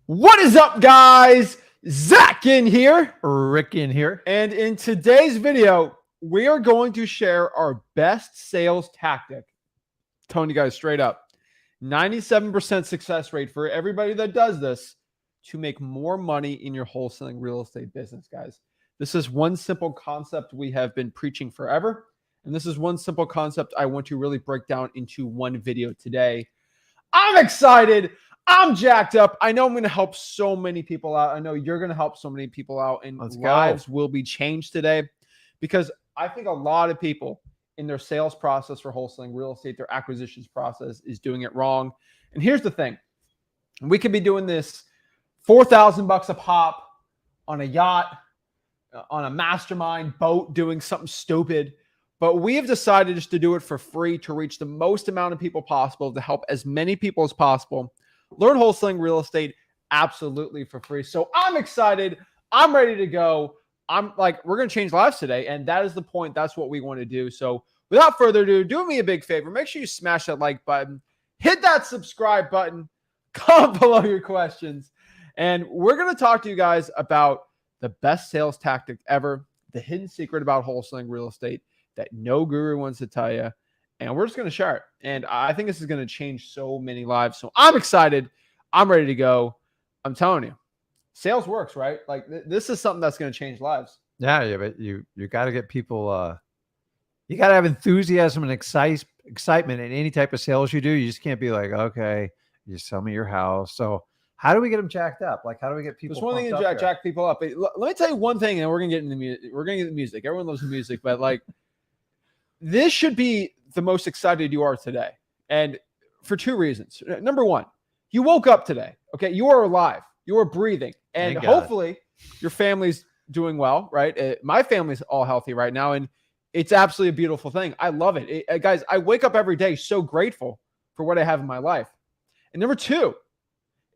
What is up, guys? Zach Ginn here. Rick Ginn here. And in today's video, we are going to share our best sales tactic. I'm telling you guys straight up, 97% success rate for everybody that does this to make more money in your wholesaling real estate business, guys. This is one simple concept we have been preaching forever. And this is one simple concept I want to really break down into one video today. I'm excited. I'm jacked up. I know I'm going to help so many people out. I know you're going to help so many people out, and lives will be changed today, because I think a lot of people in their sales process for wholesaling real estate, their acquisitions process, is doing it wrong. And here's the thing. We could be doing this $4,000 a pop on a yacht, on a mastermind boat, doing something stupid. But we have decided just to do it for free to reach the most amount of people possible, to help as many people as possible learn wholesaling real estate absolutely for free. So I'm excited. I'm ready to go. I'm like, we're going to change lives today. And that is the point. That's what we want to do. So without further ado, do me a big favor. Make sure you smash that like button, hit that subscribe button, comment below your questions. And we're going to talk to you guys about the best sales tactic ever, the hidden secret about wholesaling real estate that no guru wants to tell you. And we're just going to share it. And I think this is going to change so many lives. So I'm excited. I'm ready to go. I'm telling you, sales works, right? Like this is something that's going to change lives. Yeah, but you got to get people, you got to have enthusiasm and excitement in any type of sales you do. You just can't be like, okay, you sell me your house. So how do we get them jacked up? Like, how do we get people? There's one thing to jack people up. Let me tell you one thing, and we're going to get into music. We're going to get the music. Everyone loves the music, but like this should be the most excited you are today. And for two reasons. Number one, you woke up today. Okay. You are alive. You are breathing. And hopefully your family's doing well, right? My family's all healthy right now. And it's absolutely a beautiful thing. I love it. Guys, I wake up every day so grateful for what I have in my life. And number two,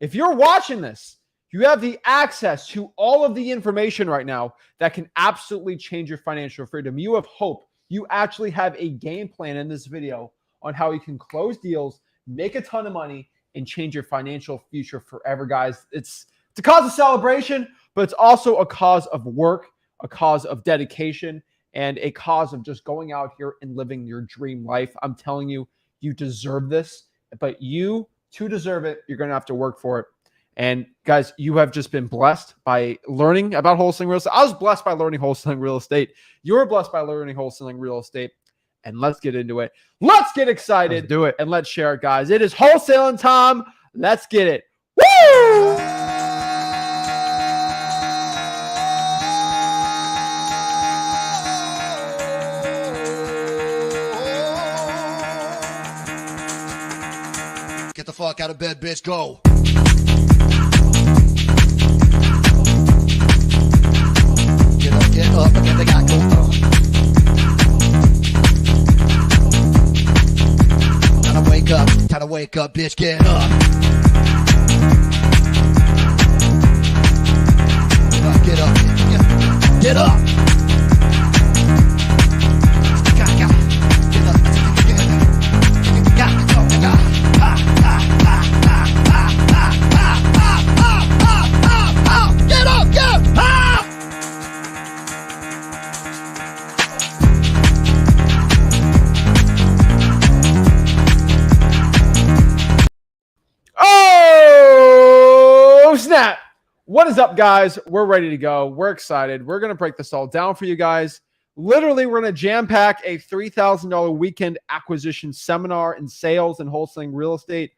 if you're watching this, you have the access to all of the information right now that can absolutely change your financial freedom. You have hope. You actually have a game plan in this video on how you can close deals, make a ton of money, and change your financial future forever, guys. It's a cause of celebration, but it's also a cause of work, a cause of dedication, and a cause of just going out here and living your dream life. I'm telling you, you deserve this, but to deserve it, you're going to have to work for it. And guys, you have just been blessed by learning about wholesaling real estate. I was blessed by learning wholesaling real estate. You're blessed by learning wholesaling real estate. And let's get into it. Let's get excited. Let's do it. And let's share it, guys. It is wholesaling time. Let's get it. Woo! Get the fuck out of bed, bitch. Go. Get up and get the guy go. Time to wake up, bitch. Get up. Get up. Get up. Snap. What is up, guys? We're ready to go. We're excited. We're going to break this all down for you guys. Literally, we're going to jam pack a $3,000 weekend acquisition seminar in sales and wholesaling real estate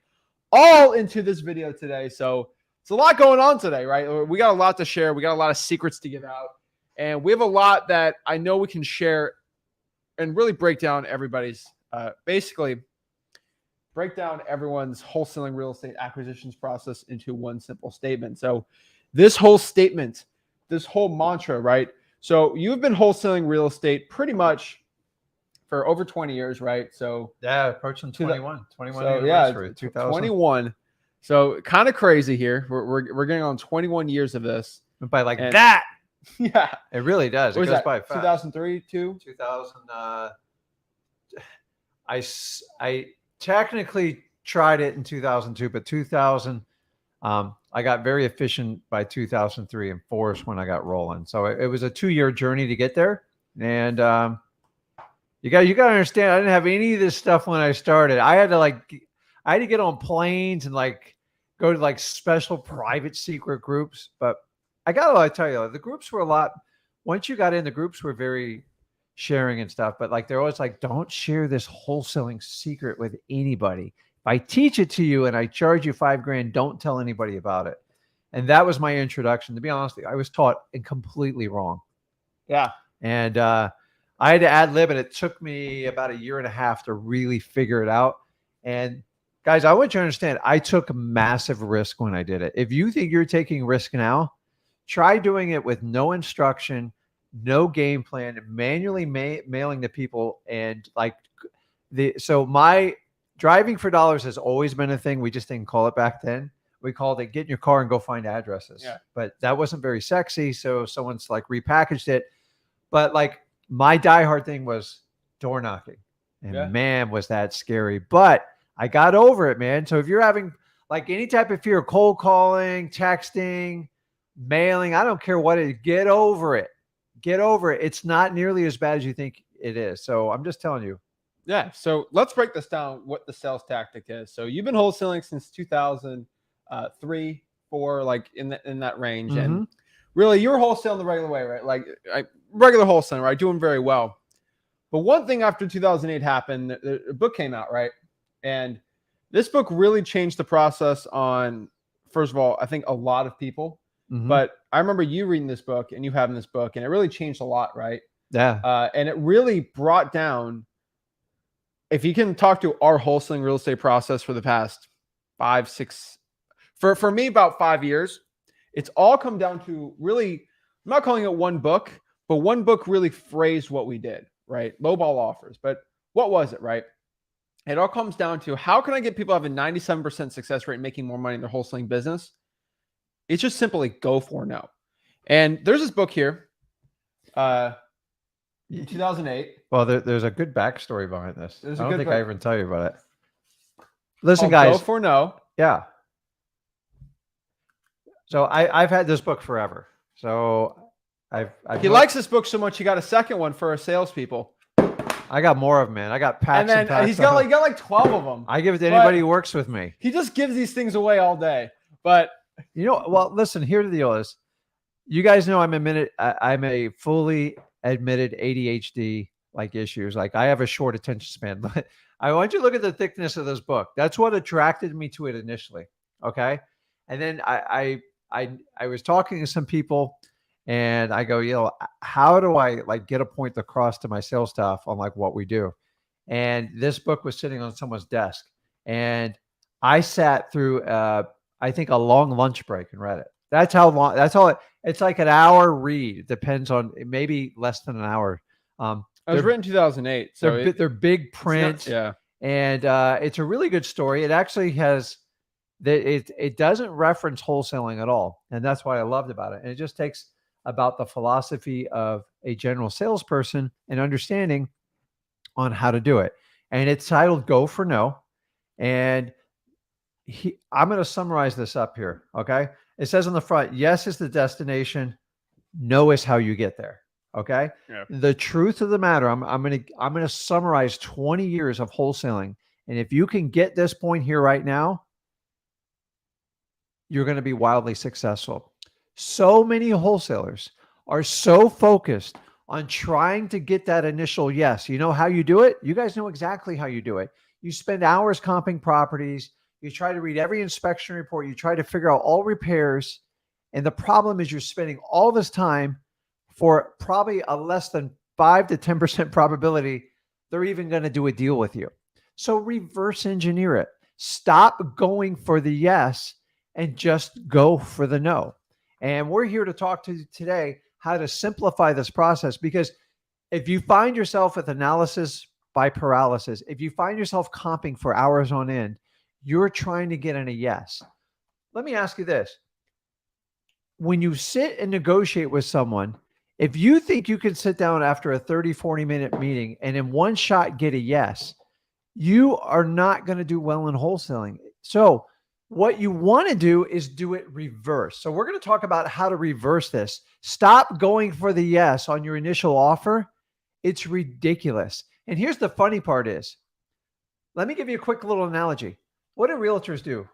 all into this video today. So it's a lot going on today, right? We got a lot to share. We got a lot of secrets to give out. And we have a lot that I know we can share and really break down everybody's, break down everyone's wholesaling real estate acquisitions process into one simple statement. So this whole statement, this whole mantra, right? So you've been wholesaling real estate pretty much for over 20 years, right? So yeah, approaching 21 so yeah, 21. So kind of crazy here. We're getting on 21 years of this. By like that. Yeah. It really does. It goes by fast. 2003, 2000. I technically tried it in 2002, but 2000, I got very efficient by 2003 and 4 is when I got rolling. So it was a 2-year journey to get there. And you got to understand, I didn't have any of this stuff when I started. I had to get on planes and like go to like special private secret groups. But I got to tell you, the groups were a lot. Once you got in, the groups were very sharing and stuff. But like they're always like, don't share this wholesaling secret with anybody. If I teach it to you and I charge you $5,000, don't tell anybody about it. And that was my introduction. To be honest, I was taught and completely wrong. Yeah. And I had to ad lib, and it took me about 1.5 years to really figure it out. And guys, I want you to understand, I took massive risk when I did it. If you think you're taking risk now, try doing it with no instruction, no game plan, manually mailing to people. And like so my driving for dollars has always been a thing. We just didn't call it back then. We called it get in your car and go find addresses. Yeah. But that wasn't very sexy. So someone's like repackaged it. But like my diehard thing was door knocking. And man, was that scary. But I got over it, man. So if you're having like any type of fear, cold calling, texting, mailing, I don't care what it is, get over it. Get over it. It's not nearly as bad as you think it is. So I'm just telling you. Yeah. So let's break this down, what the sales tactic is. So you've been wholesaling since 2003, 4, like in that range. And really you're wholesaling the regular way, right? Like regular wholesaling, right? Doing very well. But one thing after 2008 happened, the book came out, right? And this book really changed the process on, first of all, I think a lot of people. But I remember you reading this book and you having this book, and it really changed a lot, right? Yeah. And it really brought down, if you can talk to our wholesaling real estate process for the past 5, 6, for me, about 5 years, it's all come down to really, I'm not calling it one book, but one book really phrased what we did, right? Lowball offers. But what was it, right? It all comes down to, how can I get people to have a 97% success rate making more money in their wholesaling business? It's just simply go for no. And there's this book here, in 2008. Well, there's a good backstory behind this. I don't think I even tell you about it. Listen, guys. Go for no. Yeah. So I've had this book forever. So he likes this book so much, he got a second one for our salespeople. I got more of them, man. I got packs and packs. He's got like 12 of them. I give it to anybody who works with me. He just gives these things away all day. But you know, well, listen, here's the deal is, you guys know I'm a fully admitted ADHD like issues. Like I have a short attention span, but I want you to look at the thickness of this book. That's what attracted me to it initially. Okay. And then I was talking to some people and I go, you know, how do I like get a point across to my sales staff on like what we do? And this book was sitting on someone's desk, and I sat through, I think a long lunch break and read it. That's how long, it's like an hour read. It depends on, maybe less than an hour. It was written in 2008. So they're big print. Yeah. And it's a really good story. It actually has, it doesn't reference wholesaling at all. And that's what I loved about it. And it just takes about the philosophy of a general salesperson and understanding on how to do it. And it's titled Go for No. And I'm going to summarize this up here. Okay. It says on the front, yes is the destination. No is how you get there. Okay. Yeah. The truth of the matter, I'm going to summarize 20 years of wholesaling. And if you can get this point here right now, you're going to be wildly successful. So many wholesalers are so focused on trying to get that initial yes. You know how you do it? You guys know exactly how you do it. You spend hours comping properties. You try to read every inspection report. You try to figure out all repairs. And the problem is you're spending all this time for probably a less than 5 to 10% probability they're even going to do a deal with you. So reverse engineer it. Stop going for the yes and just go for the no. And we're here to talk to you today how to simplify this process, because if you find yourself with analysis by paralysis, if you find yourself comping for hours on end, you're trying to get in a yes. Let me ask you this. When you sit and negotiate with someone, if you think you can sit down after a 30, 40-minute meeting and in one shot get a yes, you are not going to do well in wholesaling. So What you want to do is do it reverse. So we're going to talk about how to reverse this. Stop going for the yes on your initial offer. It's ridiculous. And here's the funny part is, let me give you a quick little analogy. What do realtors do?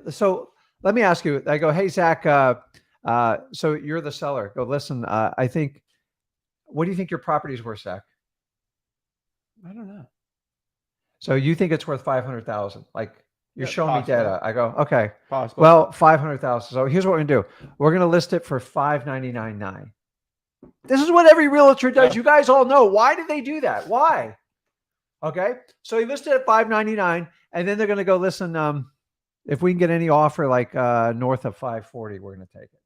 So let me ask you, I go, hey, Zach, so you're the seller. Go, listen, what do you think your property is worth, Zach? I don't know. So you think it's worth 500,000? Like you're showing me data. I go, okay, Possible. well, 500,000. So here's what we're gonna do. We're gonna list it for $599,900. This is what every realtor does. You guys all know. Why did they do that? Why? Okay. So he listed at $599,900, and then they're gonna go, listen, if we can get any offer like north of 540, we're gonna take it.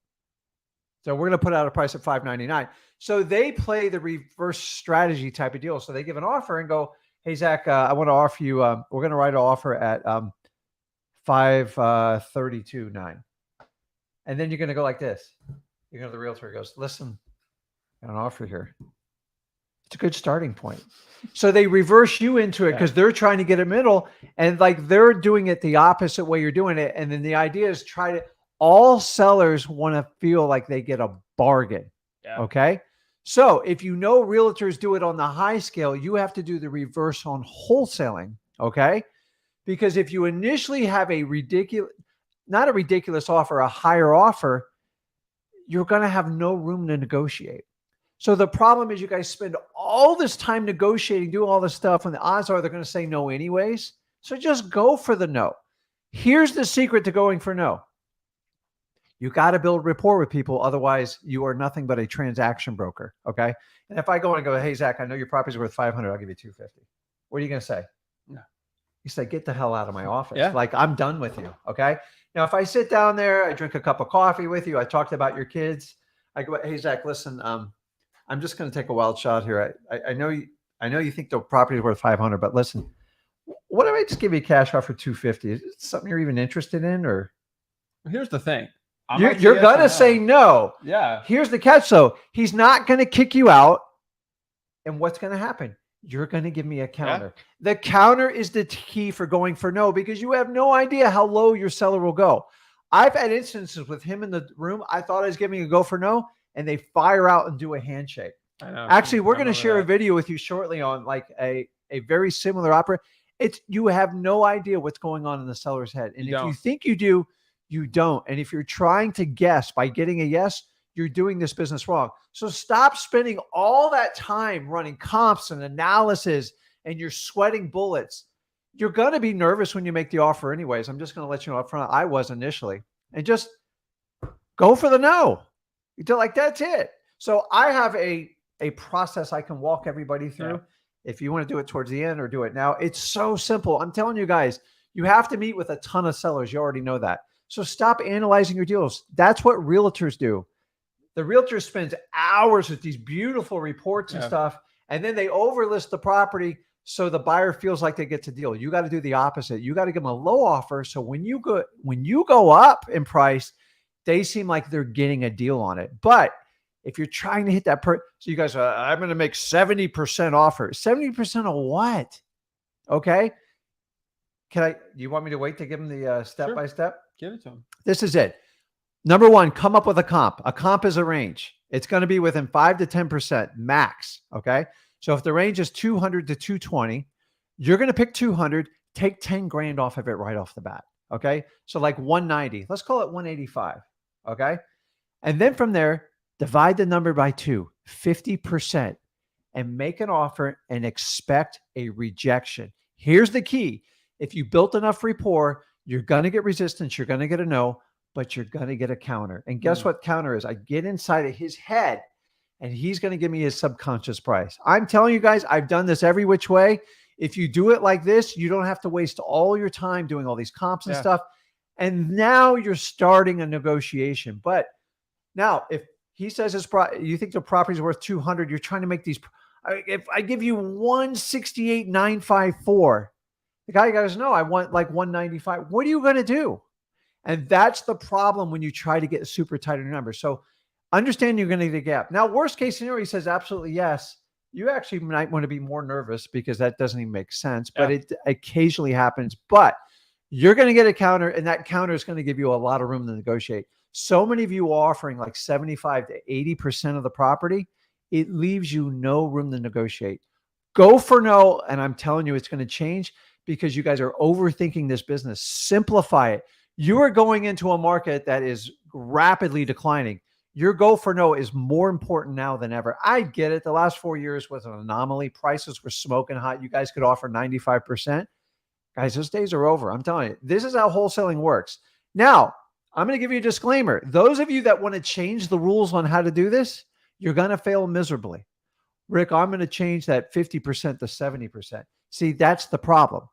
So we're gonna put out a price of $599,900. So they play the reverse strategy type of deal. So they give an offer and go, hey, Zach, I want to offer you, we're going to write an offer at $532,900. And then you're going to go like this. You're going to the realtor goes, listen, I got an offer here. It's a good starting point. So they reverse you into it because they're trying to get a middle, and like they're doing it the opposite way you're doing it. And then the idea is all sellers want to feel like they get a bargain. Yeah. Okay. So if you know realtors do it on the high scale, you have to do the reverse on wholesaling. Okay. Because if you initially have not a ridiculous offer, a higher offer, you're going to have no room to negotiate. So the problem is you guys spend all this time negotiating, doing all this stuff, and the odds are they're going to say no anyways. So just go for the no. Here's the secret to going for no. You got to build rapport with people. Otherwise, you are nothing but a transaction broker. Okay. And if I go and go, hey, Zach, I know your property's worth 500. I'll give you 250. What are you going to say? No. You say, get the hell out of my office. Yeah. Like, I'm done with you. Okay. Now, if I sit down there, I drink a cup of coffee with you, I talked about your kids. I go, hey, Zach, listen, I'm just going to take a wild shot here. I know you think the property is worth 500, but listen, what if I just give you a cash offer for 250? Is it something you're even interested in? Or here's the thing. You're going to say no. Yeah. Here's the catch, though. He's not going to kick you out. And what's going to happen? You're going to give me a counter. Yeah. The counter is the key for going for no, because you have no idea how low your seller will go. I've had instances with him in the room. I thought I was giving a go for no, and they fire out and do a handshake. I know. Actually, we're going to share a video with you shortly on like a very similar opera. You have no idea what's going on in the seller's head. And if you think you do, you don't. And if you're trying to guess by getting a yes, you're doing this business wrong. So stop spending all that time running comps and analysis, and you're sweating bullets. You're going to be nervous when you make the offer anyways. I'm just going to let you know up front. I was initially. And just go for the no. Like, that's it. So I have a process I can walk everybody through. Yeah. If you want to do it towards the end or do it now, it's so simple. I'm telling you guys, you have to meet with a ton of sellers. You already know that. So stop analyzing your deals. That's what realtors do. The realtor spends hours with these beautiful reports and stuff, and then they overlist the property so the buyer feels like they get to deal. You got to do the opposite. You got to give them a low offer. So when you go up in price, they seem like they're getting a deal on it. But if you're trying to hit that so you guys are, I'm going to make 70% offer. 70% of what? Okay. Do you want me to wait to give them the step-by-step? Give it to them. This is it. Number one, come up with a comp. A comp is a range. It's going to be within 5 to 10% max. Okay. So if the range is 200 to 220, you're going to pick 200, take 10 grand off of it right off the bat. Okay. So like 190, let's call it 185. Okay. And then from there, divide the number by 2, 50%, and make an offer and expect a rejection. Here's the key. If you built enough rapport, you're going to get resistance. You're going to get a no, but you're going to get a counter. And guess what counter is? I get inside of his head, and he's going to give me his subconscious price. I'm telling you guys, I've done this every which way. If you do it like this, you don't have to waste all your time doing all these comps and stuff. And now you're starting a negotiation. But now if he says you think the property is worth 200, you're trying to make these. If I give you 168,954, the guy goes, no, I want like 195. What are you going to do? And that's the problem when you try to get super tight on your numbers. So understand you're going to get a gap. Now, worst case scenario, he says absolutely yes. You actually might want to be more nervous because that doesn't even make sense, but it occasionally happens. But You're going to get a counter, and that counter is going to give you a lot of room to negotiate. So many of you are offering like 75 to 80% of the property. It leaves you no room to negotiate. Go for no, and I'm telling you, it's going to change because you guys are overthinking this business. Simplify it. You are going into a market that is rapidly declining. Your go for no is more important now than ever. I get it. The last 4 years was an anomaly. Prices were smoking hot. You guys could offer 95%. Guys, those days are over. I'm telling you, this is how wholesaling works. Now, I'm going to give you a disclaimer. Those of you that want to change the rules on how to do this, you're going to fail miserably. Rick, I'm going to change that 50% to 70%. See, that's the problem.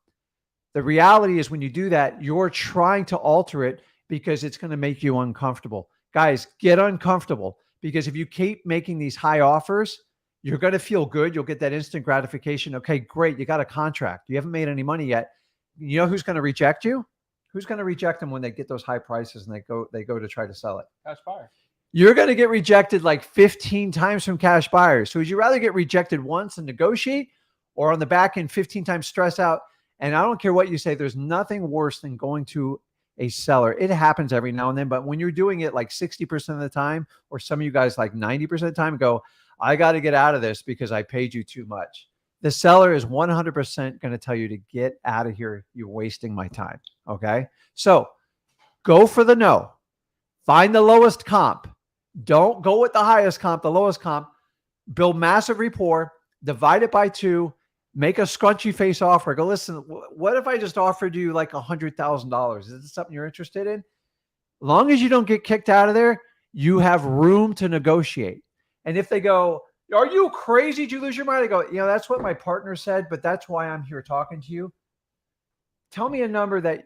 The reality is when you do that, you're trying to alter it because it's going to make you uncomfortable. Guys, get uncomfortable, because if you keep making these high offers, you're going to feel good. You'll get that instant gratification. Okay, great. You got a contract. You haven't made any money yet. You know who's going to reject you? Who's going to reject them when they get those high prices and they go to try to sell it? Cash buyer. You're going to get rejected like 15 times from cash buyers. So would you rather get rejected once and negotiate, or on the back end 15 times stress out? And I don't care what you say, there's nothing worse than going to a seller. It happens every now and then, but when you're doing it like 60% of the time, or some of you guys like 90% of the time, go, I got to get out of this because I paid you too much. The seller is 100% going to tell you to get out of here. You're wasting my time. Okay. So go for the no. Find the lowest comp. Don't go with the highest comp, the lowest comp. Build massive rapport. Divide it by 2. Make a scrunchy face offer. Go, listen, what if I just offered you like $100,000? Is this something you're interested in? As long as you don't get kicked out of there, you have room to negotiate. And if they go, are you crazy? Did you lose your mind? I go, that's what my partner said, but that's why I'm here talking to you. Tell me a number that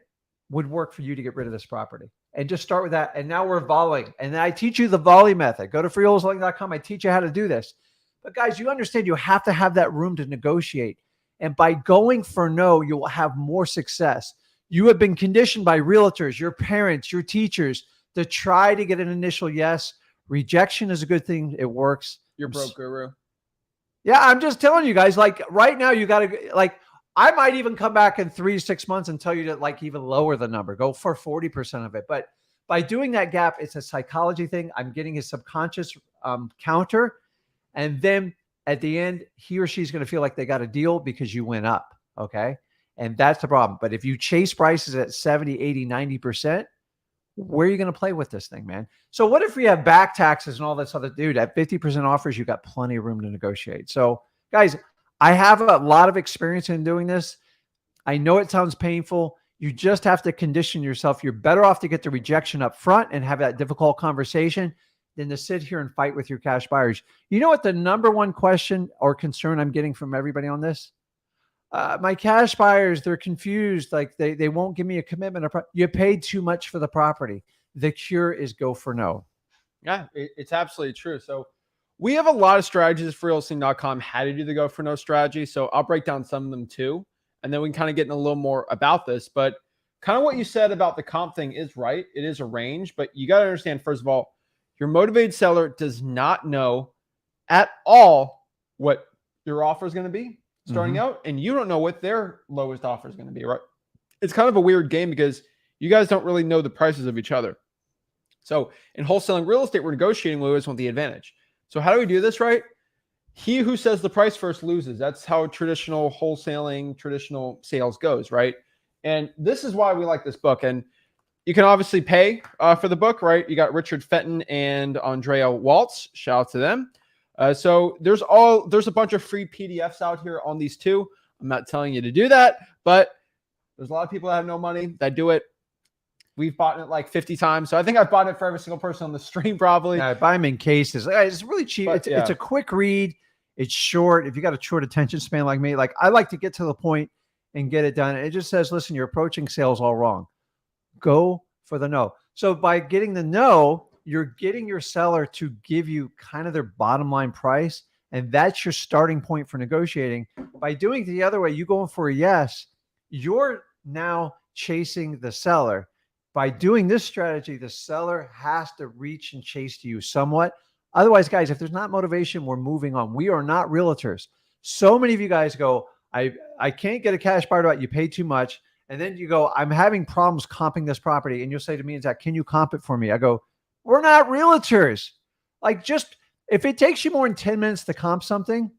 would work for you to get rid of this property. And just start with that. And now we're volleying. And then I teach you the volley method. Go to freewholesaling.com. I teach you how to do this. But guys, you understand you have to have that room to negotiate. And by going for no, you will have more success. You have been conditioned by realtors, your parents, your teachers to try to get an initial yes. Rejection is a good thing. It works. You're broke, guru. Yeah, I'm just telling you guys, like right now, you got to like, I might even come back in 3 to 6 months and tell you to like even lower the number, go for 40% of it. But by doing that gap, it's a psychology thing. I'm getting a subconscious counter. And then at the end, he or she's going to feel like they got a deal because you went up. Okay. And that's the problem. But if you chase prices at 70, 80, 90%, where are you going to play with this thing, man? So what if we have back taxes and all this other, dude, at 50% offers, you got plenty of room to negotiate. So guys, I have a lot of experience in doing this. I know it sounds painful. You just have to condition yourself. You're better off to get the rejection up front and have that difficult conversation than to sit here and fight with your cash buyers. You know what the number one question or concern I'm getting from everybody on this? My cash buyers, they're confused. Like they won't give me a commitment. You paid too much for the property. The cure is go for no. Yeah, it's absolutely true. So we have a lot of strategies for wholesaling.com, how to do the go for no strategy. So I'll break down some of them too. And then we can kind of get in a little more about this. But kind of what you said about the comp thing is right. It is a range, but you got to understand, first of all, your motivated seller does not know at all what your offer is going to be starting out, and you don't know what their lowest offer is going to be, right? It's kind of a weird game because you guys don't really know the prices of each other. So in wholesaling real estate, we're negotiating. We always want the advantage. So how do we do this, right? He who says the price first loses. That's how traditional wholesaling, traditional sales goes, right? And this is why we like this book. And you can obviously pay for the book, right? You got Richard Fenton and Andrea Waltz. Shout out to them. So there's a bunch of free PDFs out here on these two. I'm not telling you to do that, but there's a lot of people that have no money that do it. We've bought it like 50 times. So I think I've bought it for every single person on the stream probably. Yeah, I buy them in cases. It's really cheap. But, it's a quick read. It's short. If you got a short attention span like me, like I like to get to the point and get it done. It just says, listen, you're approaching sales all wrong. Go for the no. So by getting the no, you're getting your seller to give you kind of their bottom line price. And that's your starting point for negotiating. By doing it the other way, you going for a yes, you're now chasing the seller. By doing this strategy, the seller has to reach and chase to you somewhat. Otherwise, guys, if there's not motivation, we're moving on. We are not realtors. So many of you guys go, I can't get a cash buyer to buy. You pay too much. And then you go, I'm having problems comping this property. And you'll say to me, Zach, can you comp it for me? I go, we're not realtors. Like, just if it takes you more than 10 minutes to comp something,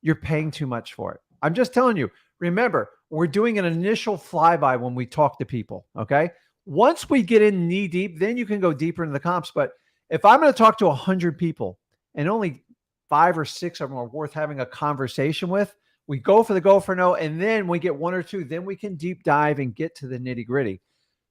you're paying too much for it. I'm just telling you, remember, we're doing an initial flyby when we talk to people. Okay. Once we get in knee deep, then you can go deeper into the comps. But if I'm going to talk to 100 people and only 5 or 6 of them are worth having a conversation with, we go for the go for no. And then we get 1 or 2, then we can deep dive and get to the nitty gritty.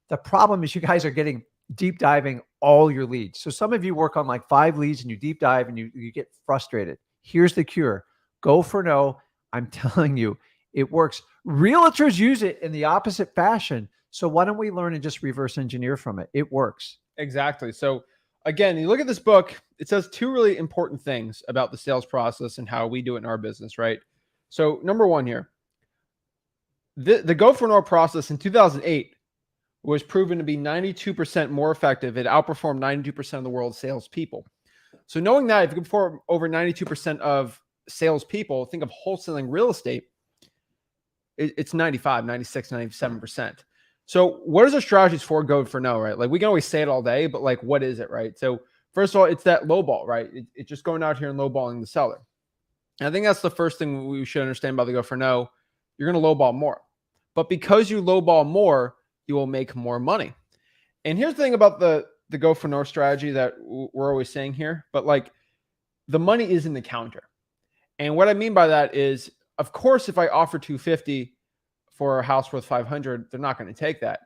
The problem is you guys are getting deep diving all your leads. So some of you work on like 5 leads and you deep dive and you get frustrated. Here's the cure. Go for no. I'm telling you, it works. Realtors use it in the opposite fashion. So why don't we learn and just reverse engineer from it? It works. Exactly. So again, you look at this book, it says 2 really important things about the sales process and how we do it in our business, right? So number 1 here, the go for no process in 2008 was proven to be 92% more effective. It outperformed 92% of the world's salespeople. So knowing that, if you can perform over 92% of salespeople, think of wholesaling real estate, it's 95, 96, 97%. So what is the strategies for go for no, right? Like, we can always say it all day, but like, what is it, right? So first of all, it's that low ball, right? It's just going out here and low balling the seller. And I think that's the first thing we should understand about the go for no. You're going to low ball more, but because you low ball more, you will make more money. And here's the thing about the go for no strategy that we're always saying here, but like, the money is in the counter. And what I mean by that is, of course, if I offer 250 for a house worth 500, they're not going to take that.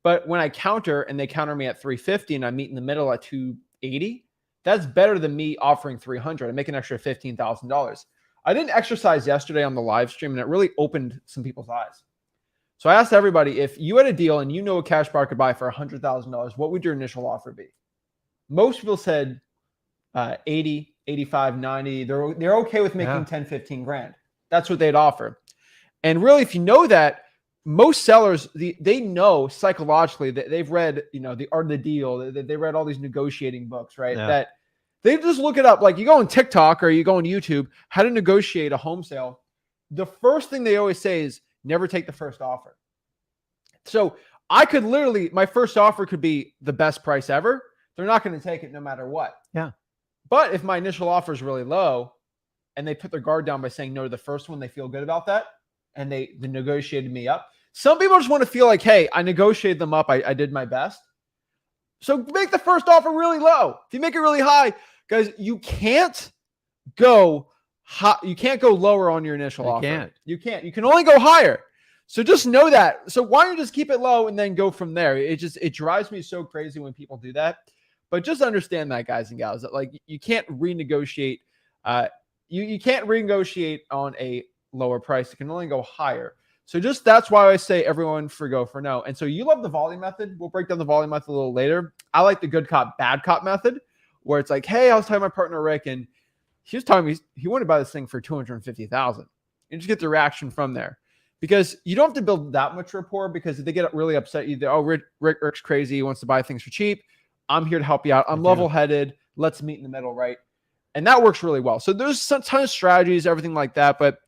But when I counter and they counter me at 350 and I meet in the middle at 280, that's better than me offering 300. I make an extra $15,000. I didn't exercise yesterday on the live stream, and it really opened some people's eyes. So I asked everybody, if you had a deal and you know a cash buyer could buy for $100,000, what would your initial offer be? Most people said 80, 85, 90. They're okay with making 10, 15 grand. That's what they'd offer. And really, if you know that, most sellers, they know psychologically that they've read, The Art of the Deal. They read all these negotiating books, right? Yeah. That they just look it up. Like, you go on TikTok or you go on YouTube, how to negotiate a home sale. The first thing they always say is never take the first offer. So I could literally, my first offer could be the best price ever. They're not going to take it no matter what. Yeah. But if my initial offer is really low and they put their guard down by saying no to the first one, they feel good about that. And they negotiated me up. Some people just want to feel like, hey, I negotiated them up. I did my best. So make the first offer really low. If you make it really high, guys, you can't go high. You can't go lower on your initial offer. You can't. You can only go higher. So just know that. So why don't you just keep it low and then go from there? It drives me so crazy when people do that. But just understand that, guys and gals, that like you can't renegotiate. You can't renegotiate on a lower price. It can only go higher. So just that's why I say everyone for go for no. And so you love the volume method. We'll break down the volume method a little later. I like the good cop, bad cop method, where it's like, hey, I was talking to my partner Rick, and he was telling me he wanted to buy this thing for $250,000. And just get the reaction from there. Because you don't have to build that much rapport, because if they get really upset, either, oh, Rick's crazy, he wants to buy things for cheap. I'm here to help you out. I'm level-headed. Let's meet in the middle, right? And that works really well. So there's some ton of strategies, everything like that. But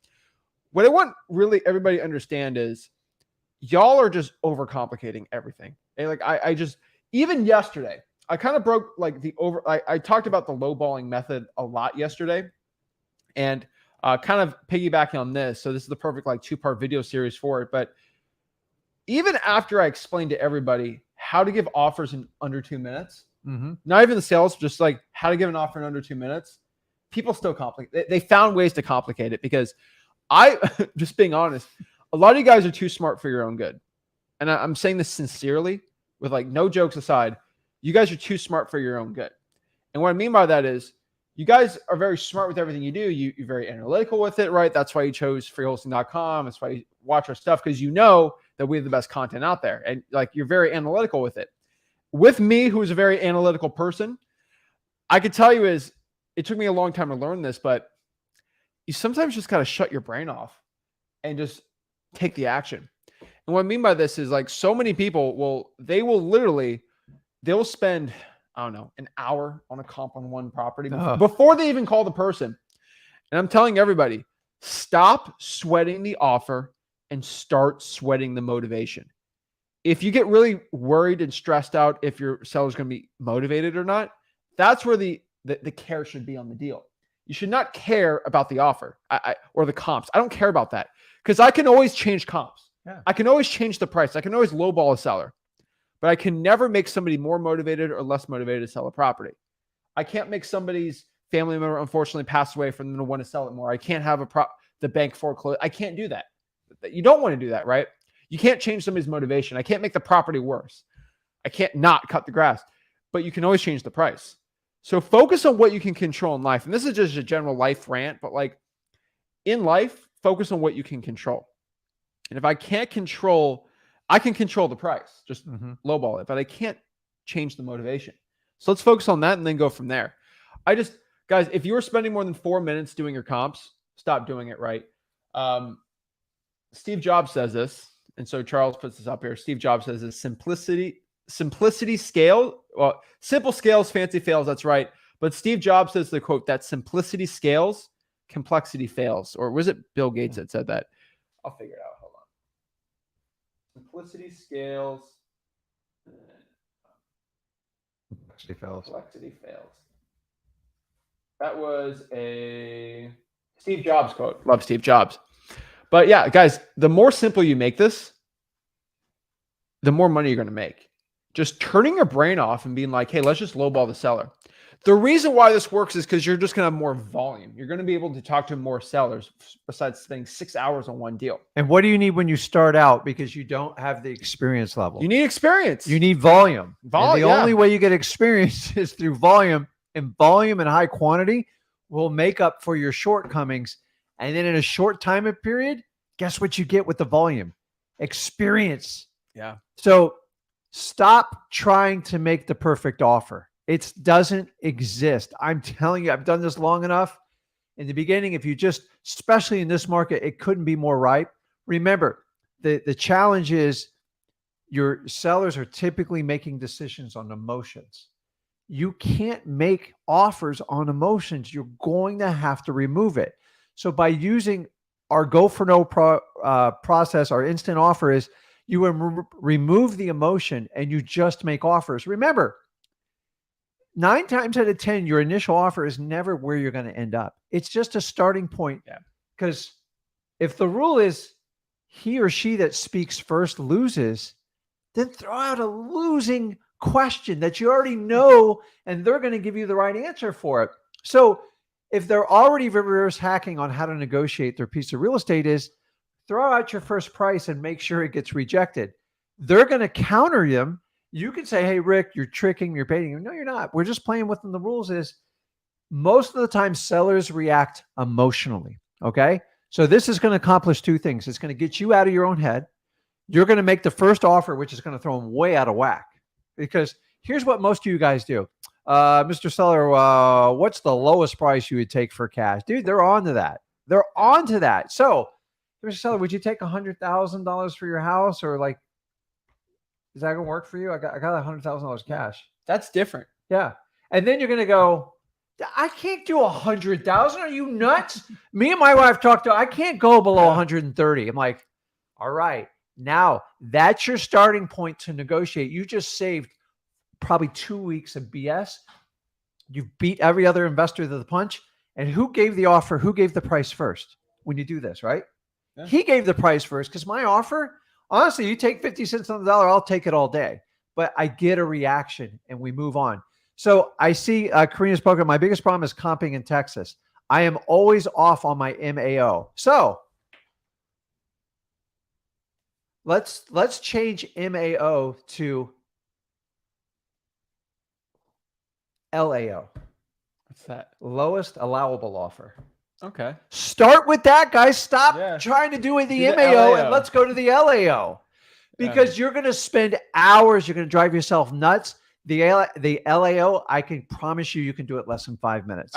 what I want really everybody to understand is y'all are just overcomplicating everything. And like I just, even yesterday, I kind of broke like I talked about the lowballing method a lot yesterday, and kind of piggybacking on this. So this is the perfect like 2-part video series for it. But even after I explained to everybody how to give offers in under 2 minutes, not even the sales, just like how to give an offer in under 2 minutes, people still complicate. They found ways to complicate it, because just being honest, a lot of you guys are too smart for your own good. And I'm saying this sincerely, with like no jokes aside, you guys are too smart for your own good. And what I mean by that is, you guys are very smart with everything you do. You're very analytical with it, right? That's why you chose freehosting.com. That's why you watch our stuff, because you know that we have the best content out there. And like, you're very analytical with it. With me, who's a very analytical person, I could tell you is, it took me a long time to learn this, but you sometimes just got to shut your brain off and just take the action. And what I mean by this is, like, so many people they'll spend, I don't know, an hour on a comp on one property before they even call the person. And I'm telling everybody, stop sweating the offer and start sweating the motivation. If you get really worried and stressed out if your seller's going to be motivated or not, that's where the care should be on the deal. You should not care about the offer or the comps. I don't care about that because I can always change comps. Yeah. I can always change the price. I can always lowball a seller, but I can never make somebody more motivated or less motivated to sell a property. I can't make somebody's family member unfortunately pass away for them to want to sell it more. I can't have the bank foreclose. I can't do that. You don't want to do that, right? You can't change somebody's motivation. I can't make the property worse. I can't not cut the grass, but you can always change the price. So focus on what you can control in life. And this is just a general life rant, but like in life, focus on what you can control. And if I can't control, I can control the price, just lowball it, but I can't change the motivation. So let's focus on that and then go from there. Guys, if you were spending more than 4 minutes doing your comps, stop doing it, right? Steve Jobs says this. And so Charles puts this up here. Steve Jobs says this: simplicity scale. Well, simple scales, fancy fails. That's right. But Steve Jobs says the quote that simplicity scales, complexity fails. Or was it Bill Gates that said that? I'll figure it out. Hold on. Simplicity scales. Complexity fails. That was a Steve Jobs quote. Love Steve Jobs. But yeah, guys, the more simple you make this, the more money you're going to make. Just turning your brain off and being like, hey, let's just lowball the seller. The reason why this works is because you're just going to have more volume. You're going to be able to talk to more sellers besides spending 6 hours on one deal. And what do you need when you start out? Because you don't have the experience level. You need experience. You need volume. And the only way you get experience is through volume, and volume in high quantity will make up for your shortcomings. And then in a short time period, guess what you get with the volume? Experience. Yeah. So stop trying to make the perfect offer. It doesn't exist. I'm telling you, I've done this long enough. In the beginning, if you just, especially in this market, it couldn't be more ripe. Remember, the challenge is your sellers are typically making decisions on emotions. You can't make offers on emotions. You're going to have to remove it. So by using our go for no process, our instant offer is you remove the emotion and you just make offers. Remember, 9 times out of 10, your initial offer is never where you're going to end up. It's just a starting point. Yeah. Because if the rule is he or she that speaks first loses, then throw out a losing question that you already know, and they're going to give you the right answer for it. So if they're already reverse hacking on how to negotiate their piece of real estate, is throw out your first price and make sure it gets rejected. They're going to counter them. You can say, hey, Rick, you're tricking, you're baiting. No, you're not. We're just playing within the rules. Is most of the time sellers react emotionally. Okay. So this is going to accomplish 2 things. It's going to get you out of your own head. You're going to make the first offer, which is going to throw them way out of whack. Because here's what most of you guys do. Mr. Seller, what's the lowest price you would take for cash? Dude, they're on to that. They're on to that. So, Mr. Seller, would you take $100,000 for your house? Or like, is that going to work for you? I got $100,000 cash. That's different. Yeah. And then you're going to go, I can't do 100,000. Are you nuts? Me and my wife I can't go below 130. I'm like, all right. Now that's your starting point to negotiate. You just saved probably 2 weeks of BS. You've beat every other investor to the punch. And who gave the offer? Who gave the price first when you do this, right? Yeah. He gave the price first, because my offer, honestly, you take 50 cents on the dollar, I'll take it all day. But I get a reaction and we move on. So I see Karina's poker. My biggest problem is comping in Texas. I am always off on my MAO. So let's change MAO to LAO. What's that? Lowest allowable offer. Okay. Start with that, guys. Stop trying to do the MAO and let's go to the LAO. Because you're going to spend hours. You're going to drive yourself nuts. The LAO, I can promise you can do it less than 5 minutes.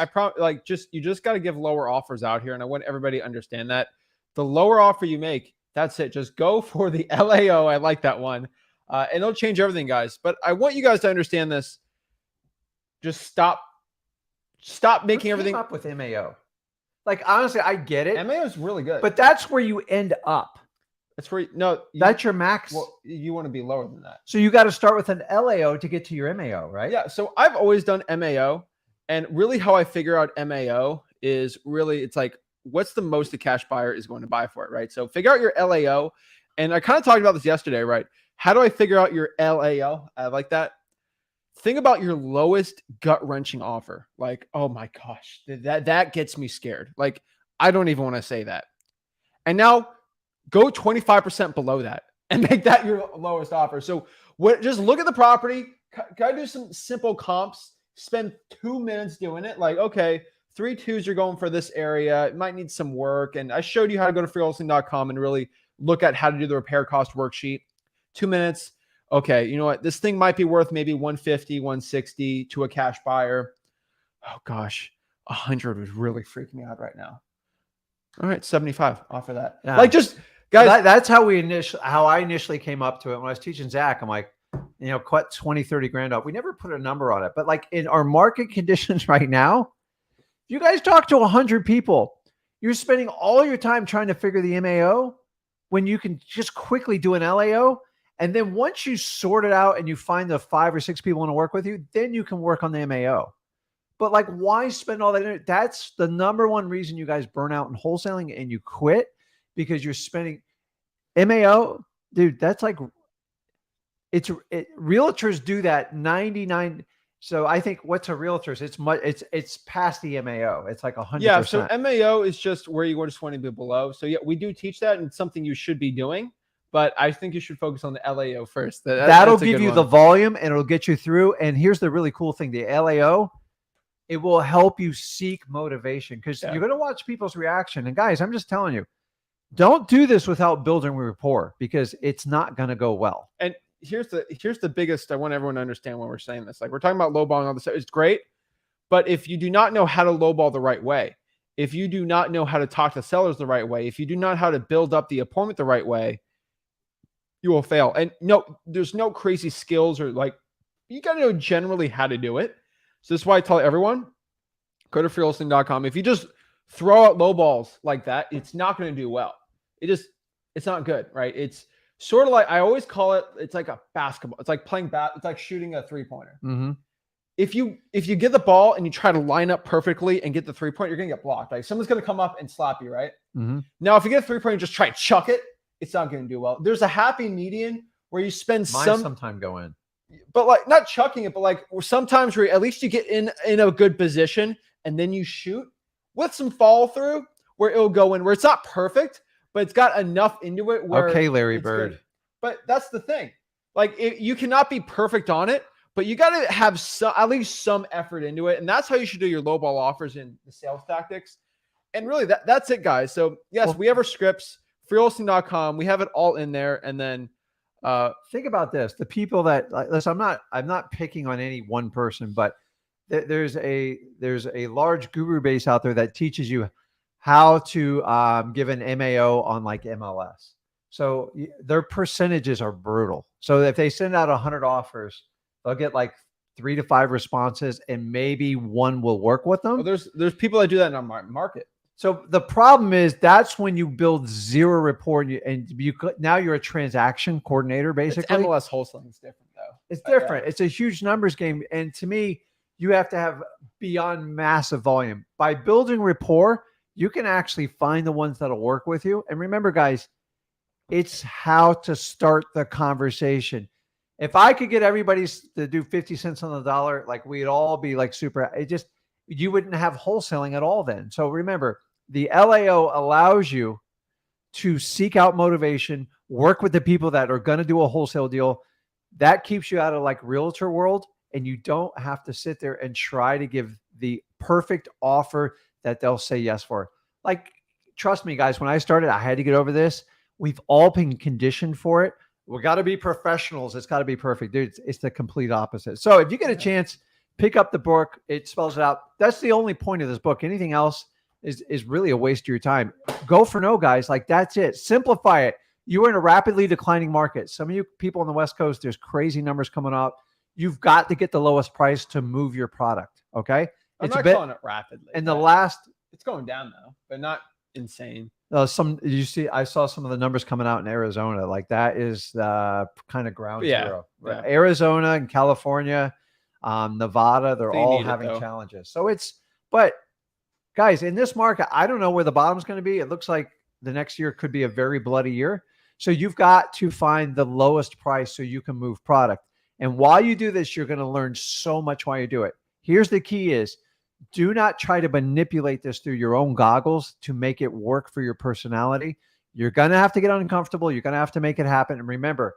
You just got to give lower offers out here. And I want everybody to understand that. The lower offer you make, that's it. Just go for the LAO. I like that one. And it'll change everything, guys. But I want you guys to understand this. Just stop making everything up with MAO. Like, honestly, I get it. MAO is really good. But that's where you end up. That's where no, That's your max. well, you want to be lower than that. So you got to start with an LAO to get to your MAO, right? Yeah. So I've always done MAO, and really how I figure out MAO is really it's like what's the most a cash buyer is going to buy for it, right? So figure out your LAO, and I kind of talked about this yesterday, right? How do I figure out your LAO? I like that. Think about your lowest gut wrenching offer. Like, oh my gosh, that gets me scared. Like, I don't even want to say that. And now go 25% below that and make that your lowest offer. So what? Just look at the property. Gotta do some simple comps. Spend 2 minutes doing it. Like, okay, 3 2s you're going for this area. It might need some work. And I showed you how to go to freewholesaling.com and really look at how to do the repair cost worksheet. 2 minutes. Okay, you know what? This thing might be worth maybe 150, 160 to a cash buyer. Oh gosh, 100 would really freak me out right now. All right, 75. Offer that. Yeah. Like just guys, That's how I initially came up to it when I was teaching Zach. I'm like, cut 20, 30 grand up. We never put a number on it, but like in our market conditions right now, you guys talk to 100 people. You're spending all your time trying to figure the MAO when you can just quickly do an LAO. And then once you sort it out and you find the 5 or 6 people want to work with you, then you can work on the MAO. But like, why spend all that? That's the number one reason you guys burn out in wholesaling and you quit, because you're spending MAO, dude. That's like, realtors do that 99. So I think what's a realtor's? It's past the MAO. It's like 100%. yeah. So MAO is just where you just want to be below. So yeah, we do teach that, and it's something you should be doing. But I think you should focus on the LAO first. That'll give you the volume and it'll get you through. And here's the really cool thing. The LAO, it will help you seek motivation because you're going to watch people's reaction. And guys, I'm just telling you, don't do this without building rapport because it's not going to go well. And here's the biggest, I want everyone to understand when we're saying this. Like we're talking about lowballing all this stuff. It's great. But if you do not know how to lowball the right way, if you do not know how to talk to sellers the right way, if you do not know how to build up the appointment the right way, you will fail. And no, there's no crazy skills or like, you got to know generally how to do it. So this is why I tell everyone, go to freewholesaling.com. If you just throw out low balls like that, it's not going to do well. It's not good, right? It's sort of like, I always call it, it's like a basketball. It's like playing it's like shooting a 3-pointer. Mm-hmm. If you get the ball and you try to line up perfectly and get the 3-point, you're going to get blocked. Like someone's going to come up and slap you, right? Mm-hmm. Now, if you get a 3-point and just try to chuck it, it's not going to do well. There's a happy median where you spend some time go in, but like not chucking it, but like sometimes where at least you get in a good position and then you shoot with some follow through where it'll go in, where it's not perfect, but it's got enough into it where okay, Larry Bird. Good. But that's the thing. Like you cannot be perfect on it, but you got to have at least some effort into it. And that's how you should do your lowball offers in the sales tactics. And really that's it, guys. So yes, we have our scripts. freewholesaling.com. We have it all in there. And then think about this. The people that listen, I'm not picking on any one person, but there's a large guru base out there that teaches you how to give an MAO on like MLS. So their percentages are brutal. So if they send out 100 offers, they'll get like 3 to 5 responses and maybe one will work with them. Well, there's people that do that in our market. So the problem is that's when you build zero rapport now you're a transaction coordinator, basically. It's MLS wholesaling is different though. It's different. It's a huge numbers game. And to me, you have to have beyond massive volume. By building rapport, you can actually find the ones that'll work with you. And remember, guys, it's how to start the conversation. If I could get everybody to do 50 cents on the dollar, like we'd all be like super, you wouldn't have wholesaling at all then. So remember, the LAO allows you to seek out motivation, work with the people that are going to do a wholesale deal. That keeps you out of like realtor world, and you don't have to sit there and try to give the perfect offer that they'll say yes for. Like, trust me, guys, when I started, I had to get over this. We've all been conditioned for it. We got to be professionals. It's got to be perfect. Dude, it's the complete opposite. So if you get a chance, pick up the book. It spells it out. That's the only point of this book. Anything else is really a waste of your time. Go for no, guys. Like, that's it. Simplify it. You are in a rapidly declining market. Some of you people on the West Coast, there's crazy numbers coming up. You've got to get the lowest price to move your product. Okay. I'm not calling it rapidly. And it's going down though, but not insane. I saw some of the numbers coming out in Arizona. Like that is kind of ground Yeah, zero. yeah. Arizona and California, Nevada, they're They all need it, having though. challenges. So but guys, in this market, I don't know where the bottom's going to be. It looks like the next year could be a very bloody year. So you've got to find the lowest price so you can move product. And while you do this, you're going to learn so much while you do it. Here's the key is, do not try to manipulate this through your own goggles to make it work for your personality. You're going to have to get uncomfortable. You're going to have to make it happen. And remember,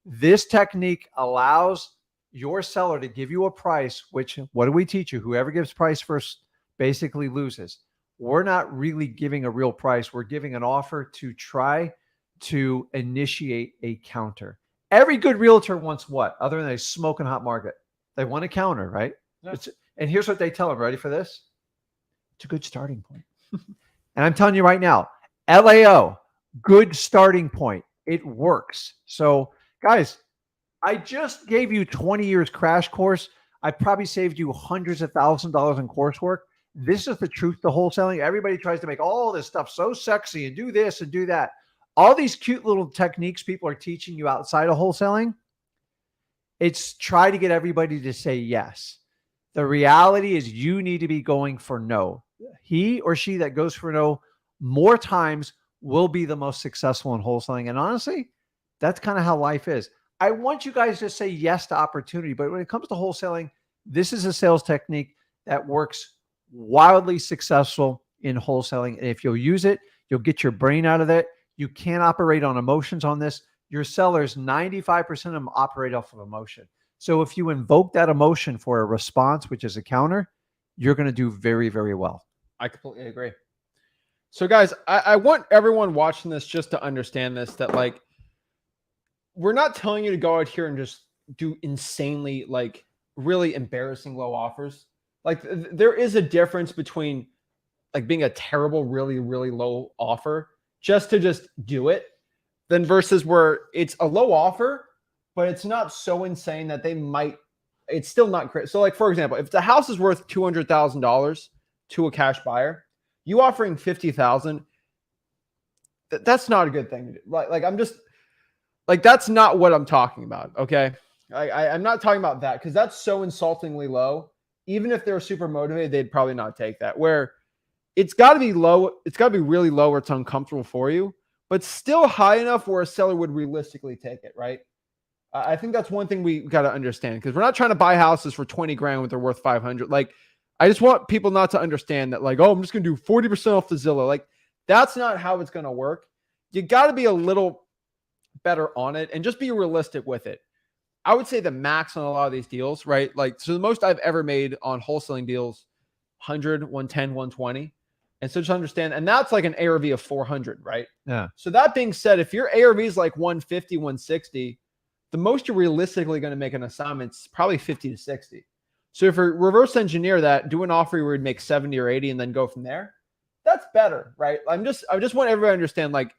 this technique allows your seller to give you a price, which, what do we teach you? Whoever gives price first basically loses. We're not really giving a real price. We're giving an offer to try to initiate a counter. Every good realtor wants what? Other than a smoking hot market. They want a counter, right? Yeah. And here's what they tell them. Ready for this? It's a good starting point. And I'm telling you right now, LAO, good starting point. It works. So guys, I just gave you 20 years crash course. I probably saved you hundreds of thousands of dollars in coursework. This is the truth to wholesaling. Everybody tries to make all this stuff so sexy and do this and do that. All these cute little techniques people are teaching you outside of wholesaling, it's try to get everybody to say yes. The reality is you need to be going for no. He or she that goes for no more times will be the most successful in wholesaling. And honestly, that's kind of how life is. I want you guys to say yes to opportunity. But when it comes to wholesaling, this is a sales technique that works wildly successful in wholesaling. And if you'll use it, you'll get your brain out of it. You can't operate on emotions on this. Your sellers, 95% of them operate off of emotion. So if you invoke that emotion for a response, which is a counter, you're going to do very, very well. I completely agree. So guys, I want everyone watching this just to understand this, that like, we're not telling you to go out here and just do insanely, like really embarrassing low offers. Like there is a difference between like being a terrible, really, really low offer just to just do it, than versus where it's a low offer, but it's not so insane that it's still not great. So like, for example, if the house is worth $200,000 to a cash buyer, you offering 50,000, that's not a good thing to do. Like I'm just like, that's not what I'm talking about. Okay. I'm not talking about that because that's so insultingly low. Even if they're super motivated, they'd probably not take that. Where it's got to be low. It's got to be really low where it's uncomfortable for you, but still high enough where a seller would realistically take it. Right. I think that's one thing we got to understand, because we're not trying to buy houses for 20 grand when they're worth 500. Like, I just want people not to understand that like, oh, I'm just going to do 40% off the Zillow. Like, that's not how it's going to work. You got to be a little better on it and just be realistic with it. I would say the max on a lot of these deals, right? Like, so the most I've ever made on wholesaling deals, 100, 110, 120. And so just understand, and that's like an ARV of 400, right? Yeah. So that being said, if your ARV is like 150, 160, the most you're realistically going to make an assignment is probably 50 to 60. So if you reverse engineer that, do an offer where you'd make 70 or 80 and then go from there, that's better, right? I just want everybody to understand, like,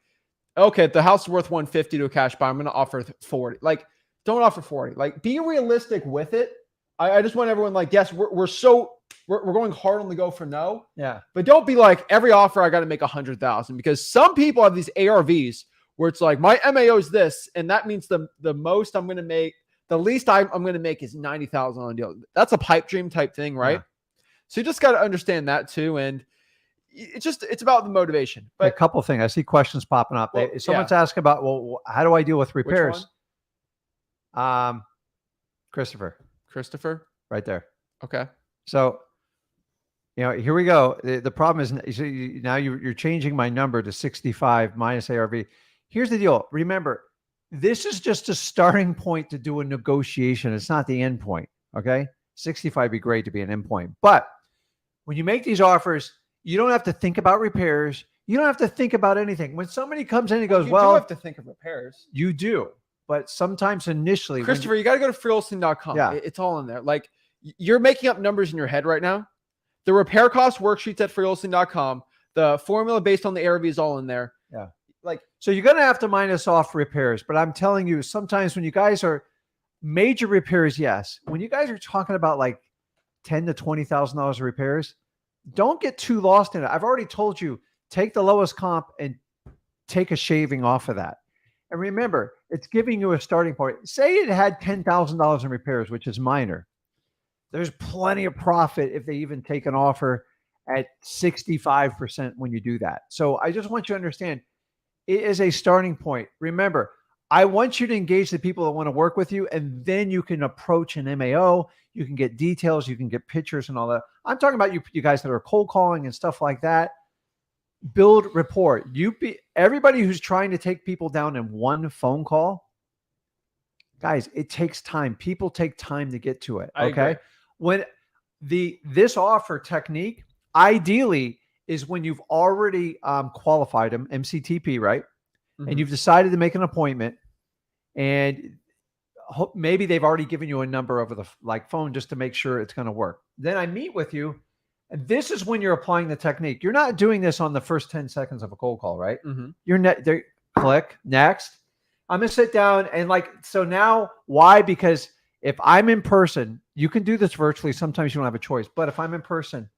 okay, if the house is worth 150 to a cash buyer, I'm going to offer 40. Like, don't offer 40. Like, be realistic with it. I just want everyone, like, yes, we're going hard on the go for no. Yeah. But don't be like, every offer I got to make 100,000, because some people have these ARVs where it's like, my MAO is this, and that means the most I'm going to make, the least I'm going to make is 90,000 on a deal. That's a pipe dream type thing, right? Yeah. So you just got to understand that too. And it's about the motivation. But a couple of things. I see questions popping up. Well, Someone's asking about, well, how do I deal with repairs? Christopher right there. Okay. So, here we go. The problem is now you're changing my number to 65 minus ARV. Here's the deal. Remember, this is just a starting point to do a negotiation. It's not the end point. Okay. 65 would be great to be an end point. But when you make these offers, you don't have to think about repairs. You don't have to think about anything. When somebody comes in and goes, you do have to think of repairs. You do. But sometimes initially, Christopher, you got to go to freeholstein.com. Yeah. It's all in there. Like, you're making up numbers in your head right now. The repair cost worksheets at freeholstein.com. The formula based on the ARV is all in there. Yeah. Like, so you're going to have to minus off repairs. But I'm telling you, sometimes when you guys are major repairs, yes. When you guys are talking about like $10,000 to $20,000 of repairs, don't get too lost in it. I've already told you, take the lowest comp and take a shaving off of that. And remember, it's giving you a starting point. Say it had $10,000 in repairs, which is minor. There's plenty of profit if they even take an offer at 65% when you do that. So I just want you to understand, it is a starting point. Remember, I want you to engage the people that want to work with you, and then you can approach an MAO. You can get details, you can get pictures and all that. I'm talking about you guys that are cold calling and stuff like that. Build rapport. Everybody who's trying to take people down in one phone call, guys, it takes time. People take time to get to it. Okay. When this offer technique ideally is when you've already qualified them, MCTP, right? Mm-hmm. And you've decided to make an appointment, and maybe they've already given you a number over the phone just to make sure it's going to work. Then I meet with you. And this is when you're applying the technique. You're not doing this on the first 10 seconds of a cold call, right? Mm-hmm. You're click next. I'm going to sit down and so now why? Because if I'm in person, you can do this virtually. Sometimes you don't have a choice, but if I'm in person,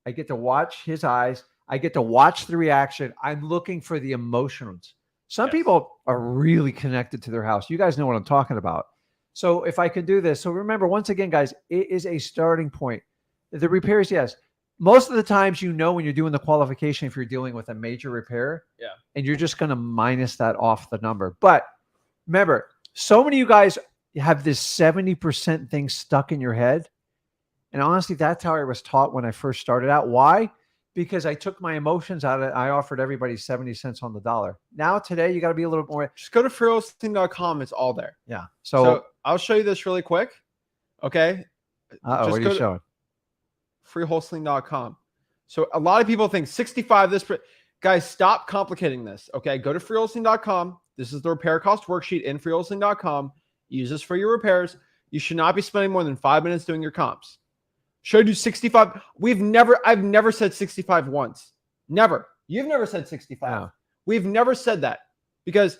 I get to watch his eyes. I get to watch the reaction. I'm looking for the emotions. Some people are really connected to their house. You guys know what I'm talking about. So if I can do this, so remember, once again, guys, it is a starting point. The repairs, yes. Most of the times, when you're doing the qualification, if you're dealing with a major repair, and you're just going to minus that off the number. But remember, so many of you guys have this 70% thing stuck in your head. And honestly, that's how I was taught when I first started out. Why? Because I took my emotions out of it. I offered everybody 70 cents on the dollar. Now, today, you got to be a little more. Just go to freewholesaling.com. It's all there. Yeah. So I'll show you this really quick. Okay. What are you showing? freewholesaling.com. So a lot of people think 65 guys, stop complicating this. Okay, go to freewholesaling.com. This is the repair cost worksheet in freewholesaling.com. Use this for your repairs. You should not be spending more than 5 minutes doing your comps. Should you 65? I've never said 65 once. Never. You've never said 65. No. We've never said that because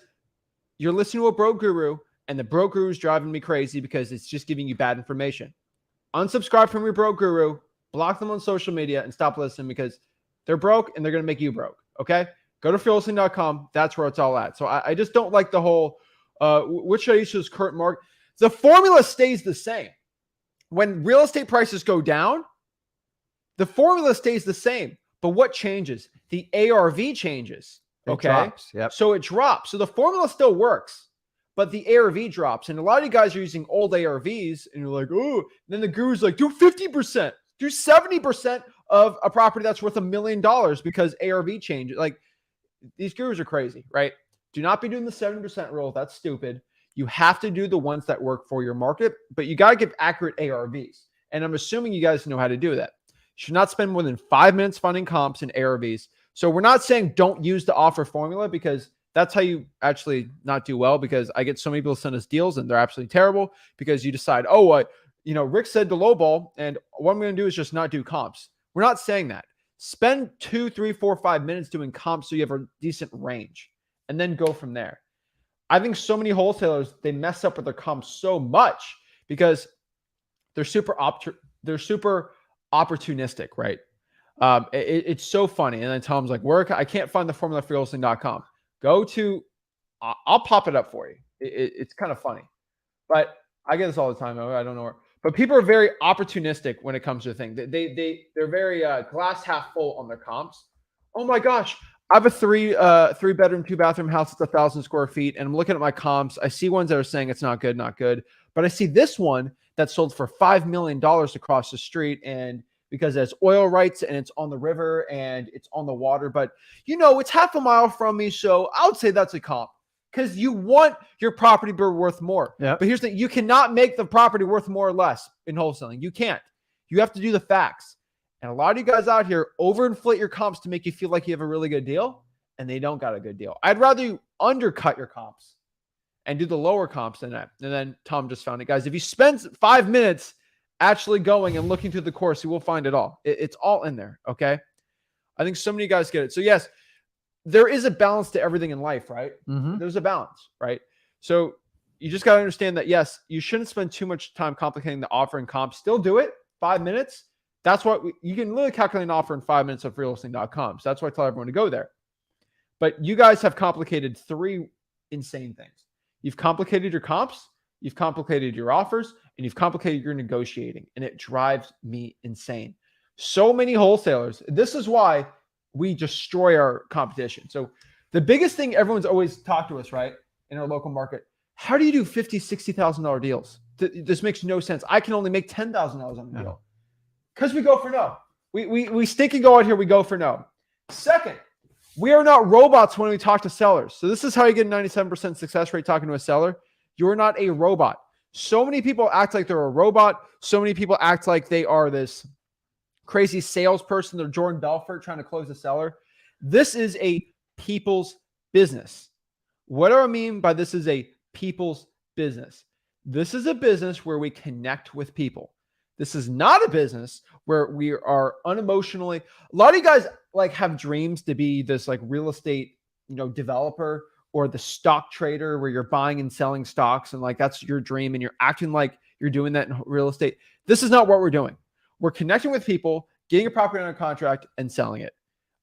you're listening to a broke guru, and the broke guru is driving me crazy because it's just giving you bad information. Unsubscribe from your broke guru. Block them on social media and stop listening because they're broke and they're going to make you broke. Okay. Go to freewholesaling.com. That's where it's all at. So I just don't like the whole, which should I use as current market? The formula stays the same. When real estate prices go down, the formula stays the same. But what changes? The ARV changes. Okay. It drops. Yep. So it drops. So the formula still works, but the ARV drops. And a lot of you guys are using old ARVs and you're like, oh, then the guru's like, do 50%. Do 70% of a property that's worth $1 million because ARV changes. Like, these gurus are crazy, right? Do not be doing the 70% rule. That's stupid. You have to do the ones that work for your market, but you got to give accurate ARVs. And I'm assuming you guys know how to do that. You should not spend more than 5 minutes finding comps and ARVs. So we're not saying don't use the offer formula because that's how you actually not do well, because I get so many people send us deals and they're absolutely terrible because you decide, Rick said to lowball, and what I'm going to do is just not do comps. We're not saying that. Spend 2, 3, 4, 5 minutes doing comps so you have a decent range, and then go from there. I think so many wholesalers, they mess up with their comps so much because they're super opportunistic, right? It's so funny. And then Tom's like, I can't find the formula for wholesaling.com. Go to, I'll pop it up for you. It's kind of funny, but I get this all the time. I don't know where. But people are very opportunistic when it comes to the thing. They're very glass half full on their comps. Oh my gosh, I have a three bedroom, 2-bathroom house that's 1,000 square feet, and I'm looking at my comps. I see ones that are saying it's not good, but I see this one that sold for $5 million across the street, and because it has oil rights and it's on the river and it's on the water, but it's half a mile from me, so I would say that's a comp. Because you want your property to be worth more. Yep. But here's the thing. You cannot make the property worth more or less in wholesaling. You can't. You have to do the facts. And a lot of you guys out here overinflate your comps to make you feel like you have a really good deal, and they don't got a good deal. I'd rather you undercut your comps and do the lower comps than that. And then Tom just found it. Guys, if you spend 5 minutes actually going and looking through the course, you will find it all. It's all in there, okay? I think so many guys get it. So yes, there is a balance to everything in life, right? Mm-hmm. There's a balance, right? So you just got to understand that, yes, you shouldn't spend too much time complicating the offer and comp. Still do it, 5 minutes, That's what you can literally calculate an offer in 5 minutes of realestate.com. So that's why I tell everyone to go there. But you guys have complicated 3 insane things. You've complicated your comps, you've complicated your offers, and you've complicated your negotiating. And it drives me insane. So many wholesalers. This is why we destroy our competition. So the biggest thing everyone's always talked to us, right, in our local market, how do you do $50,000, $60,000 deals? This makes no sense. I can only make $10,000 on a deal. Because we go for no. We stink and go out here, we go for no. Second, we are not robots when we talk to sellers. So this is how you get a 97% success rate talking to a seller. You're not a robot. So many people act like they're a robot. So many people act like they are this crazy salesperson. They're Jordan Belfort trying to close a seller. This is a people's business. What do I mean by this is a people's business? This is a business where we connect with people. This is not a business where we are unemotionally. A lot of you guys like have dreams to be this like real estate, developer or the stock trader where you're buying and selling stocks and like that's your dream and you're acting like you're doing that in real estate. This is not what we're doing. We're connecting with people, getting a property under contract and selling it.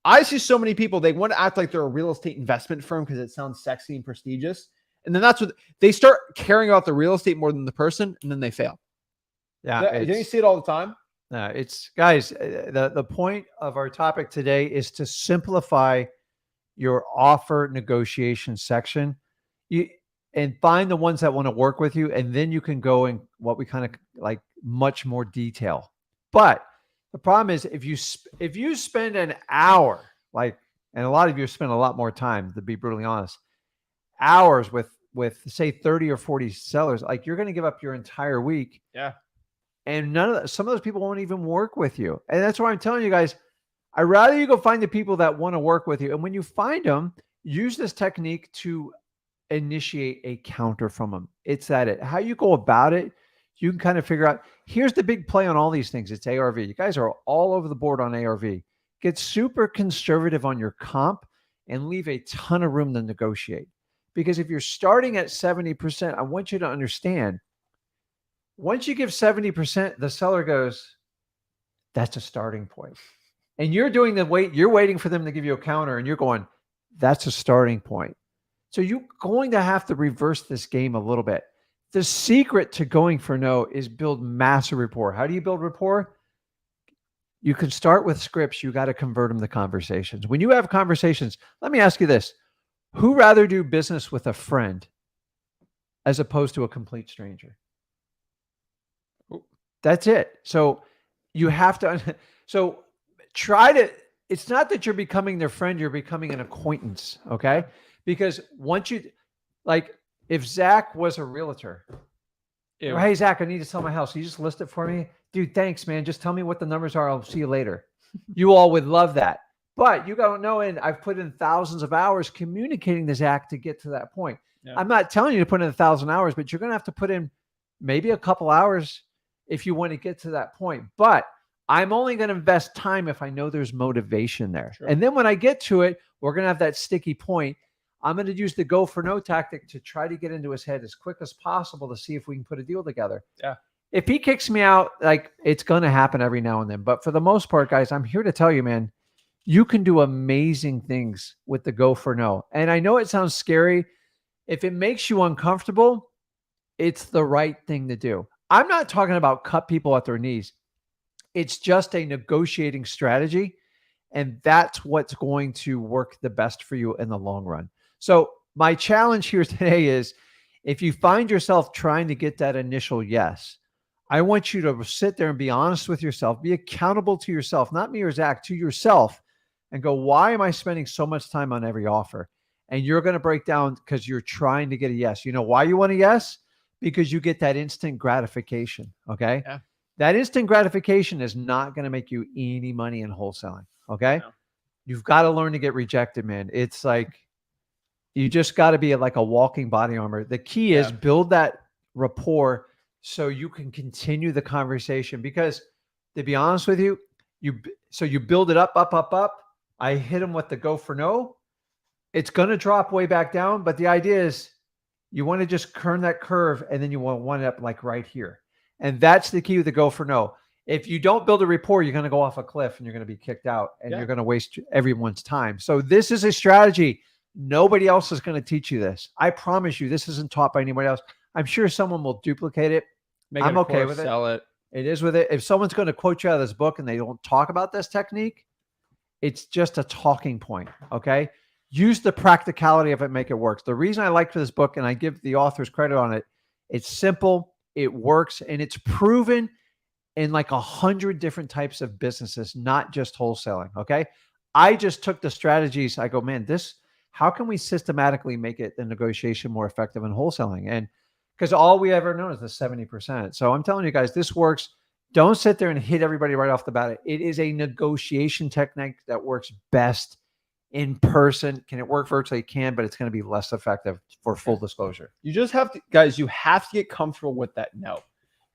I see so many people, they want to act like they're a real estate investment firm because it sounds sexy and prestigious. And then that's what they start caring about the real estate more than the person, and then they fail. Yeah. Don't you see it all the time? It's guys, the point of our topic today is to simplify your offer negotiation section. And find the ones that want to work with you, and then you can go in what we kind of like much more detail. But the problem is if you spend an hour, and a lot of you spend a lot more time, to be brutally honest, hours with say 30 or 40 sellers, like you're going to give up your entire week. Yeah. And some of those people won't even work with you. And that's why I'm telling you guys, I'd rather you go find the people that want to work with you. And when you find them, use this technique to initiate a counter from them. It's how you go about it. You can kind of figure out, here's the big play on all these things. It's ARV. You guys are all over the board on ARV. Get super conservative on your comp and leave a ton of room to negotiate. Because if you're starting at 70%, I want you to understand, once you give 70%, the seller goes, that's a starting point. And you're doing you're waiting for them to give you a counter and you're going, that's a starting point. So you're going to have to reverse this game a little bit. The secret to going for no is build massive rapport. How do you build rapport? You can start with scripts. You got to convert them to conversations. When you have conversations, let me ask you this. Who rather do business with a friend as opposed to a complete stranger? That's it. So you have to, it's not that you're becoming their friend, you're becoming an acquaintance. Okay. Because once if Zach was a realtor, hey, Zach, I need to sell my house. You just list it for me. Dude, thanks, man. Just tell me what the numbers are. I'll see you later. You all would love that. But you don't know, and I've put in thousands of hours communicating to Zach to get to that point. Yeah. I'm not telling you to put in 1,000 hours, but you're going to have to put in maybe a couple hours if you want to get to that point. But I'm only going to invest time if I know there's motivation there. Sure. And then when I get to it, we're going to have that sticky point. I'm going to use the go for no tactic to try to get into his head as quick as possible to see if we can put a deal together. Yeah. If he kicks me out, it's going to happen every now and then. But for the most part, guys, I'm here to tell you, man, you can do amazing things with the go for no. And I know it sounds scary. If it makes you uncomfortable, it's the right thing to do. I'm not talking about cut people at their knees. It's just a negotiating strategy. And that's what's going to work the best for you in the long run. So my challenge here today is, if you find yourself trying to get that initial yes, I want you to sit there and be honest with yourself, be accountable to yourself, not me or Zach, to yourself, and go, why am I spending so much time on every offer? And you're going to break down because you're trying to get a yes. You know why you want a yes? Because you get that instant gratification. Okay. Yeah. That instant gratification is not going to make you any money in wholesaling. Okay. No. You've got to learn to get rejected, man. It's like, you just got to be like a walking body armor. The key is build that rapport so you can continue the conversation. Because to be honest with you, you build it up. I hit them with the go for no. It's going to drop way back down. But the idea is you want to just turn that curve and then you want it up like right here. And that's the key with the go for no. If you don't build a rapport, you're going to go off a cliff and you're going to be kicked out and you're going to waste everyone's time. So this is a strategy. Nobody else is going to teach you this. I promise you, this isn't taught by anybody else. I'm sure someone will duplicate it. I'm okay with it. Sell it. It is with it. If someone's going to quote you out of this book and they don't talk about this technique, it's just a talking point. Okay. Use the practicality of it, make it work. The reason I like this book, and I give the authors credit on it, it's simple, it works, and it's proven in like 100 different types of businesses, not just wholesaling. Okay. I just took the strategies. I go, man, how can we systematically make it the negotiation more effective in wholesaling? And because all we ever know is the 70%. So I'm telling you guys, this works. Don't sit there and hit everybody right off the bat. It is a negotiation technique that works best in person. Can it work virtually? It can, but it's going to be less effective for full disclosure. You just have to, guys, you have to get comfortable with that no.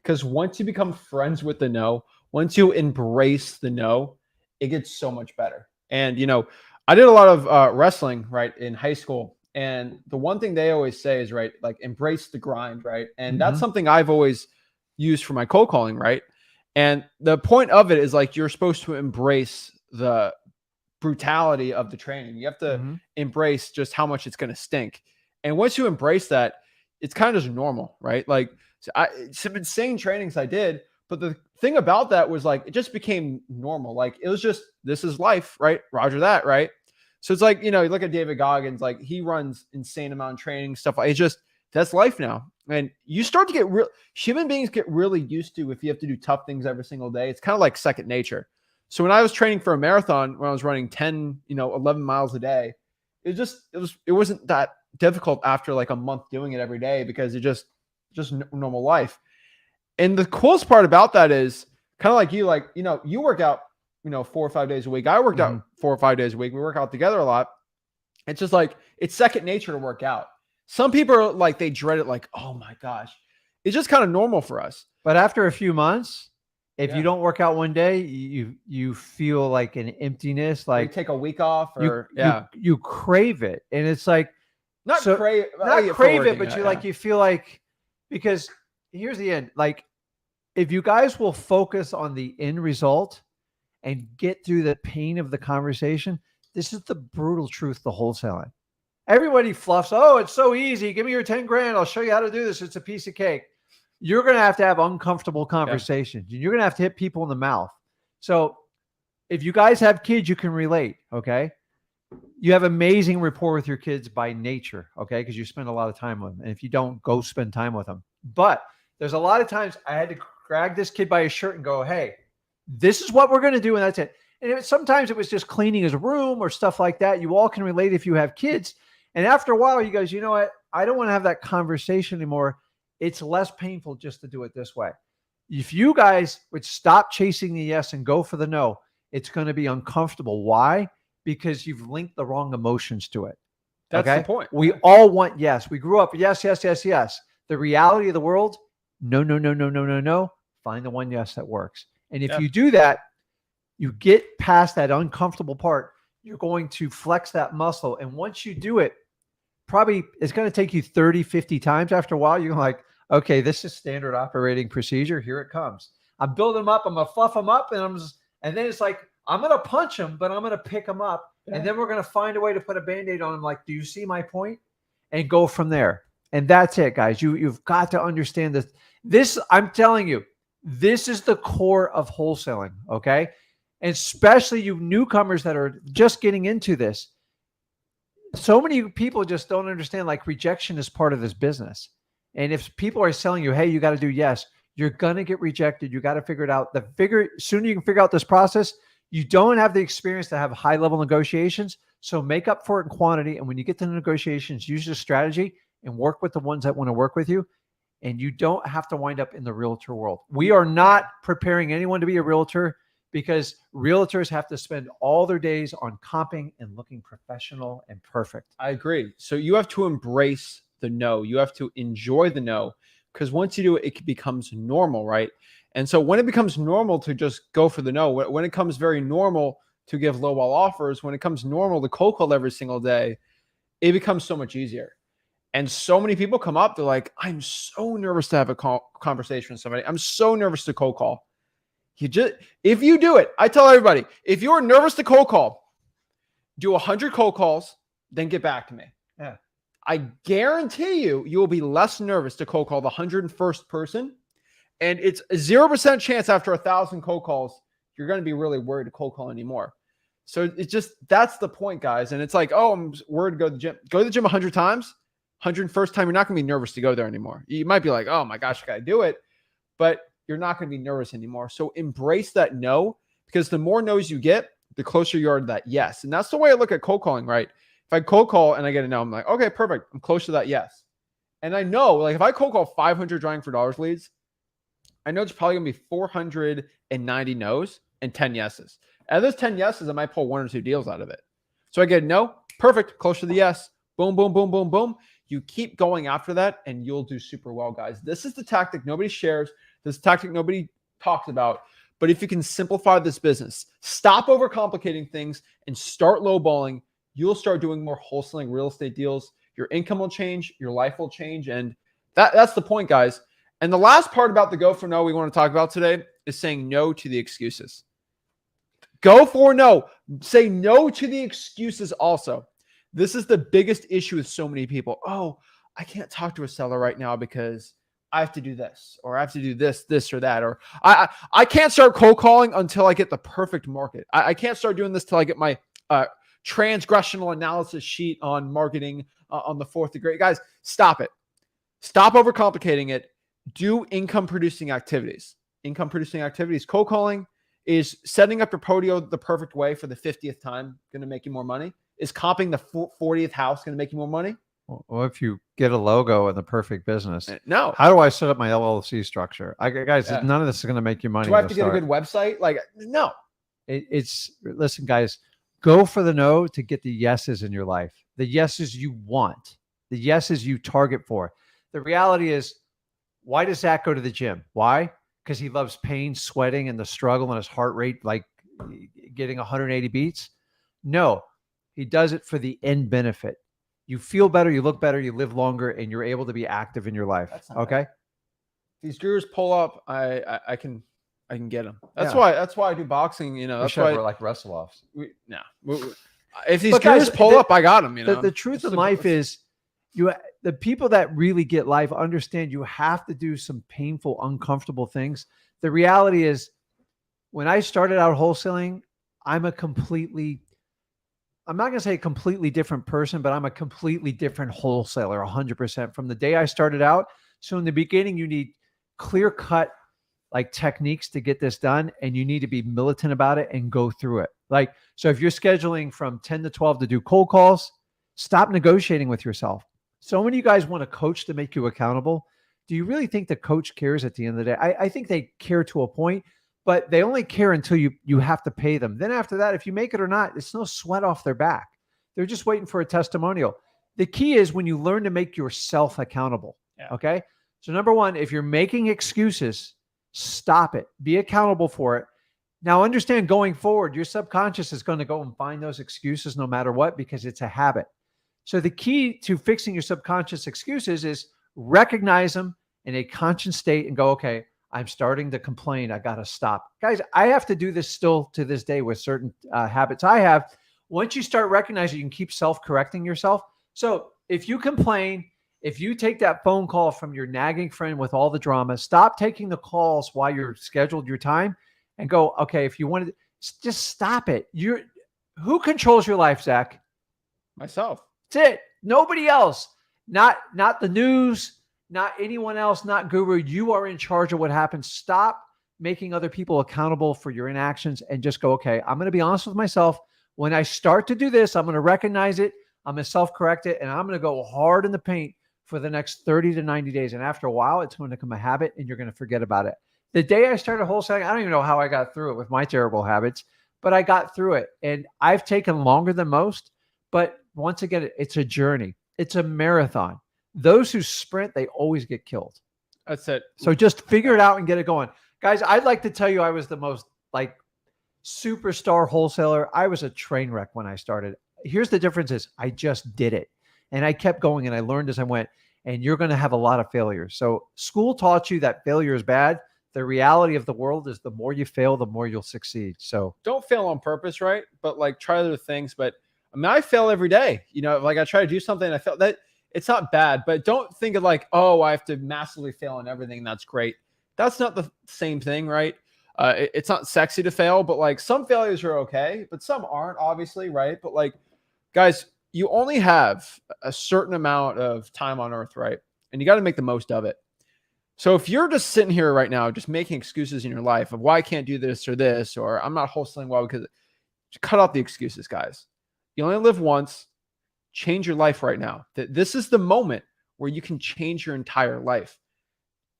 Because once you become friends with the no, once you embrace the no, it gets so much better. And, I did a lot of wrestling, right, in high school. And the one thing they always say is, right, like embrace the grind, right? And that's something I've always used for my cold calling, right? And the point of it is like you're supposed to embrace the brutality of the training. You have to embrace just how much it's going to stink. And once you embrace that, it's kind of just normal, right? Like some insane trainings I did, but the thing about that was like, it just became normal. Like it was just, this is life, right? Roger that, right? So it's like, you look at David Goggins, like he runs insane amount of training stuff. It's just, that's life now. And you start to get human beings get really used to, if you have to do tough things every single day, it's kind of like second nature. So when I was training for a marathon, when I was running 10, 11 miles a day, it wasn't that difficult after like a month doing it every day, because it just normal life. And the coolest part about that is kind of like you work out, 4 or 5 days a week. I worked out 4 or 5 days a week. We work out together a lot. It's just like, it's second nature to work out. Some people are like, they dread it, like, oh my gosh. It's just kind of normal for us. But after a few months, if you don't work out one day, you feel like an emptiness. Like you take a week off, or you crave it. And it's like, not crave it, but you feel like, because here's the end. Like if you guys will focus on the end result and get through the pain of the conversation, this is the brutal truth, the wholesaling. Everybody fluffs. Oh, it's so easy. Give me your 10 grand. I'll show you how to do this. It's a piece of cake. You're going to have uncomfortable conversations. You're going to have to hit people in the mouth. So if you guys have kids, you can relate. Okay. You have amazing rapport with your kids by nature. Okay. Because you spend a lot of time with them. And if you don't, go spend time with them. But there's a lot of times I had to grab this kid by his shirt and go, hey, this is what we're going to do. And that's it. And sometimes it was just cleaning his room or stuff like that. You all can relate if you have kids. And after a while, you guys, you know what? I don't want to have that conversation anymore. It's less painful just to do it this way. If you guys would stop chasing the yes and go for the no, it's going to be uncomfortable. Why? Because you've linked the wrong emotions to it. That's the point. We all want yes. We grew up, yes, yes, yes, yes. The reality of the world, no, no, no, no, no, no, no. Find the one yes that works. And if you do that, you get past that uncomfortable part, you're going to flex that muscle. And once you do it, probably it's going to take you 30, 50 times. After a while, you're like, okay, this is standard operating procedure. Here it comes. I'm building them up. I'm going to fluff them up. And then it's like, I'm going to punch them, but I'm going to pick them up. Yeah. And then we're going to find a way to put a Band-Aid on them. Like, do you see my point? And go from there. And that's it, guys. You've got to understand this. This, I'm telling you, this is the core of wholesaling. Okay. And especially you newcomers that are just getting into this. So many people just don't understand, like, rejection is part of this business. And if people are telling you, hey, you got to do yes, you're going to get rejected. You got to figure it out. Sooner you can figure out this process, you don't have the experience to have high level negotiations. So make up for it in quantity. And when you get to the negotiations, use your strategy and work with the ones that want to work with you. And you don't have to wind up in the realtor world. We are not preparing anyone to be a realtor, because realtors have to spend all their days on comping and looking professional and perfect. I agree. So you have to embrace the no. You have to enjoy the no, because once you do it, it becomes normal, right? And so when it becomes normal to just go for the no, when it comes very normal to give lowball offers, when it comes normal to cold call every single day, it becomes so much easier. And so many people come up, they're like, I'm so nervous to have a conversation with somebody. I'm so nervous to cold call. If you do it, I tell everybody, if you're nervous to cold call, do 100 cold calls, then get back to me. Yeah. I guarantee you will be less nervous to cold call the 101st person. And it's a 0% chance after 1,000 cold calls, you're going to be really worried to cold call anymore. So it's just, that's the point, guys. And it's like, oh, I'm worried to go to the gym. Go to the gym 100 times. 101st time, you're not going to be nervous to go there anymore. You might be like, oh my gosh, I got to do it. But you're not going to be nervous anymore. So embrace that no, because the more no's you get, the closer you are to that yes. And that's the way I look at cold calling, right? If I cold call and I get a no, I'm like, okay, perfect. I'm close to that yes. And I know, like, if I cold call 500 Drawing for Dollars leads, I know it's probably going to be 490 no's and 10 yeses. And those 10 yeses, I might pull 1 or 2 deals out of it. So I get a no, perfect, close to the yes. Boom, boom, boom, boom, boom. You keep going after that and you'll do super well, guys. This is the tactic nobody shares. This is the tactic nobody talks about. But if you can simplify this business, stop overcomplicating things and start lowballing, you'll start doing more wholesaling real estate deals. Your income will change. Your life will change. And that's the point, guys. And the last part about the go for no we want to talk about today is saying no to the excuses. Go for no. Say no to the excuses also. This is the biggest issue with so many people. Oh, I can't talk to a seller right now because I have to do this, or I have to do this or that, or I can't start cold calling until I get the perfect market. I can't start doing this till I get my transgressional analysis sheet on marketing on the 4th degree. Guys, stop it. Stop overcomplicating it. Do income producing activities. Income producing activities. Cold calling is setting up your podio the perfect way for the 50th time going to make you more money. Is comping the 40th house going to make you more money? Well, if you get a logo and the perfect business, no. How do I set up my LLC structure? Guys, Yeah. None of this is going to make you money. Do I have to get a good website? Like, no. Listen, guys, go for the no to get the yeses in your life. The yeses you want, the yeses you target for. The reality is, why does Zach go to the gym? Why? Because he loves pain, sweating, and the struggle and his heart rate, like getting 180 beats? No, he does it for the end benefit. You feel better, you look better, you live longer, and you're able to be active in your life. Okay. If these screws pull up, I can get them. That's Yeah. why I do boxing. You know, that's Except why for like wrestle offs. If these But guys, screws pull up, I got them. You know, The truth in life is, the people that really get life understand you have to do some painful, uncomfortable things. The reality is, when I started out wholesaling, I'm not going to say a completely different person, but I'm a completely different wholesaler, 100% from the day I started out. So in the beginning, you need clear cut like techniques to get this done. And you need to be militant about it and go through it. Like, so if you're scheduling from 10 to 12 to do cold calls, stop negotiating with yourself. So many of you guys want a coach to make you accountable. Do you really think the coach cares at the end of the day? I think they care to a point, but they only care until you have to pay them. Then after that, if you make it or not, it's no sweat off their back. They're just waiting for a testimonial. The key is when you learn to make yourself accountable. Yeah. Okay. So number one, if you're making excuses, stop it. Be accountable for it. Now understand, going forward, your subconscious is going to go and find those excuses no matter what, because it's a habit. So the key to fixing your subconscious excuses is recognize them in a conscious state and go, okay, I'm starting to complain. I got to stop. Guys, I have to do this still to this day with certain habits I have. Once you start recognizing, you can keep self-correcting yourself. So if you complain, if you take that phone call from your nagging friend with all the drama, stop taking the calls while you're scheduled your time and go, okay, if you want to, just stop it. Who controls your life, Zach? Myself. That's it. Nobody else. Not the news, not anyone else, not Guru. You are in charge of what happens. Stop making other people accountable for your inactions and just go, okay, I'm going to be honest with myself. When I start to do this, I'm going to recognize it. I'm going to self-correct it, and I'm going to go hard in the paint for the next 30 to 90 days. And after a while, it's going to become a habit and you're going to forget about it. The day I started wholesaling, I don't even know how I got through it with my terrible habits, but I got through it. And I've taken longer than most, but once again, it's a journey. It's a marathon. Those who sprint, they always get killed. That's it. So just figure it out and get it going. Guys, I'd like to tell you I was the most superstar wholesaler. I was a train wreck when I started. Here's the difference is I just did it. And I kept going and I learned as I went. And you're going to have a lot of failures. So school taught you that failure is bad. the reality of the world is the more you fail, the more you'll succeed. So Don't fail on purpose, right? But like try other things. But I mean, I fail every day. You know, like I try to do something and I felt that it's not bad, but don't think of like, oh, I have to massively fail on everything. That's great. That's not the same thing, right? It's not sexy to fail, but like some failures are okay, but some aren't, obviously, right? But like, guys, you only have a certain amount of time on earth, right? And you got to make the most of it. So if you're just sitting here right now, just making excuses in your life of why I can't do this, or I'm not wholesaling well, because cut out the excuses, guys. You only live once. Change your life right now. This is the moment where you can change your entire life.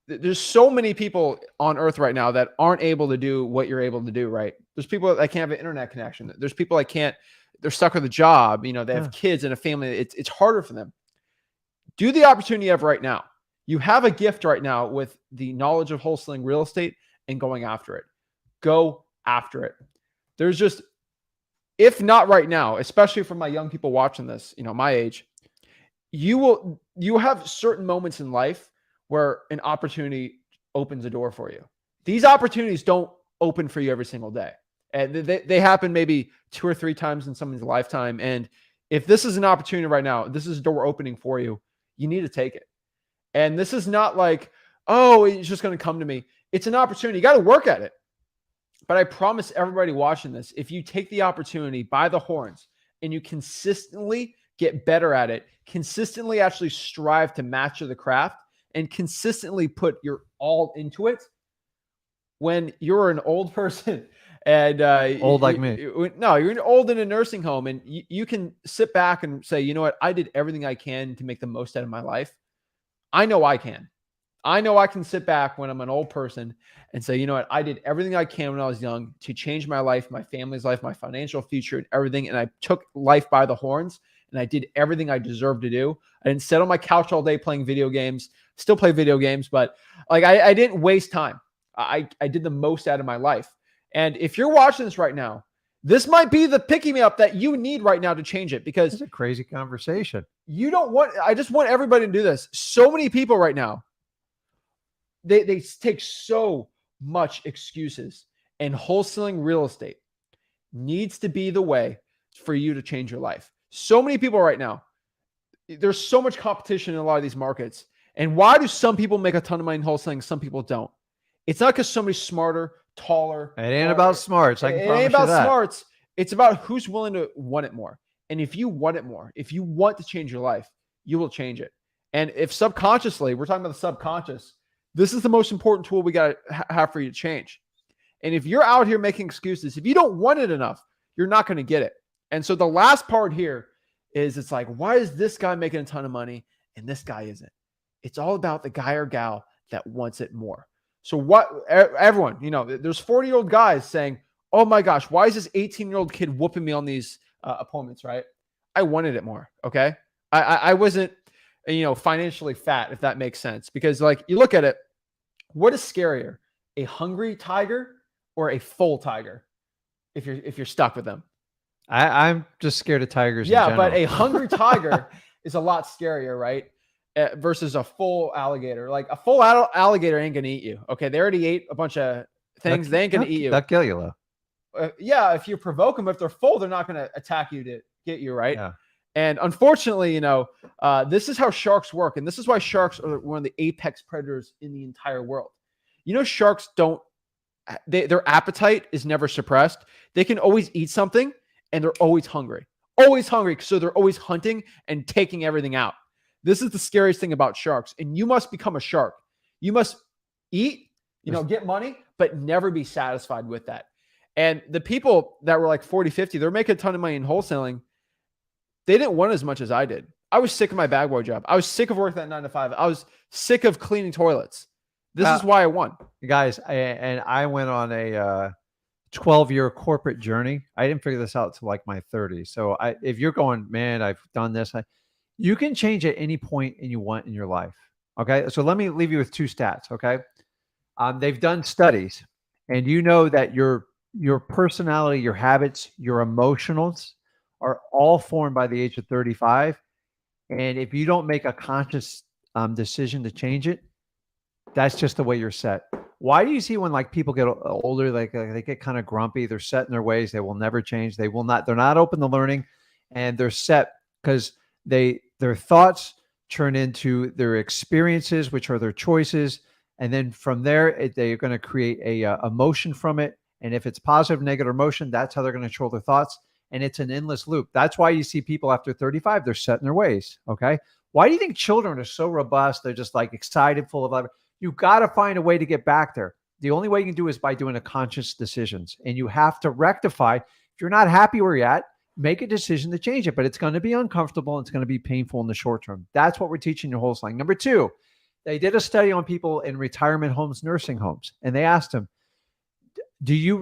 There's so many people on earth right now that aren't able to do what you're able to do, right? There's people that can't have an internet connection. There's people that can't, they're stuck with a job. You know, they have kids and a family. It's harder for them. Do the opportunity you have right now. You have a gift right now with the knowledge of wholesaling real estate and going after it. Go after it. There's just, if not right now, especially for my young people watching this, you know, my age, you have certain moments in life where an opportunity opens a door for you. These opportunities don't open for you every single day. And they happen maybe 2 or 3 times in someone's lifetime. And if this is an opportunity right now, this is a door opening for you, you need to take it. And this is not like, oh, it's just going to come to me. It's an opportunity. You got to work at it. But I promise everybody watching this, if you take the opportunity by the horns and you consistently get better at it, consistently actually strive to master the craft, and consistently put your all into it, when you're an old person and old like me. No, you're old in a nursing home, and you can sit back and say, you know what, I did everything I can to make the most out of my life. I know I can. I know I can sit back when I'm an old person and say, you know what, I did everything I can when I was young to change my life, my family's life, my financial future, and everything. And I took life by the horns and I did everything I deserved to do. I didn't sit on my couch all day playing video games, still play video games, but like I didn't waste time. I did the most out of my life. And if you're watching this right now, this might be the picking me up that you need right now to change it, because it's a crazy conversation. I just want everybody to do this. So many people right now, they take so much excuses, and wholesaling real estate needs to be the way for you to change your life. So many people right now, there's so much competition in a lot of these markets. And why do some people make a ton of money in wholesaling? Some people don't. It's not because somebody's smarter, taller. It ain't about smarts. I can promise you that. It ain't about smarts. It's about who's willing to want it more. And if you want it more, if you want to change your life, you will change it. And if subconsciously, we're talking about the subconscious, this is the most important tool we got to have for you to change. And if you're out here making excuses, if you don't want it enough, you're not going to get it. And so the last part here is, it's like, why is this guy making a ton of money and this guy isn't? It's all about the guy or gal that wants it more. So what, everyone, you know, there's 40-year-old guys saying, oh my gosh, why is this 18-year-old kid whooping me on these appointments, right? I wanted it more, okay? I wasn't, you know, financially fat, if that makes sense. Because like, you look at it, what is scarier, a hungry tiger or a full tiger? If you're stuck with them. I'm just scared of tigers. Yeah, in general. but a hungry tiger is a lot scarier, right? Versus a full alligator. Like a full alligator ain't gonna eat you. Okay, they already ate a bunch of things. They ain't gonna eat you. They'll kill you, though. Yeah, if you provoke them, if they're full, they're not gonna attack you to get you, right? Yeah. And unfortunately, you know, this is how sharks work, and this is why sharks are one of the apex predators in the entire world. You know, sharks don't. Their appetite is never suppressed. They can always eat something, and they're always hungry. Always hungry, so they're always hunting and taking everything out. This is the scariest thing about sharks, and you must become a shark. You must eat, you know, get money, but never be satisfied with that. And the people that were like 40, 50, they're making a ton of money in wholesaling. They didn't want as much as I did. I was sick of my bag boy job. I was sick of working that 9 to 5. I was sick of cleaning toilets. This is why I won. Guys, I went on a 12-year corporate journey. I didn't figure this out till like my 30s. So if you're going, man, I've done this, you can change at any point you want in your life. Okay. So let me leave you with 2 stats. Okay. They've done studies, and you know that your personality, your habits, your emotionals are all formed by the age of 35. And if you don't make a conscious decision to change it, that's just the way you're set. Why do you see when like people get older, like they get kind of grumpy, they're set in their ways, they will never change, they're not open to learning, and they're set because their thoughts turn into their experiences, which are their choices, and then from there they're going to create a emotion from it, and if it's positive, negative emotion, that's how they're going to control their thoughts, and it's an endless loop. That's why you see people after 35, they're set in their ways. Okay, why do you think children are so robust? They're just like excited, full of life. You got to find a way to get back there. The only way you can do is by doing a conscious decisions, and you have to rectify. If you're not happy where you're at, make a decision to change it, but it's going to be uncomfortable. And it's going to be painful in the short term. That's what we're teaching in wholesaling. Number two, they did a study on people in retirement homes, nursing homes, and they asked them, do you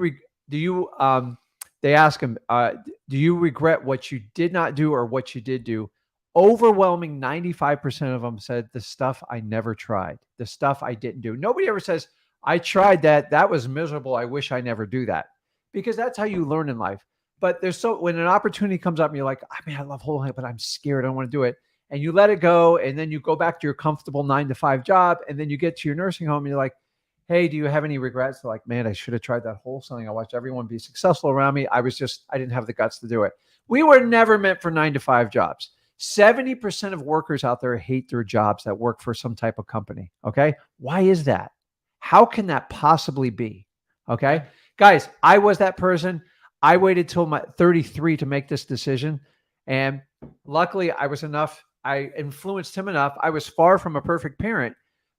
regret what you did not do or what you did do? Overwhelming 95% of them said the stuff I never tried, the stuff I didn't do. Nobody ever says, I tried that. That was miserable. I wish I never do that, because that's how you learn in life. But when an opportunity comes up and you're like, I mean, I love wholesaling, but I'm scared. I don't want to do it. And you let it go. And then you go back to your comfortable 9-to-5 job. And then you get to your nursing home and you're like, hey, do you have any regrets? They're like, man, I should have tried that wholesaling. I watched everyone be successful around me. I didn't have the guts to do it. We were never meant for 9-to-5 jobs. 70% of workers out there hate their jobs that work for some type of company. Okay. Why is that? How can that possibly be? Okay. Guys, I was that person. I waited till my 33 to make this decision. And luckily I influenced him enough. I was far from a perfect parent,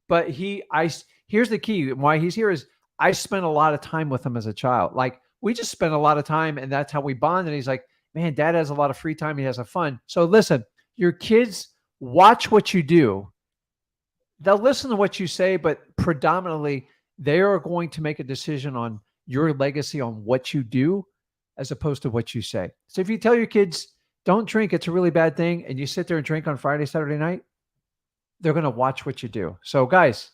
but here's the key. Why he's here is I spent a lot of time with him as a child. Like we just spent a lot of time, and that's how we bond. And he's like, man, dad has a lot of free time. He has a fun. So listen, your kids watch what you do. They'll listen to what you say, but predominantly they are going to make a decision on your legacy, on what you do, as opposed to what you say. So if you tell your kids, don't drink, it's a really bad thing, and you sit there and drink on Friday, Saturday night, they're going to watch what you do. So guys,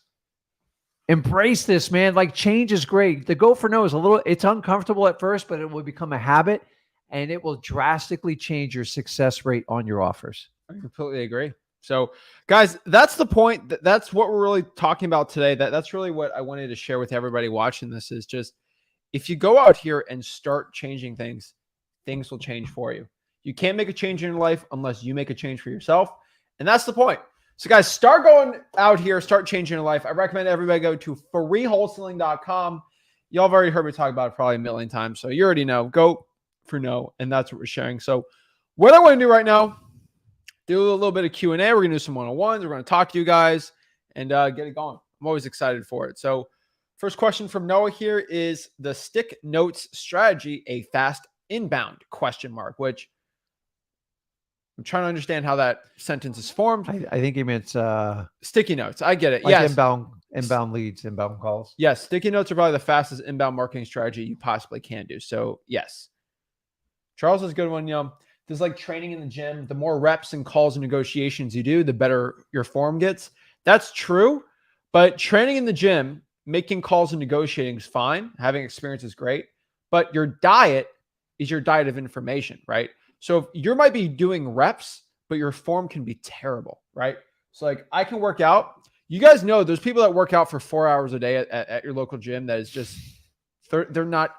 embrace this, man. Like change is great. The go for no is it's uncomfortable at first, but it will become a habit. And it will drastically change your success rate on your offers. I completely agree. So guys, that's the point. That's what we're really talking about today. That's really what I wanted to share with everybody watching this is just, if you go out here and start changing things, things will change for you. You can't make a change in your life unless you make a change for yourself. And that's the point. So guys, start going out here, start changing your life. I recommend everybody go to freewholesaling.com. Y'all have already heard me talk about it probably a million times. So you already know, go for no, and that's what we're sharing. So what I want to do right now, do a little bit of Q&A. We're going to do some one-on-ones. We're going to talk to you guys and get it going. I'm always excited for it. So first question from Noah here is the stick notes strategy a fast inbound ? Which I'm trying to understand how that sentence is formed. I think he meant sticky notes. I get it. Like yes. Inbound leads, inbound calls. Yes. Sticky notes are probably the fastest inbound marketing strategy you possibly can do. So yes. Charles is a good one. There's like training in the gym. The more reps and calls and negotiations you do, the better your form gets. That's true. But training in the gym, making calls and negotiating is fine. Having experience is great. But your diet is your diet of information, right? So if you might be doing reps, but your form can be terrible, right? So like I can work out. You guys know there's people that work out for 4 hours a day at your local gym that is just, they're not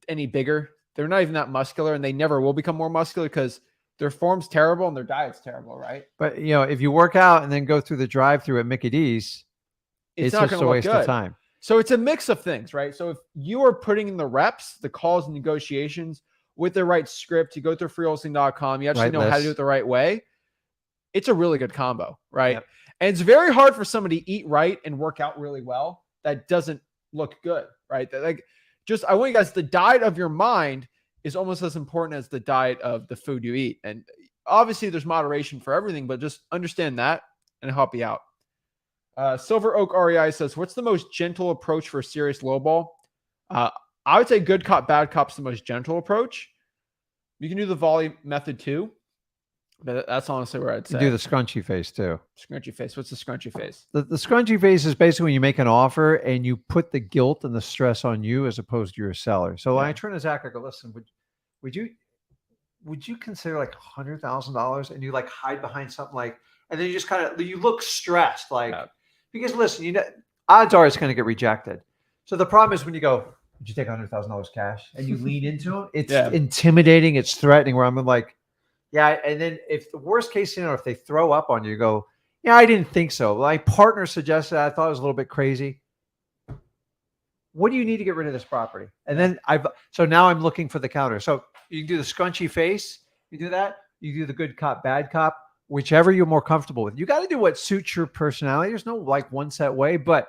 any bigger. They're not even that muscular, and they never will become more muscular because their form's terrible and their diet's terrible, right? But if you work out and then go through the drive-through at Mickey D's, it's not just a waste of time. So it's a mix of things, right? So if you are putting in the reps, the calls and negotiations with the right script, you go through freewholesaling.com, you actually know how to do it the right way. It's a really good combo, right? Yep. And it's very hard for somebody to eat right and work out really well. That doesn't look good, right? I want you guys, the diet of your mind is almost as important as the diet of the food you eat. And obviously there's moderation for everything, but just understand that and help you out. Silver Oak REI says, what's the most gentle approach for a serious lowball? I would say good cop, bad cop's the most gentle approach. You can do the volley method too, but that's honestly where I'd say. You do the scrunchy face too. Scrunchy face. What's the scrunchy face? The scrunchy face is basically when you make an offer and you put the guilt and the stress on you as opposed to your seller. So when I turn to Zach, I go, listen, would you consider like $100,000 and you like hide behind something like, and then you just kind of, you look stressed, like, because listen, odds are it's going to get rejected. So the problem is when you go, did you take $100,000 cash, and you lean into it, it's Yeah. intimidating, it's threatening. Where I'm like, yeah. And then if the worst case scenario, if they throw up on you, you go, yeah, I didn't think so. My partner suggested that. I thought it was a little bit crazy. What do you need to get rid of this property? And then so now I'm looking for the counter. So you can do the scrunchy face. You do that. You do the good cop, bad cop, whichever you're more comfortable with. You got to do what suits your personality. There's no like one set way, but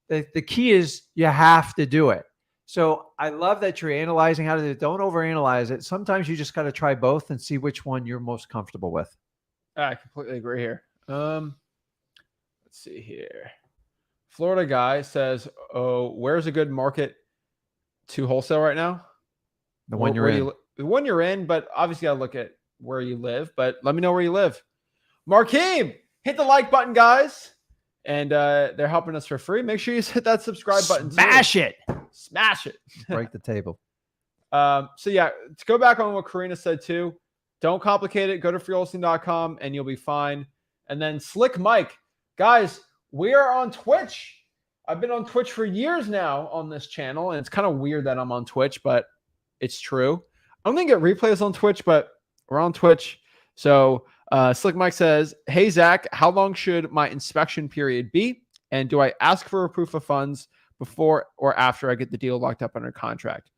the key is you have to do it. So I love that you're analyzing how to do it. Don't overanalyze it. Sometimes you just got to try both and see which one you're most comfortable with. I completely agree here. Let's see here. Florida guy says, "Oh, where's a good market to wholesale right now?" The one you're in. The one you're in, but obviously I look at where you live. But let me know where you live. Markeem, hit the like button, guys, and they're helping us for free. Make sure you hit that subscribe button. Smash it. Smash it. Break the table. So yeah, to go back on what Karina said too, don't complicate it. Go to freewholesaling.com and you'll be fine. And then Slick Mike, guys, we are on Twitch. I've been on Twitch for years now on this channel, and it's kind of weird that I'm on Twitch, but it's true. I don't think it replays on Twitch, but we're on Twitch. So Slick Mike says, "Hey Zach, how long should my inspection period be? And do I ask for a proof of funds before or after I get the deal locked up under contract?"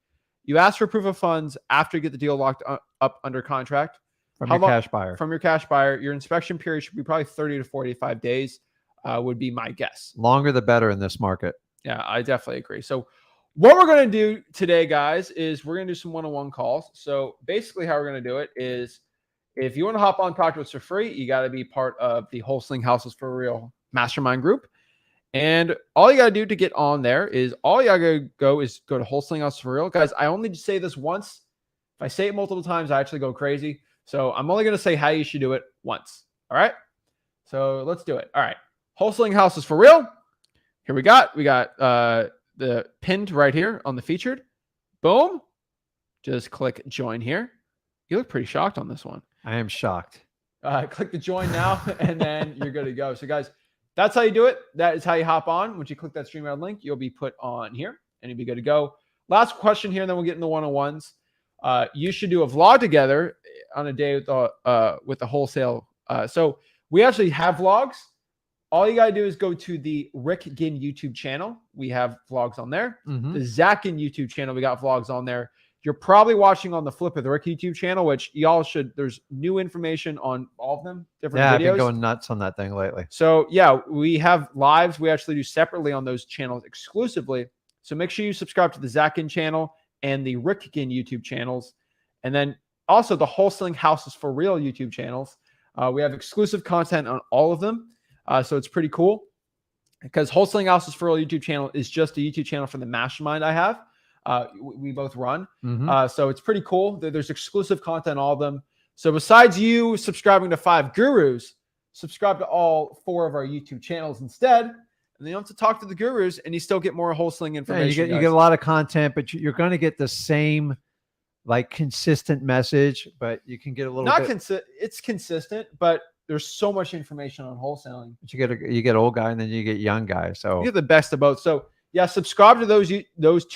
You ask for proof of funds after you get the deal locked up under contract. From your cash buyer. From your cash buyer. Your inspection period should be probably 30 to 45 days would be my guess. Longer the better in this market. Yeah, I definitely agree. So what we're going to do today, guys, is we're going to do some one-on-one calls. So basically how we're going to do it is if you want to hop on Talk to us for free, you got to be part of the Wholesaling Houses for Real mastermind group. And all you got to do to get on there is all you got to go to Wholesaling Houses for Real. Guys, I only say this once. If I say it multiple times, I actually go crazy. So I'm only going to say how you should do it once. All right. So let's do it. All right. Wholesaling Houses for Real. Here we got the pinned right here on the featured. Boom. Just click join here. You look pretty shocked on this one. I am shocked. Click the join now, and then you're good to go. So guys, that's how you do it. That is how you hop on. Once you click that StreamYard link, you'll be put on here, and you'll be good to go. Last question here, and then we'll get into one-on-ones. You should do a vlog together on a day with the wholesale. So we actually have vlogs. All you got to do is go to the Rick Ginn YouTube channel. We have vlogs on there. Mm-hmm. The Zach Ginn YouTube channel, we got vlogs on there. You're probably watching on the Flip with Rick YouTube channel, which y'all should. There's new information on all of them, different videos. I've been going nuts on that thing lately. So yeah, we have lives. We actually do separately on those channels exclusively. So make sure you subscribe to the Zach Ginn channel and the Rick Ginn YouTube channels. And then also the Wholesaling Houses for Real YouTube channels. We have exclusive content on all of them. So it's pretty cool because Wholesaling Houses for Real YouTube channel is just a YouTube channel for the mastermind I have. We both run. Mm-hmm. So it's pretty cool. There's exclusive content on all of them. So besides you subscribing to 5 gurus, subscribe to all 4 of our YouTube channels instead. And then you don't have to talk to the gurus and you still get more wholesaling information. You get a lot of content, but you're going to get the same like consistent message, but you can get a little it's consistent, but there's so much information on wholesaling. But you get old guy and then you get young guy. So you get the best of both. So yeah, subscribe to those 2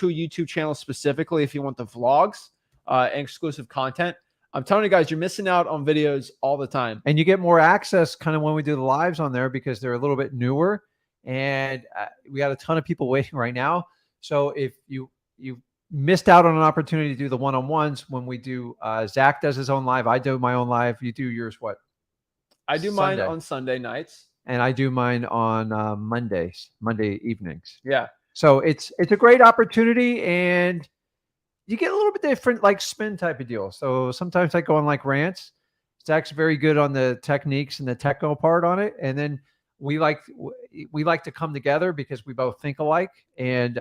YouTube channels specifically if you want the vlogs and exclusive content. I'm telling you guys, you're missing out on videos all the time. And you get more access kind of when we do the lives on there because they're a little bit newer. And we got a ton of people waiting right now. So if you missed out on an opportunity to do the one-on-ones when we do, Zach does his own live. I do my own live. You do yours what? I do mine on Sunday nights. And I do mine on Monday evenings. Yeah. So it's a great opportunity and you get a little bit different like spin type of deal. So sometimes I go on like rants. Zach's very good on the techniques and the technical part on it. And then we like to come together because we both think alike. And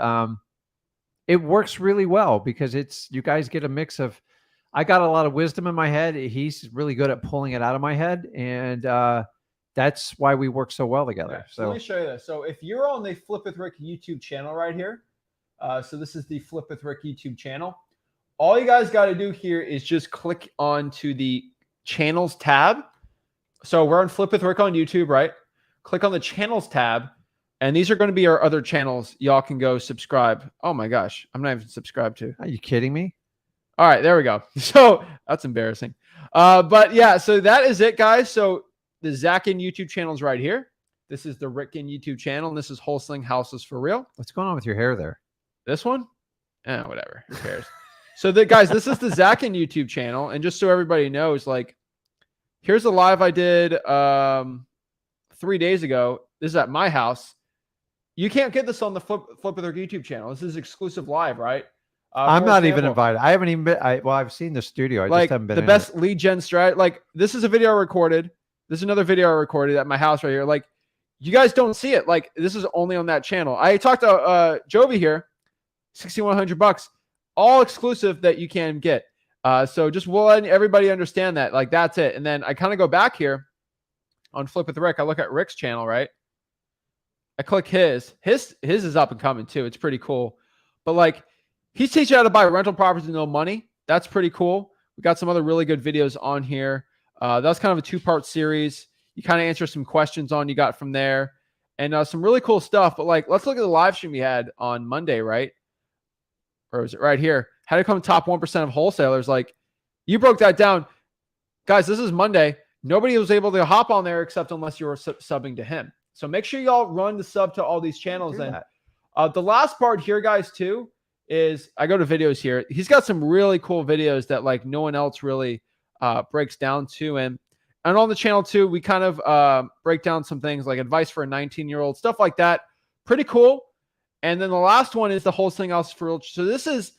it works really well because you guys get a mix of, I got a lot of wisdom in my head. He's really good at pulling it out of my head. And that's why we work so well together. Yeah, so let me show you this. So if you're on the Flip with Rick YouTube channel right here, so this is the Flip with Rick YouTube channel. All you guys got to do here is just click onto the channels tab. So we're on Flip with Rick on YouTube, right? Click on the channels tab. And these are going to be our other channels. Y'all can go subscribe. Oh my gosh, I'm not even subscribed to. Are you kidding me? All right, there we go. So that's embarrassing. But yeah, so that is it, guys. So the Zach Ginn YouTube channel is right here. This is the Rick Ginn YouTube channel, and this is Wholesaling Houses for Real. What's going on with your hair there? This one? Whatever. Who cares? So guys, this is the Zach Ginn YouTube channel. And just so everybody knows, like, here's a live I did 3 days ago. This is at my house. You can't get this on the Flip with Rick YouTube channel. This is exclusive live, right? I'm not even invited. I haven't even been. I've seen the studio. I just haven't been. The best lead gen strat. Like, this is a video I recorded. This is another video I recorded at my house right here. Like, you guys don't see it. Like, this is only on that channel. I talked to Jovi here, $6,100, all exclusive that you can get. So just we'll let everybody understand that. Like, that's it. And then I kind of go back here on Flip with Rick. I look at Rick's channel, right? I click his. His is up and coming too. It's pretty cool. But like, he's teaching you how to buy rental properties with no money. That's pretty cool. We got some other really good videos on here. That's kind of a 2-part series. You kind of answer some questions on you got from there, and some really cool stuff. But like, let's look at the live stream we had on Monday, right? Or is it right here? How to become top 1% of wholesalers. Like, you broke that down, guys. This is Monday. Nobody was able to hop on there except unless you were subbing to him. So make sure y'all run the sub to all these channels. And the last part here, guys, too, is I go to videos here. He's got some really cool videos that like no one else really breaks down to. And on the channel too, we kind of break down some things like advice for a 19-year-old, stuff like that. Pretty cool. And then the last one is the Wholesaling House for Real. So this is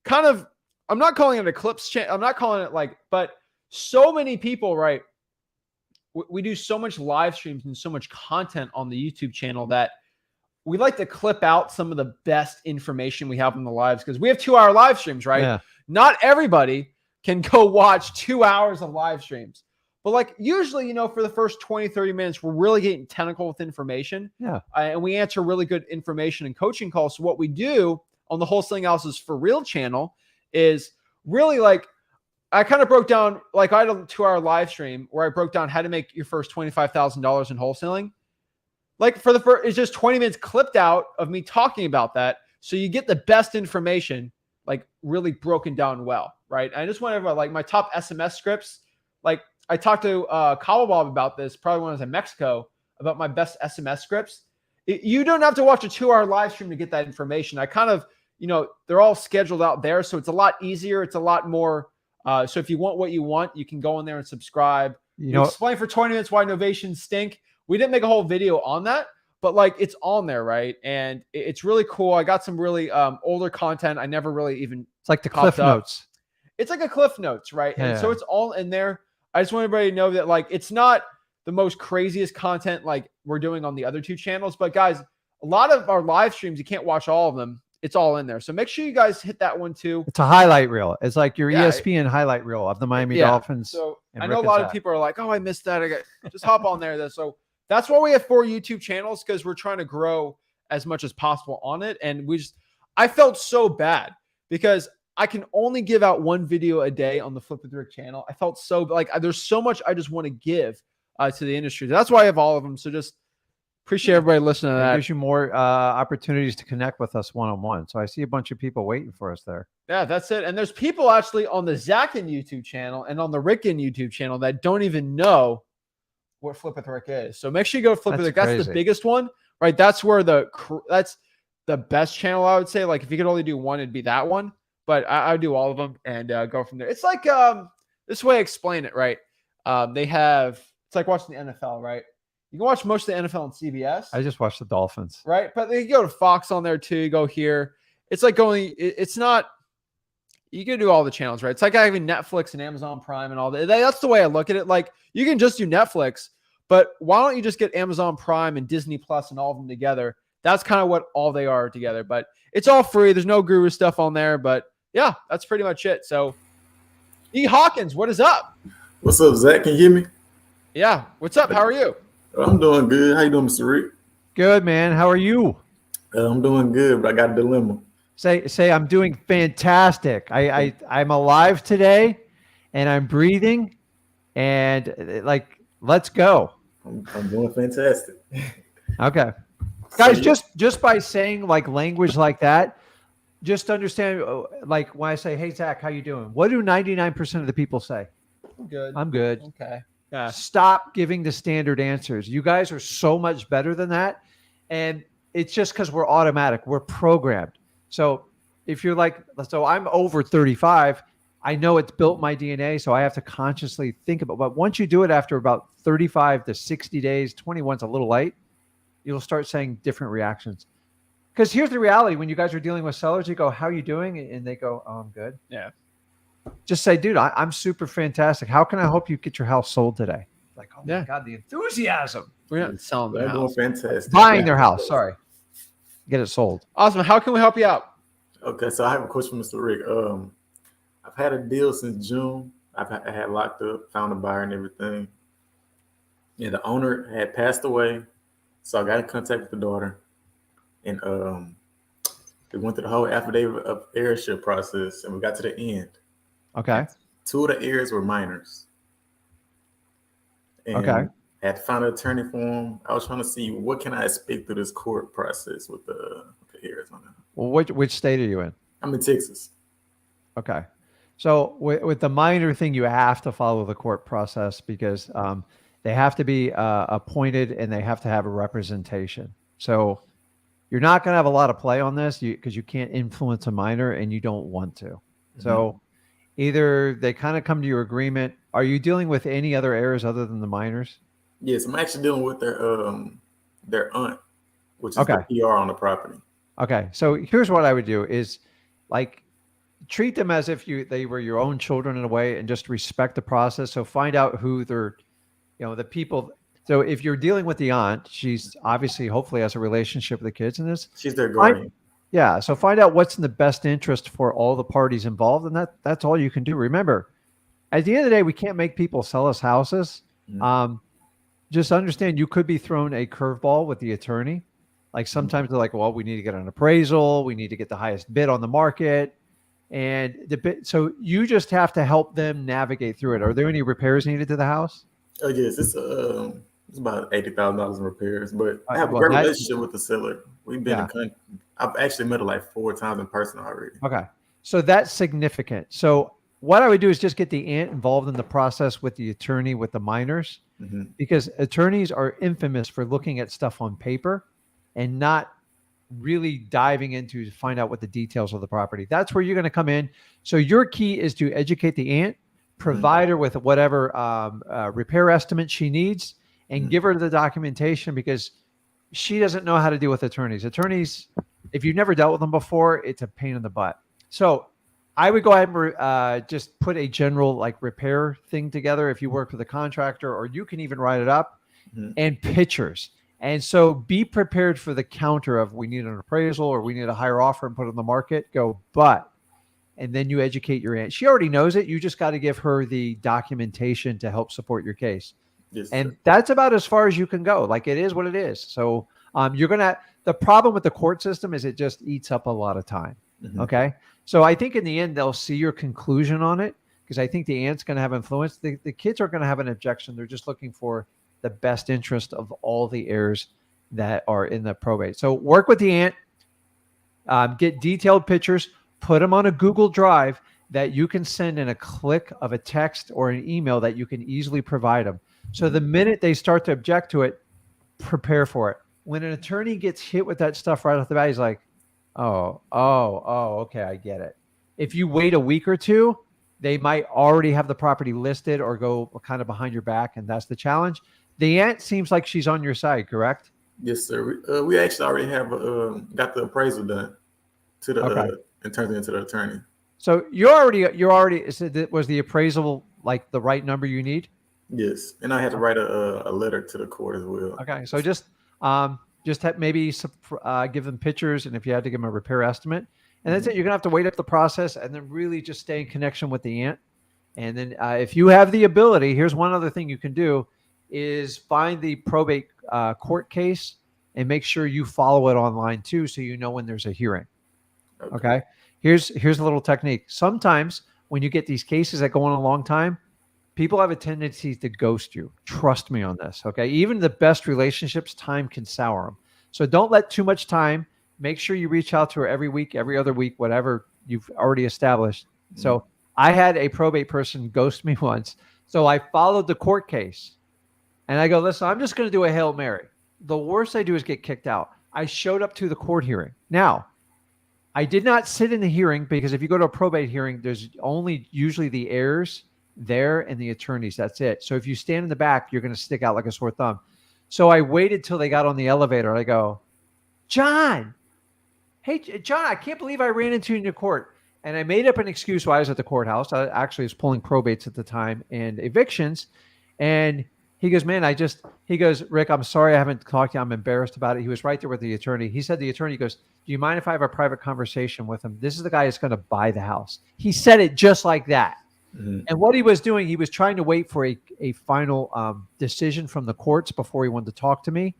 kind of, I'm not calling it a clips channel. I'm not calling it like, but so many people, right? We do so much live streams and so much content on the YouTube channel that we like to clip out some of the best information we have in the lives, because we have 2-hour live streams, right? Yeah. Not everybody can go watch 2 hours of live streams. But like, usually, you know, for the first 20, 30 minutes, we're really getting technical with information. Yeah. And we answer really good information and coaching calls. So what we do on the Wholesaling Houses for Real channel is really like, I kind of broke down, like I had a 2-hour live stream where I broke down how to make your first $25,000 in wholesaling. Like, for the first, it's just 20 minutes clipped out of me talking about that. So you get the best information, like really broken down well, right? I just want to like my top SMS scripts. Like, I talked to Cabo Bob about this probably when I was in Mexico about my best SMS scripts. You don't have to watch a 2-hour live stream to get that information. I kind of, you know, they're all scheduled out there. So it's a lot easier. It's a lot more. So if you want what you want, you can go in there and subscribe. You know, explain for 20 minutes why novations stink. We didn't make a whole video on that, but like, it's on there, right? And it's really cool. I got some really older content. I never really even. It's like the Cliff Notes. It's like a Cliff Notes, right? Yeah. And so it's all in there. I just want everybody to know that like, it's not the most craziest content like we're doing on the other 2 channels, but guys, a lot of our live streams, you can't watch all of them. It's all in there. So make sure you guys hit that one too. It's a highlight reel. It's like your ESPN highlight reel of the Miami Dolphins. So I know a lot of people are like, oh, I missed that. Just hop on there. So that's why we have 4 YouTube channels, because we're trying to grow as much as possible on it. And I felt so bad because I can only give out 1 video a day on the Flip with Rick channel. I felt so like there's so much I just want to give to the industry. That's why I have all of them. So just appreciate everybody listening to that. It gives you more opportunities to connect with us one-on-one. So I see a bunch of people waiting for us there. Yeah, that's it. And there's people actually on the Zach Ginn YouTube channel and on the Rick Ginn YouTube channel that don't even know what Flip with Rick is. So make sure you go to Flip with Rick. That's the biggest one, right? That's where that's the best channel, I would say. Like, if you could only do one, it'd be that one. But I do all of them and go from there. It's like this way I explain it, right? It's like watching the NFL, right? You can watch most of the NFL on CBS. I just watched the Dolphins. Right? But you go to Fox on there too. You go here. It's like going, it's not, you can do all the channels, right? It's like having Netflix and Amazon Prime and all that. That's the way I look at it. Like, you can just do Netflix, but why don't you just get Amazon Prime and Disney Plus and all of them together? That's kind of what all they are together. But it's all free. There's no guru stuff on there. But yeah, that's pretty much it. So, E. Hawkins, what is up? What's up, Zach? Can you hear me? Yeah. What's up? How are you? I'm doing good. How you doing, Mr. Rick? Good, man. How are you? I'm doing good, but I got a dilemma. Say I'm doing fantastic. I'm alive today, and I'm breathing, and like, let's go. I'm doing fantastic. Okay. Guys, So, just by saying like language like that, just understand, like when I say, "Hey Zach, how you doing?" What do 99% of the people say? Good. I'm good. Okay. Yeah. Stop giving the standard answers. You guys are so much better than that. And it's just because we're automatic, we're programmed. So if you're like, so I'm over 35, I know it's built my DNA. So I have to consciously think about, but once you do it after about 35 to 60 days, 21's a little light, you'll start saying different reactions. Because here's the reality: when you guys are dealing with sellers, you go, "How are you doing?" And they go, "Oh, I'm good." Yeah. Just say, "Dude, I'm super fantastic. How can I help you get your house sold today?" Like, oh Yeah. my God, the enthusiasm. We're not selling their they're doing house. fantastic. Buying their house. Sorry. Get it sold. Awesome. How can we help you out? Okay, so I have a question for Mr. Rick. I've had a deal since June. I had locked up, found a buyer and everything. Yeah, the owner had passed away, so I got in contact with the daughter, and we went through the whole affidavit of heirship process, and we got to the end. Okay. Two of the heirs were minors. And Okay. I had to find an attorney for them. I was trying to see what can I expect through this court process with the heirs on it. Well, which state are you in? I'm in Texas. Okay. So with the minor thing, you have to follow the court process because they have to be appointed and they have to have a representation. So you're not going to have a lot of play on this because you can't influence a minor and you don't want to. Mm-hmm. So either they kind of come to your agreement. Are you dealing with any other heirs other than the minors? Yes, I'm actually dealing with their aunt, which is Okay. the PR on the property. Okay. So here's what I would do is like treat them as if they were your own children in a way and just respect the process. So find out who they're, the people. So if you're dealing with the aunt, she's obviously hopefully has a relationship with the kids in this. She's their guardian. Yeah. So find out what's in the best interest for all the parties involved. And that's all you can do. Remember, at the end of the day, we can't make people sell us houses. Mm-hmm. Just understand you could be thrown a curveball with the attorney. Like sometimes they're like, well, we need to get an appraisal. We need to get the highest bid on the market. And so you just have to help them navigate through it. Are there any repairs needed to the house? Oh yes, it's about $80,000 in repairs, but I have a great relationship with the seller. We've been I've actually met her like 4 times in person already. Okay, so that's significant. So what I would do is just get the aunt involved in the process with the attorney with the minors, because attorneys are infamous for looking at stuff on paper and not really diving into to find out what the details of the property. That's where you're going to come in. So your key is to educate the aunt, provide her with whatever repair estimate she needs, and give her the documentation because she doesn't know how to deal with attorneys. Attorneys, if you've never dealt with them before, it's a pain in the butt. So I would go ahead and just put a general like repair thing together if you work with a contractor, or you can even write it up and pictures. And so be prepared for the counter of we need an appraisal or we need a higher offer and put it on the market. And then you educate your aunt. She already knows it. You just got to give her the documentation to help support your case. Yes, and sir. That's about as far as you can go. Like it is what it is. So the problem with the court system is it just eats up a lot of time. Okay. So I think in the end, they'll see your conclusion on it because I think the aunt's going to have influence. The kids are going to have an objection. They're just looking for the best interest of all the heirs that are in the probate. So work with the aunt, get detailed pictures, put them on a Google Drive that you can send in a click of a text or an email that you can easily provide them. So the minute they start to object to it, prepare for it. When an attorney gets hit with that stuff right off the bat, he's like, oh, okay, I get it. If you wait a week or two, they might already have the property listed or go kind of behind your back, and that's the challenge. The aunt seems like she's on your side, correct? Yes, sir. We actually already have got the appraisal done to the and turned it into the attorney. So you're already. Was the appraisal like the right number you need? Yes, and I had to write a letter to the court as well. Okay, so just have maybe give them pictures, and if you had to give them a repair estimate, and that's it. You're gonna have to wait up the process, and then really just stay in connection with the aunt. And then if you have the ability, here's one other thing you can do. Is find the probate court case and make sure you follow it online too, so you know when there's a hearing. Okay. Here's a little technique. Sometimes when you get these cases that go on a long time, people have a tendency to ghost you. Trust me on this. Okay. Even the best relationships, time can sour them. So don't let too much time. Make sure you reach out to her every week, every other week, whatever you've already established. So I had a probate person ghost me once. So I followed the court case and I go, listen, I'm just going to do a Hail Mary. The worst I do is get kicked out. I showed up to the court hearing. Now, I did not sit in the hearing because if you go to a probate hearing, there's only usually the heirs there and the attorneys. That's it. So if you stand in the back, you're going to stick out like a sore thumb. So I waited till they got on the elevator. I go, John, hey, John, I can't believe I ran into you in your court. And I made up an excuse why I was at the courthouse. I actually was pulling probates at the time and evictions. And he goes, man, he goes, Rick, I'm sorry I haven't talked to you. I'm embarrassed about it. He was right there with the attorney. He said, the attorney goes, do you mind if I have a private conversation with him? This is the guy that's going to buy the house. He said it just like that. Mm-hmm. And what he was doing, he was trying to wait for a final decision from the courts before he wanted to talk to me.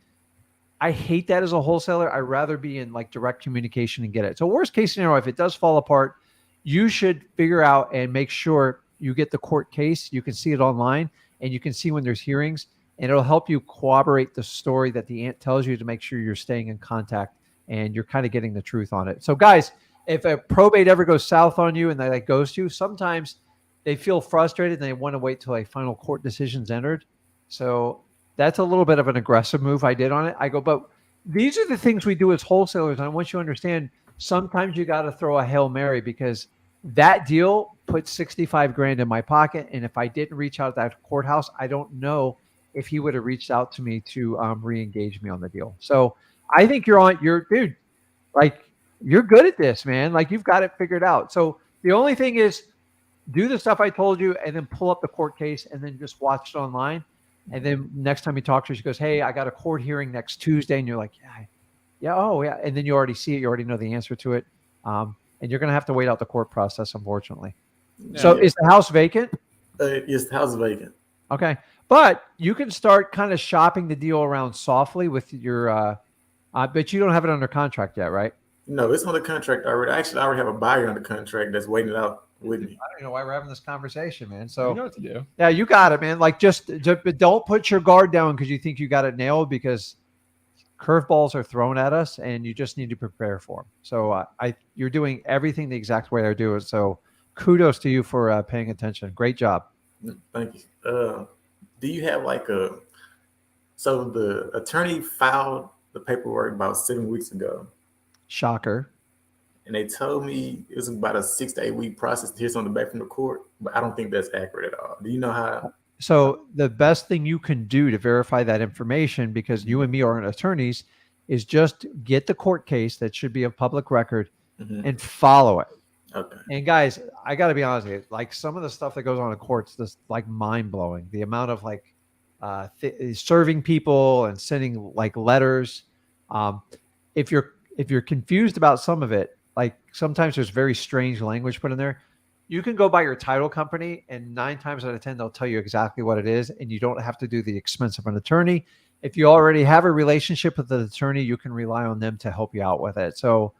I hate that as a wholesaler. I'd rather be in like direct communication and get it. So worst case scenario, if it does fall apart, you should figure out and make sure you get the court case. You can see it online and you can see when there's hearings, and it'll help you corroborate the story that the aunt tells you to make sure you're staying in contact and you're kind of getting the truth on it. So guys, if a probate ever goes south on you and they like ghost you, sometimes they feel frustrated and they want to wait till a final court decision's entered. So that's a little bit of an aggressive move I did on it. I go, but these are the things we do as wholesalers. And I want you to understand, sometimes you got to throw a Hail Mary because that deal put 65 grand in my pocket. And if I didn't reach out to that courthouse, I don't know if he would have reached out to me to re-engage me on the deal. So I think dude, like you're good at this, man. Like you've got it figured out. So the only thing is do the stuff I told you and then pull up the court case and then just watch it online. And then next time you talk to her, she goes, hey, I got a court hearing next Tuesday. And you're like, yeah. Oh yeah. And then you already see it. You already know the answer to it. And you're going to have to wait out the court process, unfortunately. So is the house vacant? Yes, the house is vacant. Okay. But you can start kind of shopping the deal around softly with your, but you don't have it under contract yet, right? No, it's under contract already. Actually, I already have a buyer under contract that's waiting it out with me. I don't know why we're having this conversation, man. So you know what to do. Yeah, you got it, man. Like just but don't put your guard down because you think you got it nailed, because curveballs are thrown at us and you just need to prepare for them. So you're doing everything the exact way I do it. So kudos to you for paying attention. Great job. Thank you. Do you have so the attorney filed the paperwork about 7 weeks ago. Shocker. And they told me it was about a 6 to 8 week process to hear something back from the court, but I don't think that's accurate at all. Do you know how? So the best thing you can do to verify that information, because you and me aren't attorneys, is just get the court case that should be a public record and follow it. Okay. And guys, I got to be honest with you, like some of the stuff that goes on in courts, just like mind blowing. The amount of serving people and sending like letters. If you're confused about some of it, like sometimes there's very strange language put in there. You can go by your title company, and 9 times out of 10, they'll tell you exactly what it is, and you don't have to do the expense of an attorney. If you already have a relationship with the attorney, you can rely on them to help you out with it. So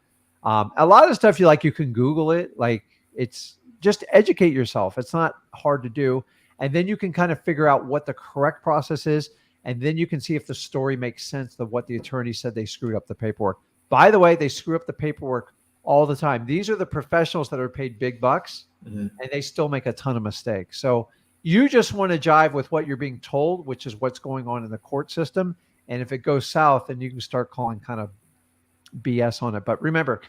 a lot of stuff you can Google it. Like it's just educate yourself. It's not hard to do. And then you can kind of figure out what the correct process is. And then you can see if the story makes sense of what the attorney said they screwed up the paperwork. By the way, they screw up the paperwork all the time. These are the professionals that are paid big bucks, and they still make a ton of mistakes. So you just want to jive with what you're being told, which is what's going on in the court system. And if it goes south, then you can start calling kind of BS on it. But remember,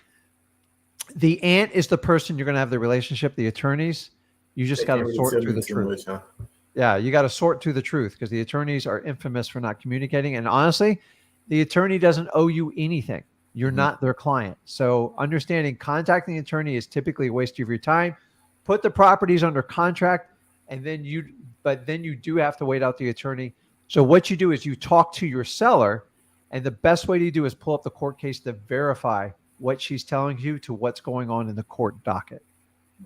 the aunt is the person you're going to have the relationship. The attorneys, you just got to sort through the truth. Yeah, you got to sort through the truth, because the attorneys are infamous for not communicating. And honestly, the attorney doesn't owe you anything. You're not their client. So understanding contacting the attorney is typically a waste of your time. Put the properties under contract, and then you do have to wait out the attorney. So what you do is you talk to your seller, and the best way to do is pull up the court case to verify what she's telling you to what's going on in the court docket.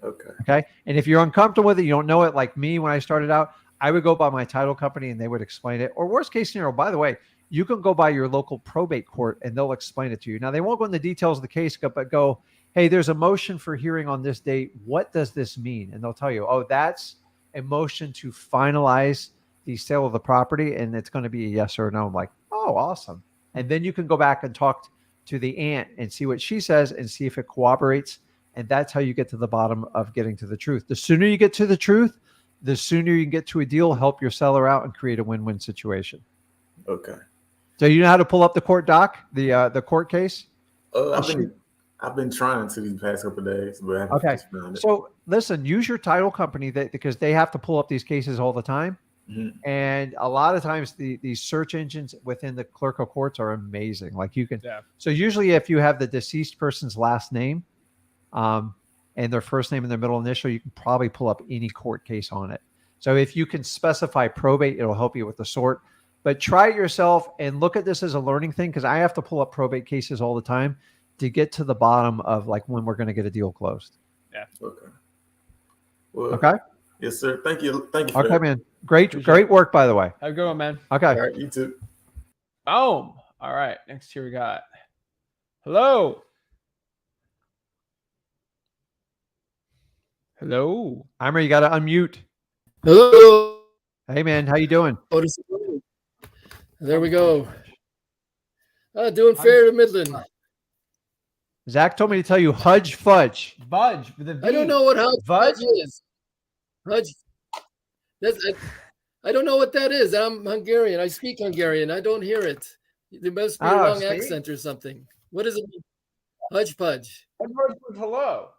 Okay. And if you're uncomfortable with it, you don't know it, like me when I started out, I would go by my title company and they would explain it. Or worst case scenario, by the way, you can go by your local probate court and they'll explain it to you. Now, they won't go into the details of the case, but go, hey, there's a motion for hearing on this date. What does this mean? And they'll tell you, oh, that's a motion to finalize the sale of the property, and it's going to be a yes or a no. I'm like, oh, awesome. And then you can go back and talk to the aunt and see what she says and see if it cooperates. And that's how you get to the bottom of getting to the truth. The sooner you get to the truth, the sooner you can get to a deal, help your seller out, and create a win-win situation. Okay. So you know how to pull up the court doc, the court case? I've been trying to these past couple of days, but I haven't Okay. found it. So listen, use your title company because they have to pull up these cases all the time. Mm-hmm. And a lot of times these search engines within the clerk of courts are amazing. Like you can, so usually if you have the deceased person's last name, and their first name and their middle initial, you can probably pull up any court case on it. So if you can specify probate, it'll help you with the sort. But try it yourself and look at this as a learning thing, because I have to pull up probate cases all the time to get to the bottom of like when we're going to get a deal closed. Yeah. Okay. Well, okay. Yes, sir. Thank you. Thank you. For okay, that. Man. Great work, by the way. Have a good one, man. Okay. All right. You too. Boom. All right. Next here we got. Hello. Hello. Eimer, you got to unmute. Hello. Hey, man. How you doing? There we go. Doing fair to Midland. Zach told me to tell you Hudge Fudge. Budge. With a V. I don't know what Fudge is. Hudge. I don't know what that is. I'm Hungarian. I speak Hungarian. I don't hear it. There must be a wrong accent or something. What is it? Hudge Fudge. Hello.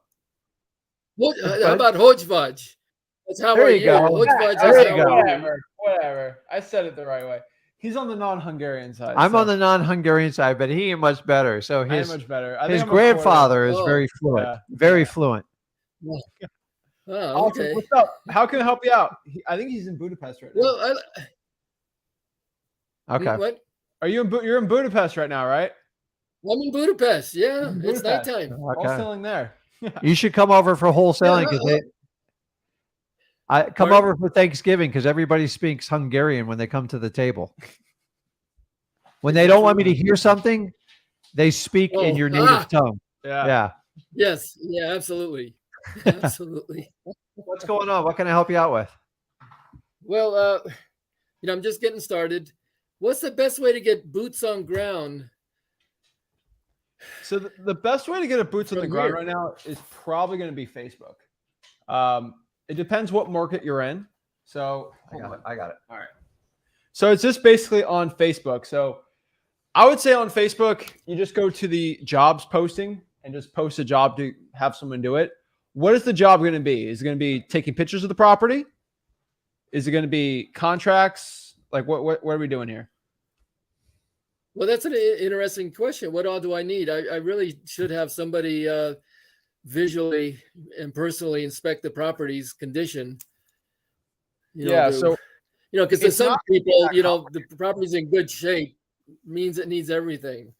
How about Hodge Fudge? That's how there I you hear go. Hodge Fudge. There you go. Whatever. I said it the right way. He's on the non-Hungarian side. I'm on the non-Hungarian side, but he ain't much better. So his much better. His grandfather is very fluent. Yeah. Very fluent. Oh, Awesome. okay. What's up? How can I help you out? I think he's in Budapest right now. Well, Okay. What? Are you you're in Budapest right now, right? I'm in Budapest. Yeah, In it's Budapest. nighttime. Wholesaling there. You should come over for wholesaling because I come Pardon? over for Thanksgiving because everybody speaks Hungarian when they come to the table. When they don't want me to hear something, they speak in your native tongue. Yeah. Yes. Yeah, absolutely. Absolutely. What's going on? What can I help you out with? Well, I'm just getting started. What's the best way to get boots on ground? So the best way to get a boots on the ground here. right now is probably going to be Facebook. It depends what market you're in. So I got it. All right. So it's just basically on Facebook. So I would say on Facebook, you just go to the jobs posting and just post a job to have someone do it. What is the job going to be? Is it going to be taking pictures of the property? Is it going to be contracts? Like what are we doing here? Well, that's an interesting question. What all do I need? I really should have somebody visually and personally inspect the property's condition. Because to some people, the property's in good shape means it needs everything.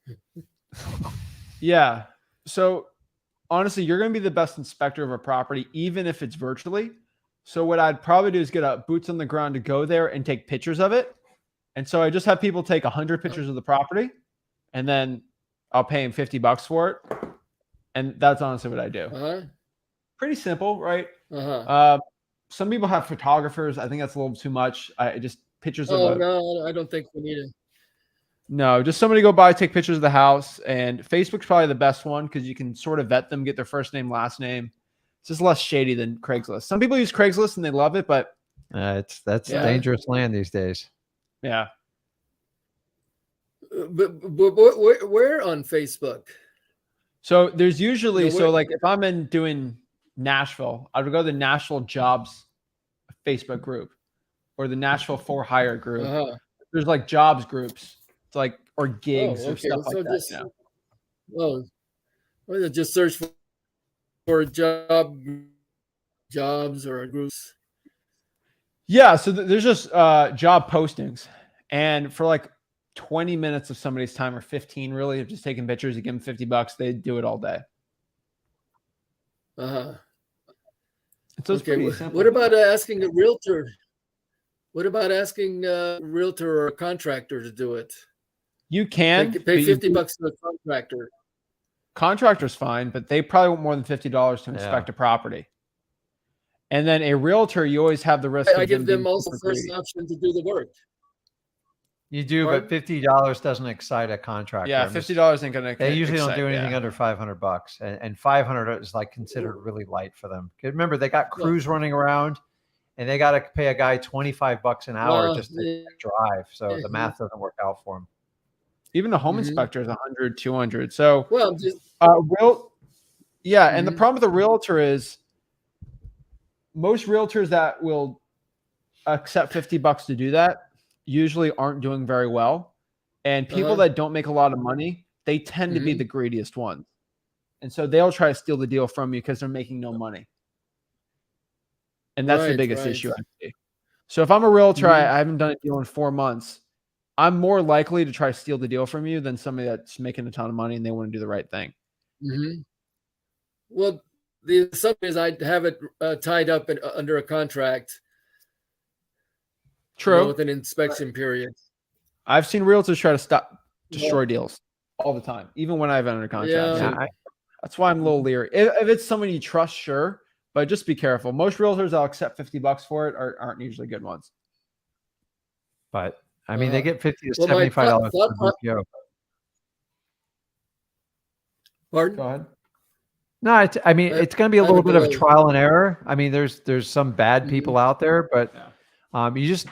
Yeah. So honestly, you're going to be the best inspector of a property, even if it's virtually. So what I'd probably do is get a boots on the ground to go there and take pictures of it. And so I just have people take 100 pictures of the property, and then I'll pay them $50 for it. And that's honestly what I do. Pretty simple, right? Some people have photographers. I think that's a little too much. I just pictures of no, I don't think we need it. No, just somebody go by, take pictures of the house. And Facebook's probably the best one because you can sort of vet them, get their first name, last name. It's just less shady than Craigslist. Some people use Craigslist and they love it, but that's dangerous land these days. Yeah. But where on Facebook? So there's usually, like if I'm doing Nashville, I would go to the Nashville Jobs Facebook group or the Nashville For Hire group. There's like jobs groups. It's like, or gigs or stuff like that. Just search for jobs or groups. Yeah. So there's just job postings. And for like 20 minutes of somebody's time or 15 really of just taking pictures, you give them $50, they do it all day. So it's pretty simple. What about asking a realtor? What about asking a realtor or a contractor to do it? You can pay $50 to a contractor. Contractor's fine, but they probably want more than $50 to inspect a property. And then a realtor, you always have the risk. I give them also first option to do the work. You do, but $50 doesn't excite a contractor. Yeah, $50 ain't gonna. They usually don't do anything yeah. under $500, and 500 is like considered really light for them. 'Cause remember, they got crews running around, and they got to pay a guy $25 an hour just to drive. So the math doesn't work out for them. Even a home inspector is 100, 200. So Well, and the problem with a realtor is most realtors that will accept $50 to do that usually aren't doing very well. And people that don't make a lot of money, they tend to be the greediest ones. And so they'll try to steal the deal from you because they're making no money. And that's the biggest issue I see. So if I'm a realtor, I haven't done a deal in 4 months, I'm more likely to try to steal the deal from you than somebody that's making a ton of money and they want to do the right thing. Well, the assumption is I'd have it tied up under a contract. True. With an inspection period. I've seen realtors try to destroy deals all the time, even when I've entered contract. Yeah. So that's why I'm a little leery. If it's someone you trust, sure, but just be careful. Most realtors I'll accept $50 for it aren't usually good ones. But I mean, they get $50 to $75 for BPO. Pardon? Go ahead. No, it's going to be a little bit of trial and error. I mean, there's some bad people out there, but you just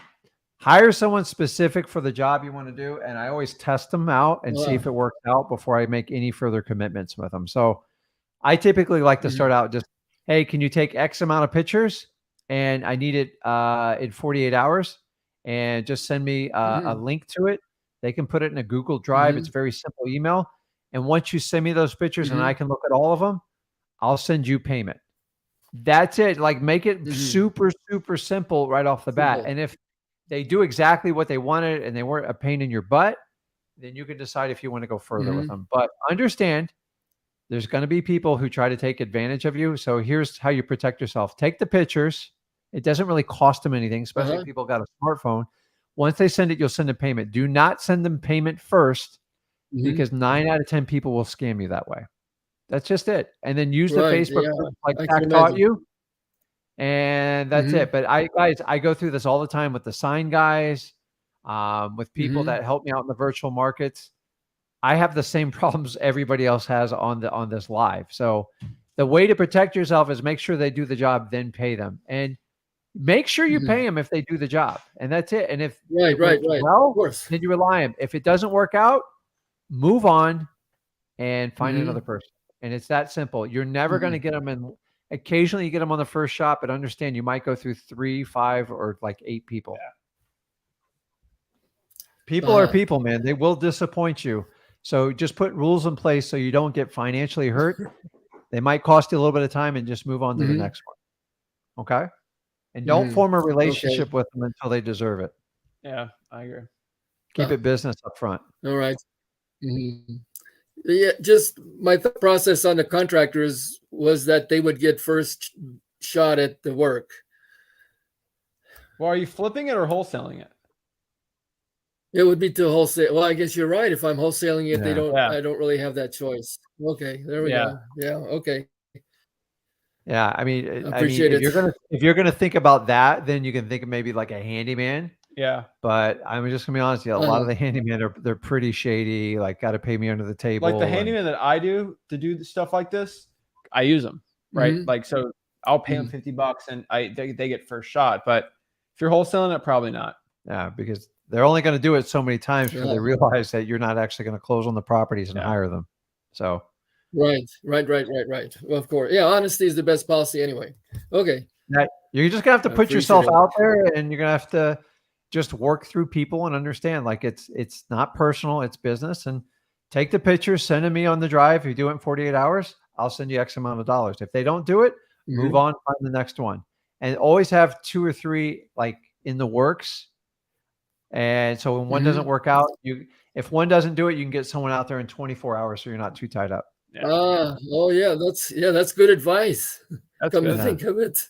hire someone specific for the job you want to do. And I always test them out and see if it works out before I make any further commitments with them. So I typically like to start out just, hey, can you take X amount of pictures? And I need it in 48 hours. And just send me a link to it. They can put it in a Google Drive. It's a very simple email. And once you send me those pictures and I can look at all of them, I'll send you payment. That's it. Like, make it super, super simple right off the bat. And if they do exactly what they wanted and they weren't a pain in your butt, then you can decide if you want to go further with them. But understand, there's going to be people who try to take advantage of you. So here's how you protect yourself. Take the pictures. It doesn't really cost them anything, especially if people got a smartphone. Once they send it, you'll send a payment. Do not send them payment first because 9 out of 10 people will scam you that way. That's just it. And then use the Facebook group like Zach taught you. And that's it. But I go through this all the time with the sign guys, with people that help me out in the virtual markets. I have the same problems everybody else has on this live. So the way to protect yourself is make sure they do the job, then pay them. And make sure you pay them if they do the job. And that's it. And if well, of course, then you rely on them. If it doesn't work out, move on and find another person. And it's that simple. You're never going to get them in. Occasionally you get them on the first shot, but understand you might go through 3, 5, or like 8 people. Yeah. People are people, man. They will disappoint you. So just put rules in place so you don't get financially hurt. They might cost you a little bit of time, and just move on to the next one. Okay? And don't form a relationship with them until they deserve it. Yeah, I agree. Keep it business up front. All right. Yeah, just my thought process on the contractors was that they would get first shot at the work. Well, are you flipping it or wholesaling it? It would be to wholesale. Well, I guess you're right. If I'm wholesaling it, I don't really have that choice. Okay, there we go. Yeah, okay. Yeah, I mean, Appreciate it. If you're gonna think about that, then you can think of maybe like a handyman. Yeah. But I'm just gonna be honest with you, a lot of the handyman they're pretty shady, like got to pay me under the table. Like the handyman that I do to do stuff like this, I use them, right? Like, so I'll pay them $50 and they get first shot. But if you're wholesaling it, probably not. Yeah, because they're only going to do it so many times before they realize that you're not actually going to close on the properties and hire them. So Right. Well, of course. Yeah, honesty is the best policy anyway. Okay. Now, you're just gonna have to put yourself out there, and you're gonna have to just work through people and understand, like, it's not personal, it's business. And take the pictures, send them me on the drive. If you do it in 48 hours, I'll send you X amount of dollars. If they don't do it, move on, find the next one. And always have 2 or 3 like in the works. And so when one doesn't work out, if one doesn't do it, you can get someone out there in 24 hours so you're not too tied up. That's good advice. That's Come good. to think of it.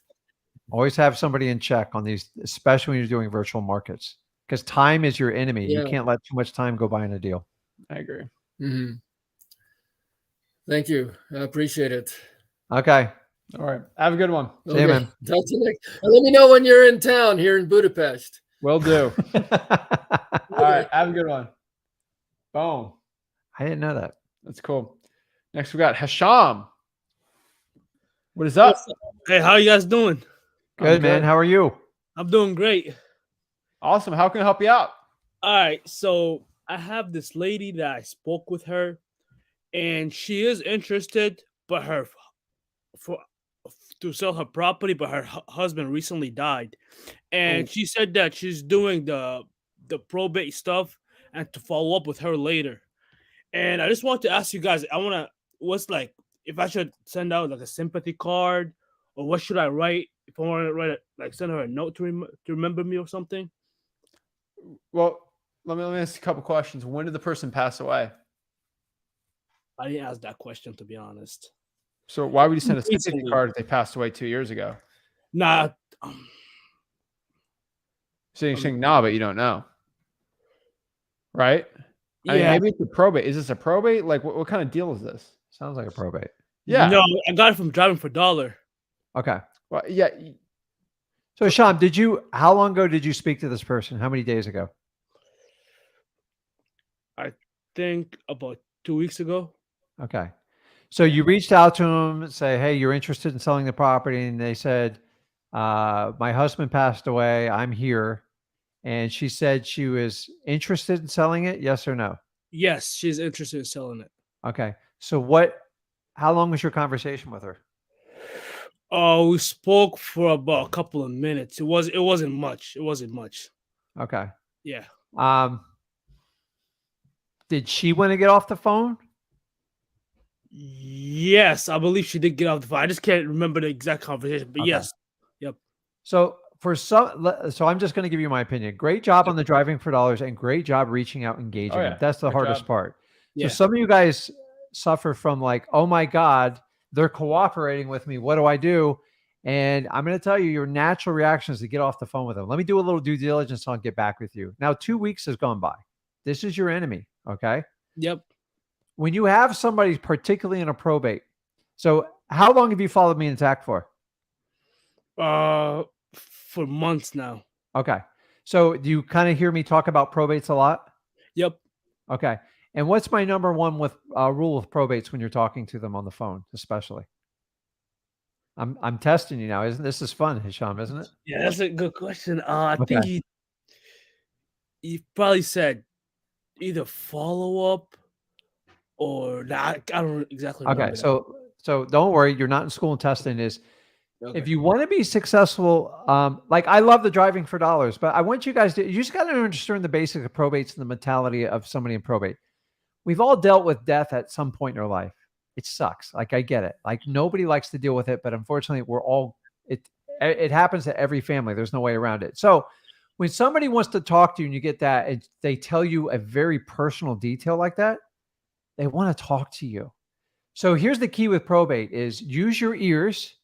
Always have somebody in check on these, especially when you're doing virtual markets, because time is your enemy. You can't let too much time go by in a deal. I agree. Thank you. I appreciate it. Okay. All right. Have a good one. See you, man. Talk to you next. Let me know when you're in town here in Budapest. Will do. All right. Have a good one. Boom. I didn't know that. That's cool. Next, we got Hasham. What is up? Hey, how you guys doing? Good, I'm man. good. How are you? I'm doing great. Awesome. How can I help you out? All right, so I have this lady that I spoke with her, and she is interested, but for to sell her property, but her husband recently died, and she said that she's doing the probate stuff and to follow up with her later. And I just want to ask you guys, what's like if I should send out like a sympathy card, or what should I write if I want to write like send her a note to remember me or something? Well, let me ask a couple questions. When did the person pass away? I didn't ask that question, to be honest. So why would you send a sympathy Recently. card if they passed away 2 years ago? Nah, So you're saying nah, but you don't know, right? I mean, yeah. maybe it's a probate. Is this a probate? Like, what kind of deal is this? Sounds like a probate. Yeah. No, I got it from Driving for Dollar. Okay. Well, yeah. So, Sean, how long ago did you speak to this person? How many days ago? I think about 2 weeks ago. Okay. So you reached out to them and say, hey, you're interested in selling the property. And they said, my husband passed away. I'm here. And she said she was interested in selling it. Yes or no? Yes, she's interested in selling it. Okay. So how long was your conversation with her? We spoke for about a couple of minutes. It wasn't much. It wasn't much. Okay. Yeah. Did she want to get off the phone? Yes, I believe she did get off the phone. I just can't remember the exact conversation, but Okay. yes. Yep. So so I'm just going to give you my opinion. Great job on the Driving for Dollars and great job reaching out, engaging Oh, them. yeah. That's the Good hardest job. part. Yeah. So some of you guys suffer from like, oh my God, they're cooperating with me. What do I do? And I'm going to tell you, your natural reaction is to get off the phone with them. Let me do a little due diligence. I'll get back with you. Now, 2 weeks has gone by. This is your enemy. Okay. Yep. When you have somebody, particularly in a probate. So how long have you followed me in Zach for? For months now. Okay. So do you kind of hear me talk about probates a lot? Yep. Okay. And what's my number one rule with probates when you're talking to them on the phone, especially? I'm testing you now. This is fun, Hisham, isn't it? Yeah, that's a good question. I Okay. think you probably said either follow up or I don't exactly remember. Okay. So don't worry. You're not in school and testing is. Okay. If you want to be successful, like I love the Driving for Dollars, but I want you guys you just got to understand the basics of probates and the mentality of somebody in probate. We've all dealt with death at some point in our life. It sucks. Like I get it. Like nobody likes to deal with it, but unfortunately it happens to every family. There's no way around it. So when somebody wants to talk to you and you get that, and they tell you a very personal detail like that, they want to talk to you. So here's the key with probate is use your ears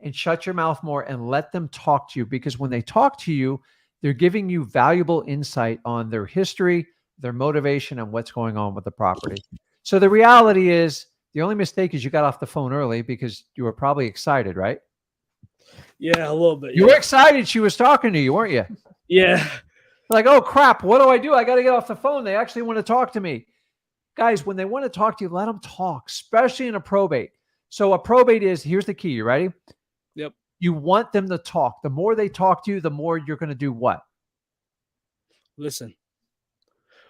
and shut your mouth more and let them talk to you, because when they talk to you, they're giving you valuable insight on their history, their motivation, and what's going on with the property. So the reality is the only mistake is you got off the phone early because you were probably excited, right? Yeah, a little bit. You were excited she was talking to you, weren't you? Yeah. Like, oh crap, what do? I got to get off the phone. They actually want to talk to me. Guys, when they want to talk to you, let them talk, especially in a probate. So a probate is, here's the key. You ready? Yep. You want them to talk. The more they talk to you, the more you're going to do what? Listen.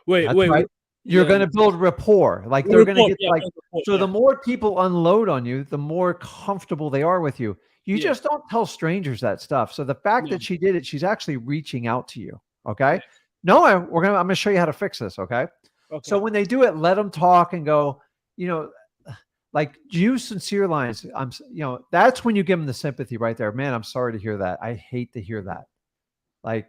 Wait. Right. You're going to build rapport. Like they're going to get so the more people unload on you, the more comfortable they are with you. You just don't tell strangers that stuff. So the fact that she did it, she's actually reaching out to you. Okay. No, I'm going to show you how to fix this. Okay. So when they do it, let them talk and go, like use sincere lines. That's when you give them the sympathy right there. Man, I'm sorry to hear that. I hate to hear that. Like,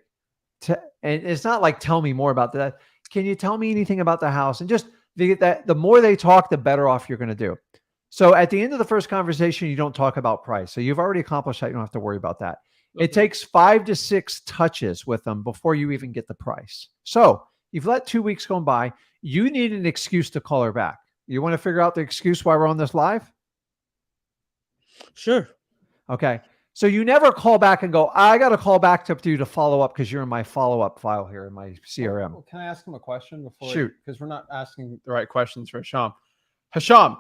and it's not like, tell me more about that. Can you tell me anything about the house? And just the more they talk, the better off you're going to do. So at the end of the first conversation, you don't talk about price. So you've already accomplished that. You don't have to worry about that. It takes 5 to 6 touches with them before you even get the price. So you've let 2 weeks go by. You need an excuse to call her back. You want to figure out the excuse why we're on this live? Sure. Okay. So you never call back and go, I got to call back to you to follow up because you're in my follow-up file here in my CRM. Well, can I ask him a question before? Shoot. Because we're not asking the right questions for Hisham. Hisham,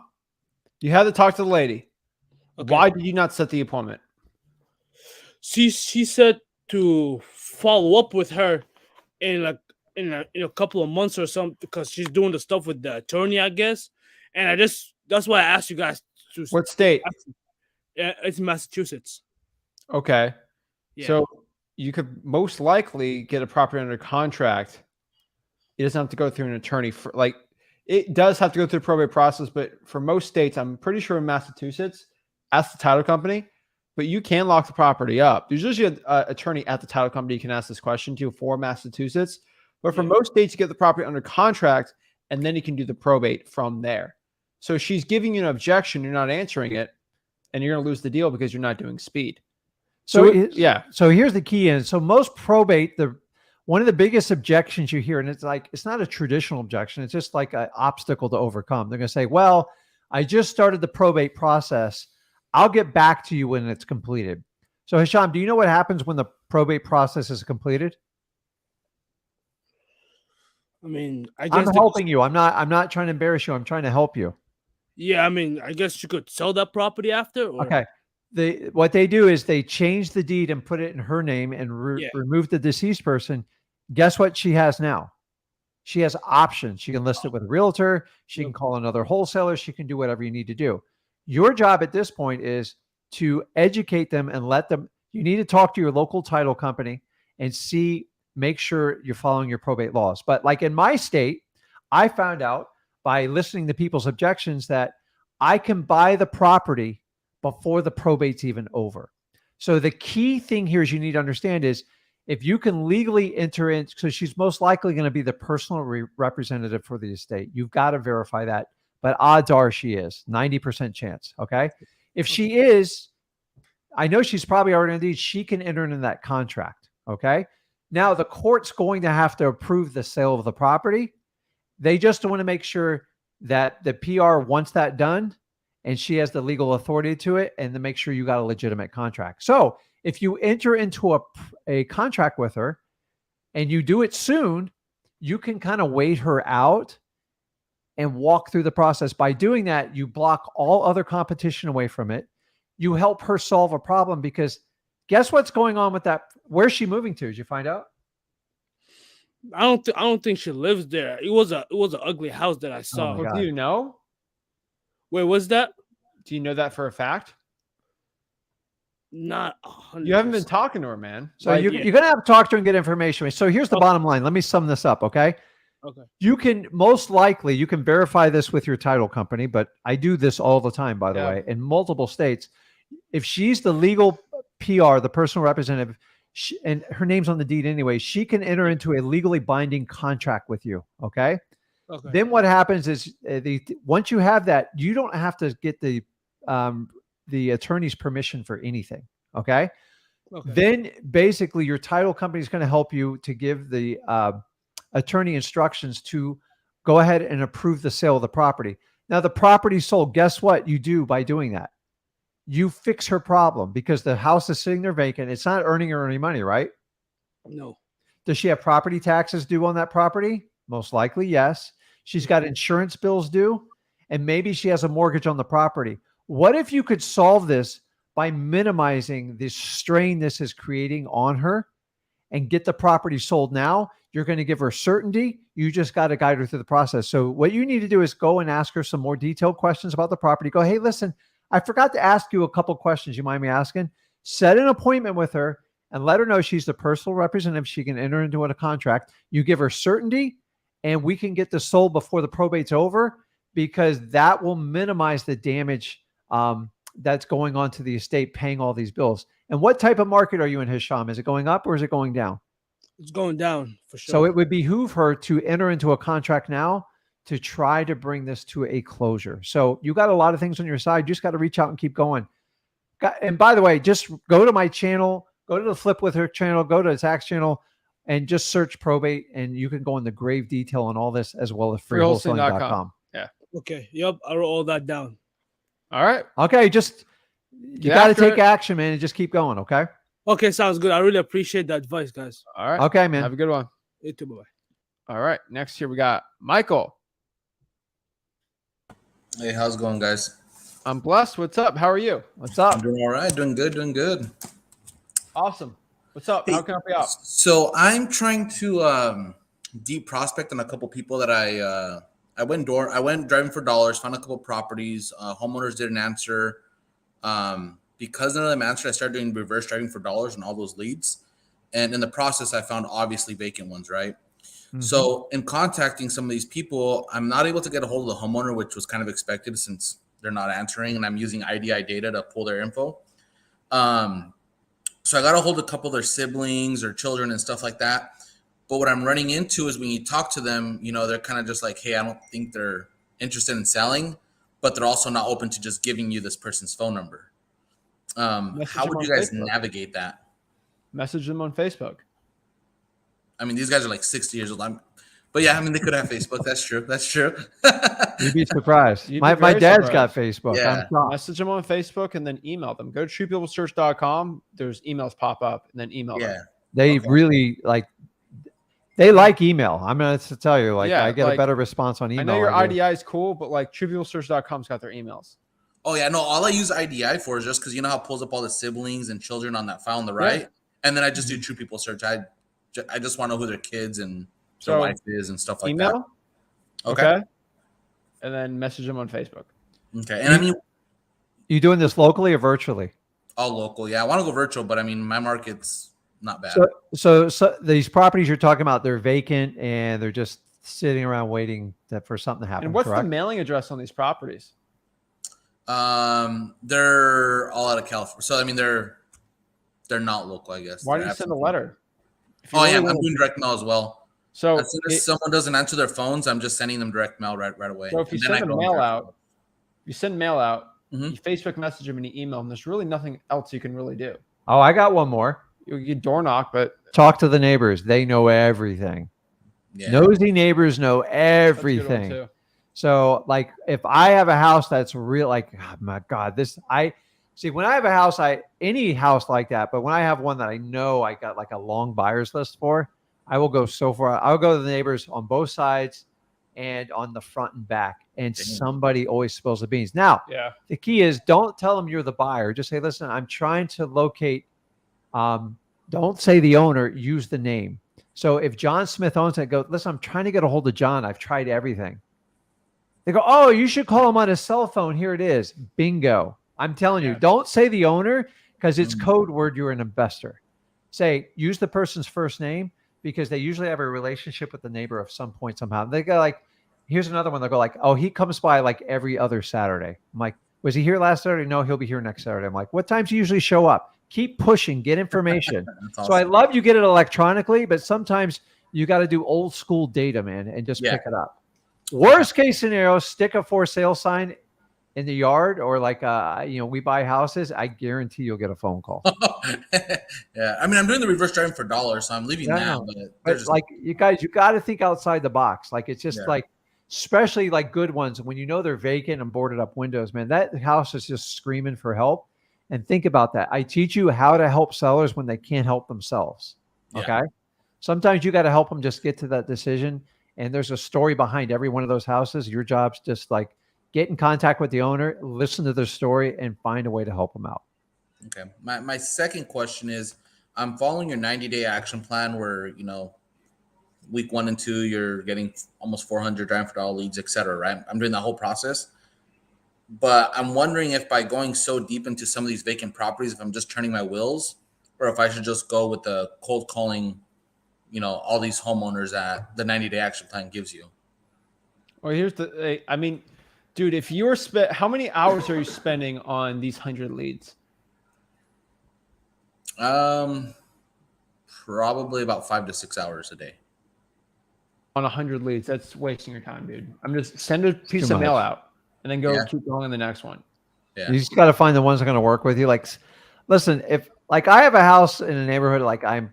you had to talk to the lady. Okay. Why did you not set the appointment? She said to follow up with her in a couple of months or something because she's doing the stuff with the attorney, I guess. And that's why I asked you guys to. What state? It's Massachusetts. Okay. Yeah. So you could most likely get a property under contract. It doesn't have to go through an attorney for it does have to go through the probate process, but for most states, I'm pretty sure in Massachusetts, ask the title company, but you can lock the property up. There's usually an attorney at the title company you can ask this question to for Massachusetts, but for most states, you get the property under contract and then you can do the probate from there. So she's giving you an objection, you're not answering it, and you're going to lose the deal because you're not doing speed. So here's the key. And so most probate, one of the biggest objections you hear, and it's not a traditional objection. It's just like an obstacle to overcome. They're going to say, well, I just started the probate process. I'll get back to you when it's completed. So Hisham, do you know what happens when the probate process is completed? I mean, I guess I'm helping you. I'm not trying to embarrass you. I'm trying to help you. Yeah, I mean, I guess you could sell that property after. Or... Okay. What they do is they change the deed and put it in her name and remove the deceased person. Guess what she has now? She has options. She can list it with a realtor. She can call another wholesaler. She can do whatever you need to do. Your job at this point is to educate them and let them. You need to talk to your local title company and make sure you're following your probate laws. But like in my state, I found out by listening to people's objections that I can buy the property before the probate's even over. So the key thing here is you need to understand is if you can legally enter in, so she's most likely going to be the personal representative for the estate. You've got to verify that, but odds are she is 90% chance. Okay. If she is, I know she's probably already in deed. She can enter in that contract. Okay. Now the court's going to have to approve the sale of the property. They just want to make sure that the PR wants that done and she has the legal authority to it and to make sure you got a legitimate contract. So if you enter into a contract with her and you do it soon, you can kind of wait her out and walk through the process. By doing that, you block all other competition away from it. You help her solve a problem because guess what's going on with that? Where's she moving to? Did you find out? I don't think she lives there. It was an ugly house that I saw. Well, do you know? Where was that? Do you know that for a fact? Not 100%. You haven't been talking to her, man. So you're going to have to talk to her and get information. So here's the bottom line. Let me sum this up, okay? Okay. You can most likely, you can verify this with your title company, but I do this all the time, by the way, in multiple states. If she's the legal PR, the personal representative, and her name's on the deed anyway, she can enter into a legally binding contract with you, okay? Okay. Then what happens is once you have that, you don't have to get the attorney's permission for anything. Okay. Then basically your title company is going to help you to give the attorney instructions to go ahead and approve the sale of the property. Now the property sold, guess what you do by doing that? You fix her problem because the house is sitting there vacant. It's not earning her any money, right? No. Does she have property taxes due on that property? Most likely, yes. She's got insurance bills due, and maybe she has a mortgage on the property. What if you could solve this by minimizing the strain this is creating on her and get the property sold now? You're going to give her certainty. You just got to guide her through the process. So what you need to do is go and ask her some more detailed questions about the property. Go, hey, listen, I forgot to ask you a couple questions. You mind me asking? Set an appointment with her and let her know she's the personal representative. She can enter into a contract. You give her certainty, and we can get this sold before the probate's over because that will minimize the damage that's going on to the estate paying all these bills. And what type of market are you in, Hisham? Is it going up or is it going down? It's going down for sure. So it would behoove her to enter into a contract now to try to bring this to a closure. So you got a lot of things on your side. You just got to reach out and keep going. And by the way, just go to my channel, go to the Flip With Her channel, go to Zach's channel, and just search probate, and you can go into grave detail on all this as well as freewholesaling.com. Yeah. Okay. Yep. I wrote all that down. All right. Okay. Just You Get got to after take it. action, man, and just keep going. Okay. Okay, sounds good. I really appreciate the advice, guys. All right. Okay, man. Have a good one. You too, bye-bye. All right. Next here we got Michael. Hey, how's it going, guys? I'm blessed. What's up? How are you? What's I'm up? doing all right. Doing good. Awesome. What's up? Hey, How can I help you out? So I'm trying to deep prospect on a couple people that I went driving for dollars, found a couple properties. Homeowners didn't answer. Because none of them answered, I started doing reverse driving for dollars and all those leads. And in the process, I found obviously vacant ones, right? Mm-hmm. So in contacting some of these people, I'm not able to get a hold of the homeowner, which was kind of expected since they're not answering, and I'm using IDI data to pull their info. So I got a hold of a couple of their siblings or children and stuff like that. But what I'm running into is when you talk to them, you know, they're kind of just like, hey, I don't think they're interested in selling, but they're also not open to just giving you this person's phone number. How would you guys navigate that? Message them on Facebook. I mean, these guys are like 60 years old. But yeah, I mean, they could have Facebook. That's true. You'd be surprised. You'd My be very dad's surprised. got Facebook. Yeah. I'm shocked. Message them on Facebook and then email them. Go to truepeoplesearch.com. There's emails pop up and then email Yeah. them. They really they like email. I'm going to tell you, Yeah, I get like, a better response on email. I know your than I do. IDI is cool, but like truepeoplesearch.com's got their emails. Oh, yeah. No, all I use IDI for is just because you know how it pulls up all the siblings and children on that file on the right. Yeah. And then I just do True People Search. I just want to know who their kids and their So, wife is and stuff like email. that. Okay. And then message them on Facebook. Okay. And I mean, You doing this locally or virtually? all local. Yeah. I want to go virtual, but I mean, my market's not bad. So these properties you're talking about, they're vacant and they're just sitting around waiting for something to happen. And what's correct? the mailing address on these properties? They're all out of California. So, I mean, they're not local, I guess. Why They're do you send a absolutely- letter? If you Oh, really yeah. I'm want- doing direct mail as well. So, As soon as someone doesn't answer their phones, I'm just sending them direct mail right away. so if you And then I send a go mail direct out, you send mail out, Mhm. you Facebook message them and you email them. There's really nothing else you can really do. Oh, I got one more. You door knock, but Talk to the neighbors. They know everything. Yeah. Nosy neighbors know that's a good one, everything. too. So, like, if I have a house that's real, like, oh my God, when I have a house, any house like that, but when I have one that I know I got like a long buyer's list for, I will go so far. I'll go to the neighbors on both sides and on the front and back, and Damn. somebody always spills the beans. Now, Yeah. the key is don't tell them you're the buyer. Just say, listen, I'm trying to locate. Don't say the owner, use the name. So if John Smith owns it, go, listen, I'm trying to get a hold of John. I've tried everything. They go, oh, you should call him on his cell phone. Here it is. Bingo. I'm telling you, Yeah. don't say the owner because it's code word you're an investor. Say, use the person's first name because they usually have a relationship with the neighbor of some point somehow. They go like, here's another one. They'll go like, oh, he comes by like every other Saturday. I'm like, was he here last Saturday? No, he'll be here next Saturday. I'm like, what times do you usually show up? Keep pushing, get information. That's So I awesome. love you get it electronically, but sometimes you got to do old school data, man, and just Yeah. pick it up. Worst case scenario, stick a for sale sign in the yard or like, we buy houses. I guarantee you'll get a phone call. Yeah. I mean, I'm doing the reverse driving for dollars, so I'm leaving Yeah, I that. know. But they're But just like you guys, you got to think outside the box. Like it's just Yeah. like, especially like good ones when you know they're vacant and boarded up windows, man, that house is just screaming for help. And think about that. I teach you how to help sellers when they can't help themselves. Yeah. Okay. Sometimes you got to help them just get to that decision. And there's a story behind every one of those houses. Your job's just like get in contact with the owner, listen to their story, and find a way to help them out. okay. My second question is I'm following your 90-day action plan where, week 1 and 2, you're getting almost 400 driving for dollar leads, et cetera, right? I'm doing that whole process. But I'm wondering if by going so deep into some of these vacant properties, if I'm just turning my wheels or if I should just go with the cold calling, all these homeowners that the 90-day action plan gives you. Well, here's dude, if you're how many hours are you spending on these 100 leads? Probably about 5 to 6 hours a day. On 100 leads, that's wasting your time, dude. I'm just send a piece too of mail much. out and then go Yeah. keep going on the next one. Yeah. You just got to find the ones that are going to work with you. Like, listen, if like I have a house in a neighborhood, like I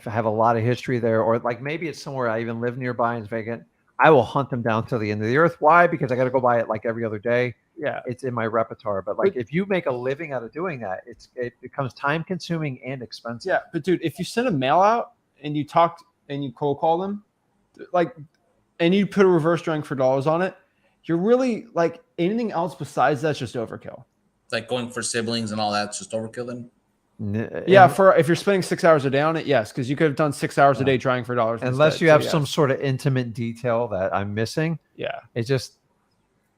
have a lot of history there, or like maybe it's somewhere I even live nearby and it's vacant. I will hunt them down till the end of the earth. Why? Because I got to go buy it like every other day. Yeah. It's in my repertoire. But like, if you make a living out of doing that, it becomes time consuming and expensive. Yeah. But dude, if you send a mail out and you talk and you cold call them, like, and you put a reverse drawing for dollars on it, you're really like anything else besides that's just overkill. Like going for siblings and all that's just overkill then? Yeah, for if you're spending 6 hours a day on it, yes, because you could have done 6 hours a day trying for dollars. Unless instead. you have So, some yes. sort of intimate detail that I'm missing. Yeah. It's just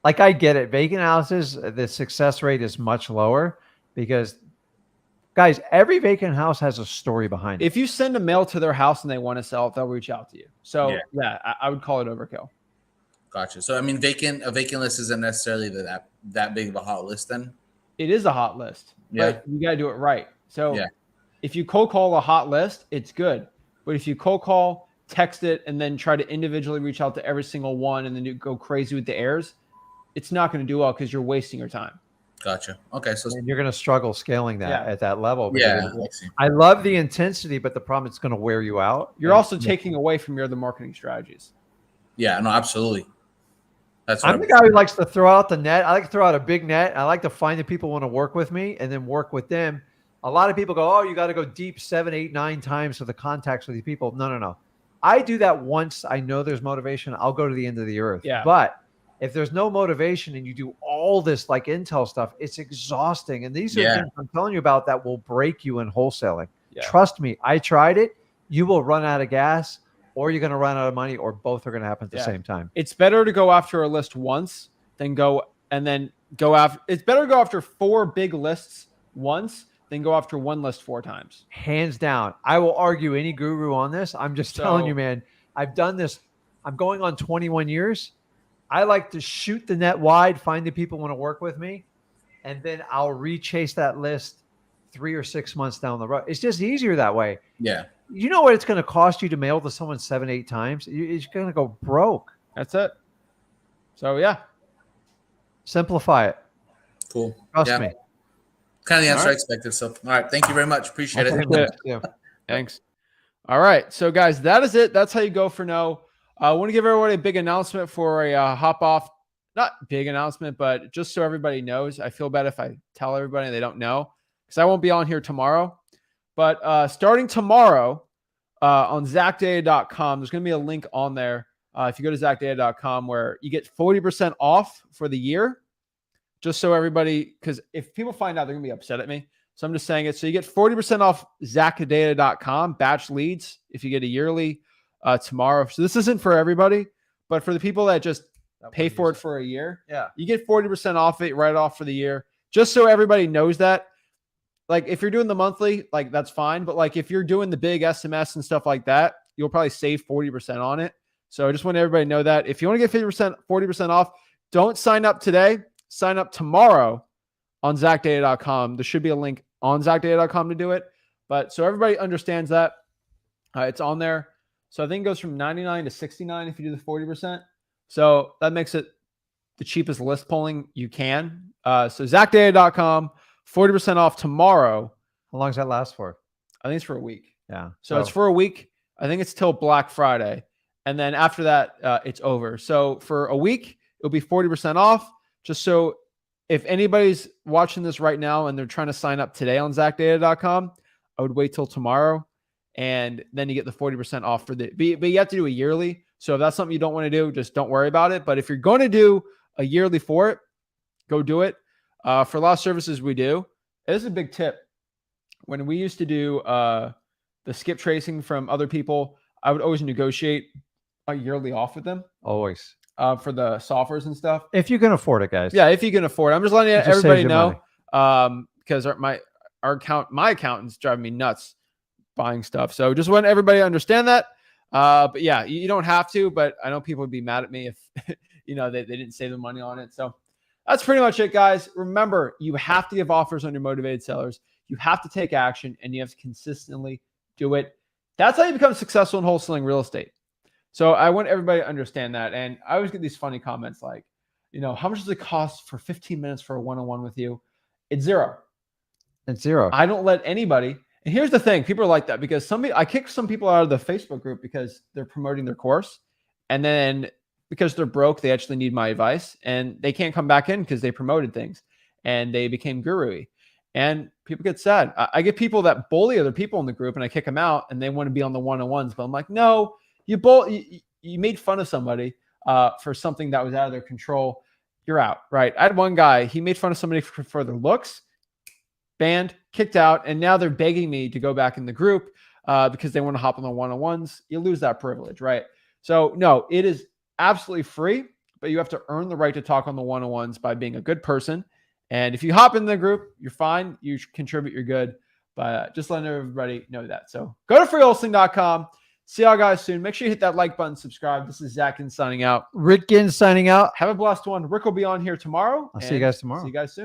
like, I get it. Vacant houses, the success rate is much lower because, guys, every vacant house has a story behind it. If you send a mail to their house and they want to sell it, they'll reach out to you. So yeah, I would call it overkill. Gotcha. So I mean, a vacant list isn't necessarily that big of a hot list then. It is a hot list, but you got to do it right. So if you cold call a hot list, it's good. But if you cold call, text it, and then try to individually reach out to every single one and then you go crazy with the errors, it's not going to do well because you're wasting your time. Gotcha. Okay. So and you're going to struggle scaling that at that level. Yeah. I love the intensity, but the problem is going to wear you out. You're also taking away from your other marketing strategies. Yeah, no, absolutely. I'm the guy who likes to throw out the net. I like to throw out a big net. I like to find the people who want to work with me and then work with them. A lot of people go, oh, you got to go deep 7, 8, 9 times for the contacts with these people. No. I do that once I know there's motivation. I'll go to the end of the earth. Yeah. But if there's no motivation and you do all this like intel stuff, it's exhausting. And these are things I'm telling you about that will break you in wholesaling. Yeah. Trust me, I tried it. You will run out of gas, or you're going to run out of money, or both are going to happen at the same time. It's better to go after a list once than go after. It's better to go after 4 big lists once than go after one list 4 times. Hands down. I will argue any guru on this. I'm just telling you, man, I've done this. I'm going on 21 years. I like to shoot the net wide, find the people who want to work with me, and then I'll rechase that list 3 or 6 months down the road. It's just easier that way. Yeah. You know what it's going to cost you to mail to someone 7, 8 times? You're going to go broke. That's it. So, yeah. Simplify it. Cool. Trust me. Kind of the answer I expected. So, all right. Thank you very much. Appreciate it. Yeah. Thanks. All right. So, guys, that is it. That's how you go for no. I want to give everybody a big announcement for a hop off. Not big announcement, but just so everybody knows. I feel bad if I tell everybody and they don't know because I won't be on here tomorrow. But starting tomorrow on ZachData.com, there's going to be a link on there. If you go to ZachData.com where you get 40% off for the year, just so everybody, because if people find out, they're going to be upset at me. So I'm just saying it. So you get 40% off ZachData.com, batch leads, if you get a yearly tomorrow. So this isn't for everybody, but for the people that just pay for it for a year, you get 40% off it right off for the year, just so everybody knows that. Like if you're doing the monthly, like that's fine. But like if you're doing the big SMS and stuff like that, you'll probably save 40% on it. So I just want everybody to know that if you want to get 40% off, don't sign up today. Sign up tomorrow on ZachData.com. There should be a link on ZachData.com to do it. But so everybody understands that it's on there. So I think it goes from 99 to 69 if you do the 40%. So that makes it the cheapest list pulling you can. So ZachData.com. 40% off tomorrow. How long does that last for? I think it's for a week. Yeah. So it's for a week. I think it's till Black Friday. And then after that, it's over. So for a week, it'll be 40% off. Just so if anybody's watching this right now and they're trying to sign up today on ZachData.com, I would wait till tomorrow. And then you get the 40% off for but you have to do a yearly. So if that's something you don't want to do, just don't worry about it. But if you're going to do a yearly for it, go do it. For a lot of services we do, this is a big tip. When we used to do the skip tracing from other people, I would always negotiate a yearly off with them. Always. For the softwares and stuff. If you can afford it, guys. Yeah, if you can afford it. I'm just letting everybody know because my accountant's driving me nuts buying stuff. So just want everybody to understand that. But yeah, you don't have to, but I know people would be mad at me if they didn't save the money on it. So that's pretty much it, guys. Remember, you have to give offers on your motivated sellers. You have to take action, and you have to consistently do it. That's how you become successful in wholesaling real estate. So I want everybody to understand that. And I always get these funny comments like, how much does it cost for 15 minutes for a one-on-one with you? It's zero. It's zero. I don't let anybody. And here's the thing. People are like that because I kicked some people out of the Facebook group because they're promoting their course. And then because they're broke. They actually need my advice, and they can't come back in because they promoted things and they became guru-y. And people get sad. I get people that bully other people in the group, and I kick them out, and they want to be on the one-on-ones. But I'm like, no, you made fun of somebody for something that was out of their control. You're out, right? I had one guy, he made fun of somebody for their looks, banned, kicked out, and now they're begging me to go back in the group because they want to hop on the one-on-ones. You lose that privilege, right? So no, it is absolutely free, but you have to earn the right to talk on the one-on-ones by being a good person. And if you hop in the group, you're fine. You contribute, you're good. But just letting everybody know that. So go to freewholesaling.com. See y'all guys soon. Make sure you hit that like button, subscribe. This is Zach Ginn signing out. Rick Ginn signing out. Have a blessed one. Rick will be on here tomorrow. I'll see you guys tomorrow. See you guys soon.